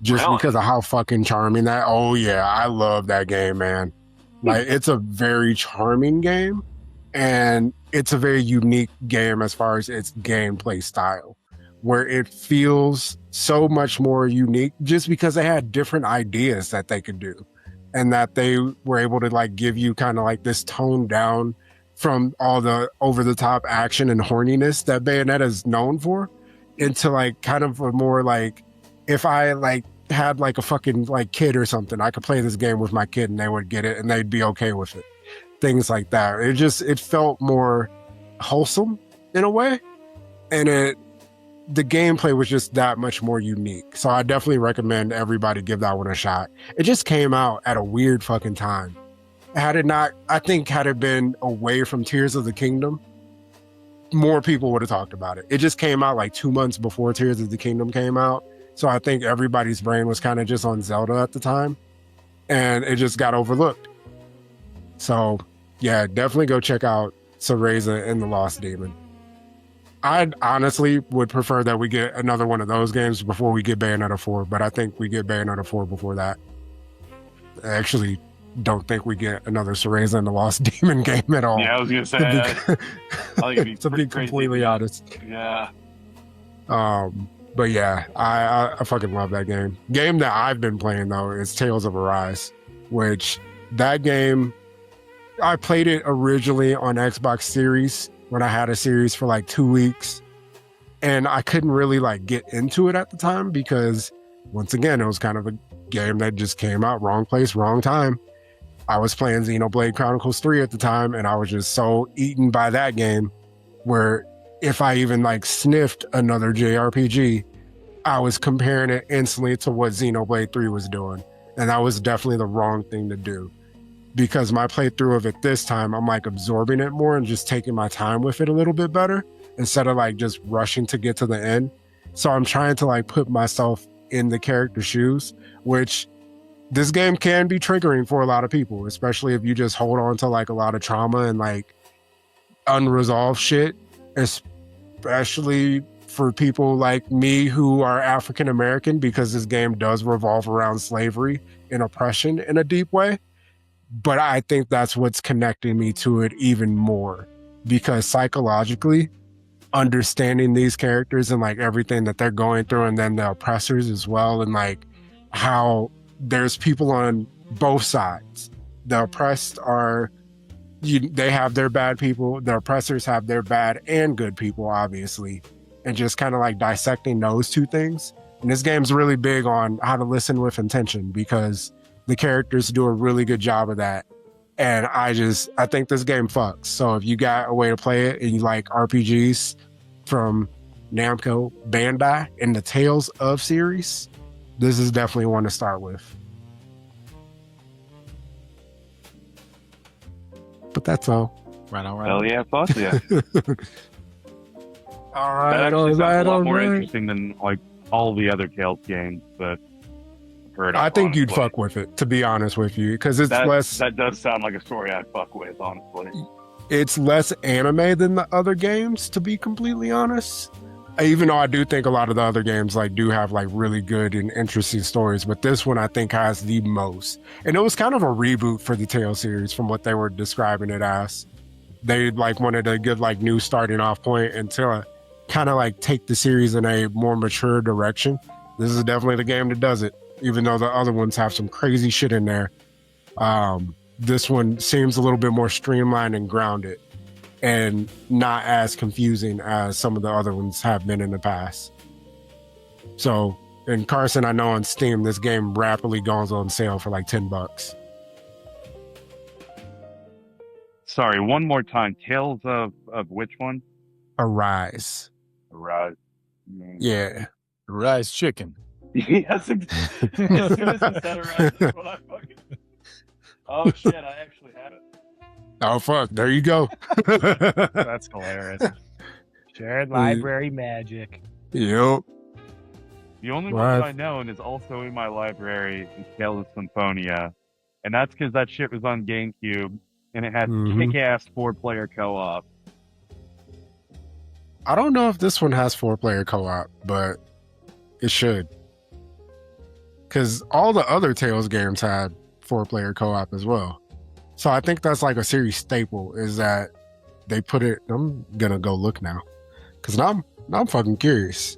Just Really? because of how fucking charming that. Oh, yeah. I love that game, man. Like, it's a very charming game. And it's a very unique game as far as its gameplay style, where it feels so much more unique just because they had different ideas that they could do. And that they were able to like give you kind of like this toned down from all the over the top action and horniness that Bayonetta is known for into like kind of a more like, if I like had like a fucking like kid or something, I could play this game with my kid and they would get it and they'd be okay with it. Things like that. It felt more wholesome in a way. And the gameplay was just that much more unique. So I definitely recommend everybody give that one a shot. It just came out at a weird fucking time. Had it been away from Tears of the Kingdom, more people would have talked about it. It just came out like 2 months before Tears of the Kingdom came out. So I think everybody's brain was kind of just on Zelda at the time. And it just got overlooked. So yeah, definitely go check out Cereza and the Lost Demon. I honestly would prefer that we get another one of those games before we get Bayonetta 4, but I think we get Bayonetta 4 before that. I actually don't think we get another Cereza and the Lost Demon game at all. Yeah, I was gonna say that. I think it'd be to be pretty crazy. completely honest. Yeah. But yeah, I fucking love that game. Game that I've been playing though is Tales of Arise, which that game, I played it originally on Xbox Series when I had a series for like 2 weeks, and I couldn't really like get into it at the time because once again, it was kind of a game that just came out wrong place, wrong time. I was playing Xenoblade Chronicles 3 at the time, and I was just so eaten by that game where if I even like sniffed another JRPG, I was comparing it instantly to what Xenoblade 3 was doing. And that was definitely the wrong thing to do. Because my playthrough of it this time, I'm like absorbing it more and just taking my time with it a little bit better instead of like just rushing to get to the end. So I'm trying to like put myself in the character's shoes, which this game can be triggering for a lot of people, especially if you just hold on to like a lot of trauma and like unresolved shit, especially for people like me who are African American, because this game does revolve around slavery and oppression in a deep way. But I think that's what's connecting me to it even more, because psychologically understanding these characters and like everything that they're going through, and then the oppressors as well, and like how there's people on both sides. The oppressed they have their bad people, the oppressors have their bad and good people, obviously, and just kind of like dissecting those two things. And this game's really big on how to listen with intention, because the characters do a really good job of that. And I think this game fucks. So if you got a way to play it and you like RPGs from Namco Bandai and the Tales of series, this is definitely one to start with. But that's all. Right on. Hell yeah, fuck yeah. All That right, actually sounds a lot more right. interesting than like all the other Tales games that I've heard of, I think you'd honestly. fuck with it, to be honest with you, because it's less. That does sound like a story I'd fuck with, honestly. It's less anime than the other games, to be completely honest. Even though I do think a lot of the other games like do have like really good and interesting stories, but this one I think has the most. And it was kind of a reboot for the Tales series from what they were describing it as. They like wanted a good like new starting off point and to kind of like take the series in a more mature direction. This is definitely the game that does it, even though the other ones have some crazy shit in there. This one seems a little bit more streamlined and grounded, and not as confusing as some of the other ones have been in the past. So, and Carson, I know on Steam, this game rapidly goes on sale for like $10. Sorry, one more time. Tales of which one? Arise. Right. Yeah. Rise chicken. Yes. As soon as you said Arise, that's what I fucking. Oh shit! I actually had it. Oh fuck! There you go. That's hilarious. Shared library magic. Yep. The only one that I know and is also in my library is Tales of Symphonia, and that's because that shit was on GameCube and it had kick-ass 4-player co-op. I don't know if this one has 4-player co-op, but it should. Because all the other Tales games had 4-player co-op as well. So I think that's like a series staple, is that they put it. I'm gonna go look now, because now I'm fucking curious.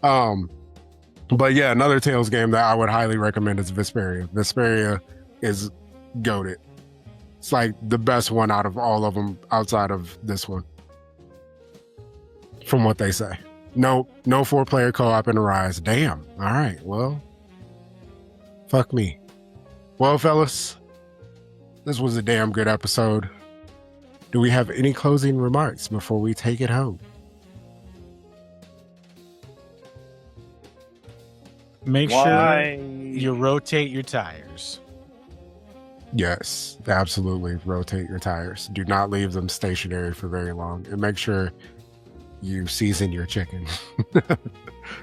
But yeah, another Tales game that I would highly recommend is Vesperia. Vesperia is goated. It's like the best one out of all of them outside of this one, from what they say. No 4-player co-op in Arise. Damn. All right. Well, fuck me. Well, fellas, this was a damn good episode. Do we have any closing remarks before we take it home? Make sure you rotate your tires. Yes, absolutely. Rotate your tires. Do not leave them stationary for very long. And make sure you season your chicken.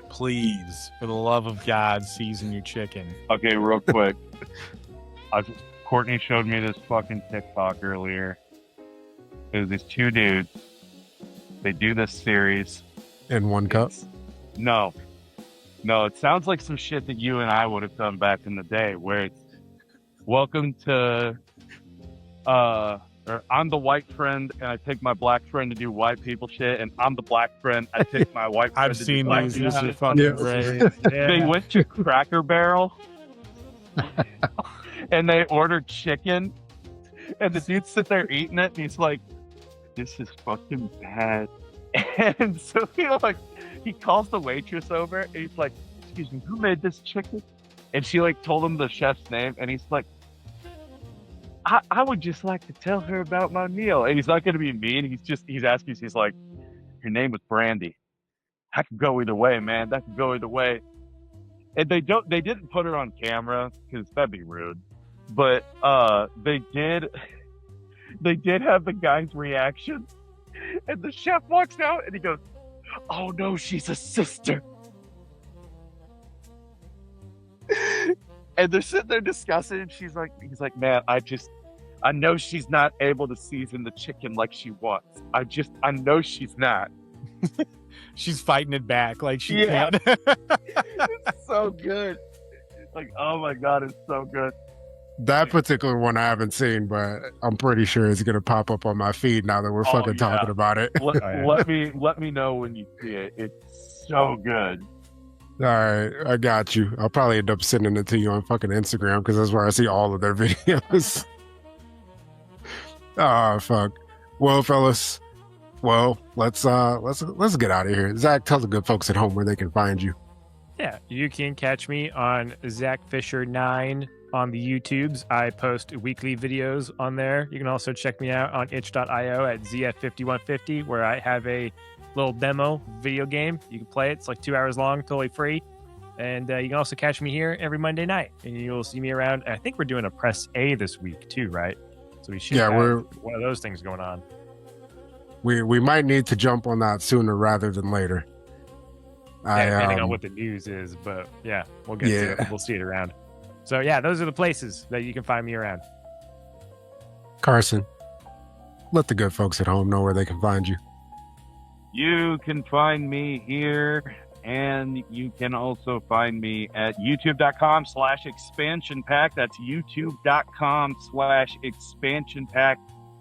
Please, for the love of God, season your chicken. Okay, real quick. Courtney showed me this fucking TikTok earlier. It was these two dudes. They do this series. In one cup? No, it sounds like some shit that you and I would have done back in the day, where it's welcome to, or I'm the white friend and I take my black friend to do white people shit, and I'm the black friend, I take my white friend I've to seen do black these. people These are shit. fucking great. Yeah. They went to Cracker Barrel and they ordered chicken, and the dude sit there eating it and he's like, this is fucking bad. And so he calls the waitress over and he's like, excuse me, who made this chicken? And she told him the chef's name, and he's like, I would just like to tell her about my meal. And he's not going to be mean. He's asking, he's like, her name was Brandy. That could go either way, man. That could go either way. And they didn't put her on camera because that'd be rude. But they did have the guy's reaction. And the chef walks out and he goes, oh no, she's a sister. And they're sitting there discussing, and he's like, man, I know she's not able to season the chicken like she wants. I know she's not. She's fighting it back like she can't. It's so good. Oh my God, it's so good. That particular one I haven't seen, but I'm pretty sure it's gonna pop up on my feed now that we're fucking talking about it. Let me know when you see it. It's so good. All right, I got you. I'll probably end up sending it to you on fucking Instagram because that's where I see all of their videos. Oh fuck. Well, fellas. Well, let's get out of here. Zach, tell the good folks at home where they can find you. Yeah, you can catch me on Zach Fisher 9 on the YouTubes. I post weekly videos on there. You can also check me out on itch.io at ZF5150, where I have a little demo video game. You can play it. It's like 2 hours long, totally free. And you can also catch me here every Monday night, and you'll see me around. I think we're doing a Press A this week too, right? So we should have one of those things going on. We might need to jump on that sooner rather than later. Depending on what the news is, but yeah, we'll get to it. We'll see it around. So yeah, those are the places that you can find me around. Carson, let the good folks at home know where they can find you. You can find me here, and you can also find me at youtube.com/expansion pack. That's youtube.com/expansion pack.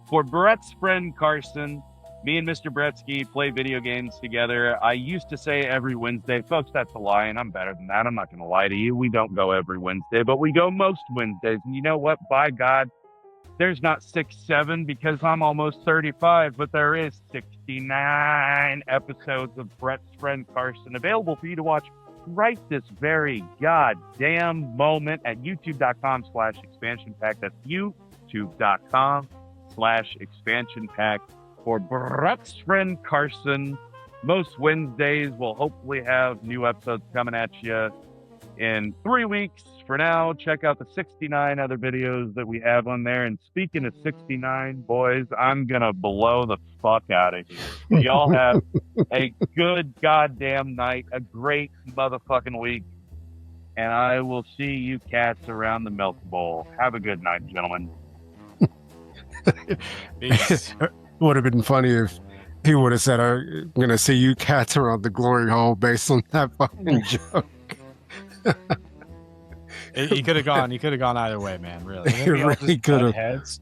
For Brett's friend Carson, me and Mr. Bretsky play video games together. I used to say every Wednesday. Folks, that's a lie, and I'm better than that. I'm not going to lie to you. We don't go every Wednesday, but we go most Wednesdays. And you know what? By God, there's not 6-7 because I'm almost 35, but there is 69 episodes of Brett's friend Carson available for you to watch right this very goddamn moment at youtube.com/expansion pack. That's youtube.com/expansion pack for Brett's friend Carson. Most Wednesdays we'll hopefully have new episodes coming at you in 3 weeks. For now, check out the 69 other videos that we have on there. And speaking of 69, boys, I'm going to blow the fuck out of here. Y'all have a good goddamn night, a great motherfucking week. And I will see you cats around the milk bowl. Have a good night, gentlemen. It would have been funny if he would have said, I'm going to see you cats around the glory hole based on that fucking joke. He could have gone. He could have gone either way, man. Really, He really could have. Heads.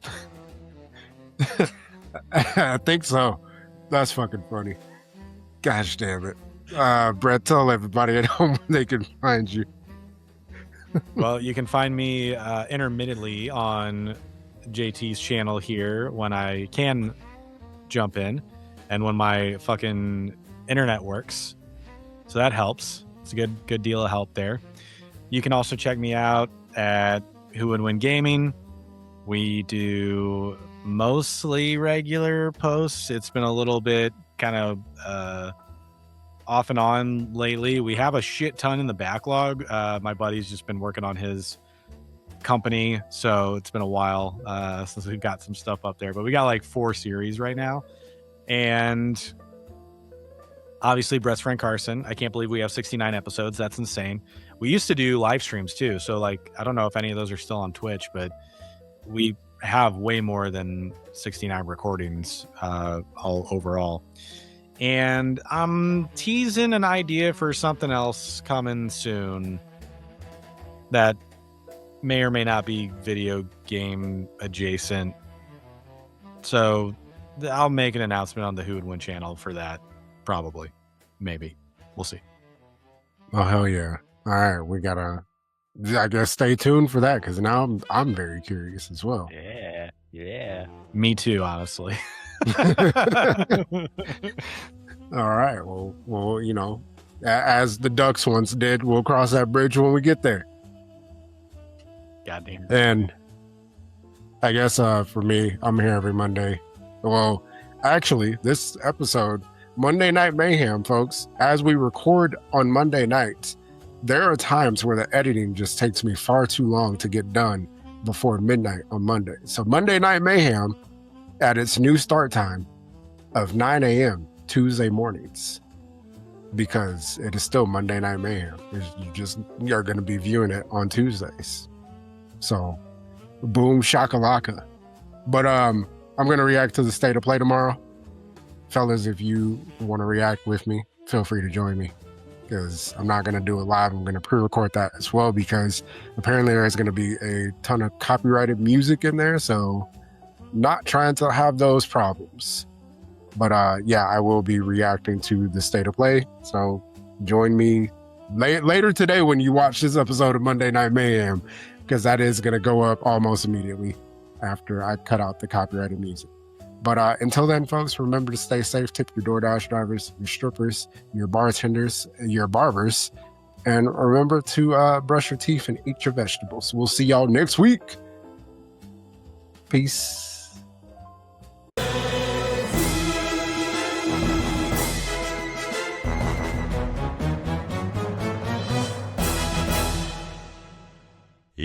I think so. That's fucking funny. Gosh damn it. Brett, tell everybody at home where they can find you. Well, you can find me intermittently on JT's channel here when I can jump in and when my fucking internet works. So that helps. It's a good deal of help there. You can also check me out at Who Would Win Gaming. We do mostly regular posts. It's been a little bit kind of off and on lately. We have a shit ton in the backlog. My buddy's just been working on his company, so it's been a while since we've got some stuff up there. But we got like 4 series right now. And obviously, Brett's friend Carson. I can't believe we have 69 episodes. That's insane. We used to do live streams too. So, like, I don't know if any of those are still on Twitch, but we have way more than 69 recordings all overall. And I'm teasing an idea for something else coming soon that may or may not be video game adjacent. So I'll make an announcement on the Who Would Win channel for that. Probably. Maybe. We'll see. Oh, hell yeah. All right. We got to, I guess, stay tuned for that because now I'm very curious as well. Yeah. Me too, honestly. All right. Well, you know, as the Ducks once did, we'll cross that bridge when we get there. Goddamn. And I guess for me, I'm here every Monday. Well, actually, this episode, Monday Night Mayhem, folks, as we record on Monday nights, there are times where the editing just takes me far too long to get done before midnight on Monday. So Monday Night Mayhem at its new start time of 9 a.m. Tuesday mornings, because it is still Monday Night Mayhem. You're going to be viewing it on Tuesdays. So boom shakalaka. But I'm going to react to the State of Play tomorrow. Fellas, if you want to react with me, feel free to join me because I'm not going to do it live. I'm going to pre-record that as well because apparently there's going to be a ton of copyrighted music in there. So not trying to have those problems. But yeah, I will be reacting to the State of Play. So join me later today when you watch this episode of Monday Night Mayhem because that is going to go up almost immediately after I cut out the copyrighted music. But until then, folks, remember to stay safe. Tip your DoorDash drivers, your strippers, your bartenders, your barbers. And remember to brush your teeth and eat your vegetables. We'll see y'all next week. Peace.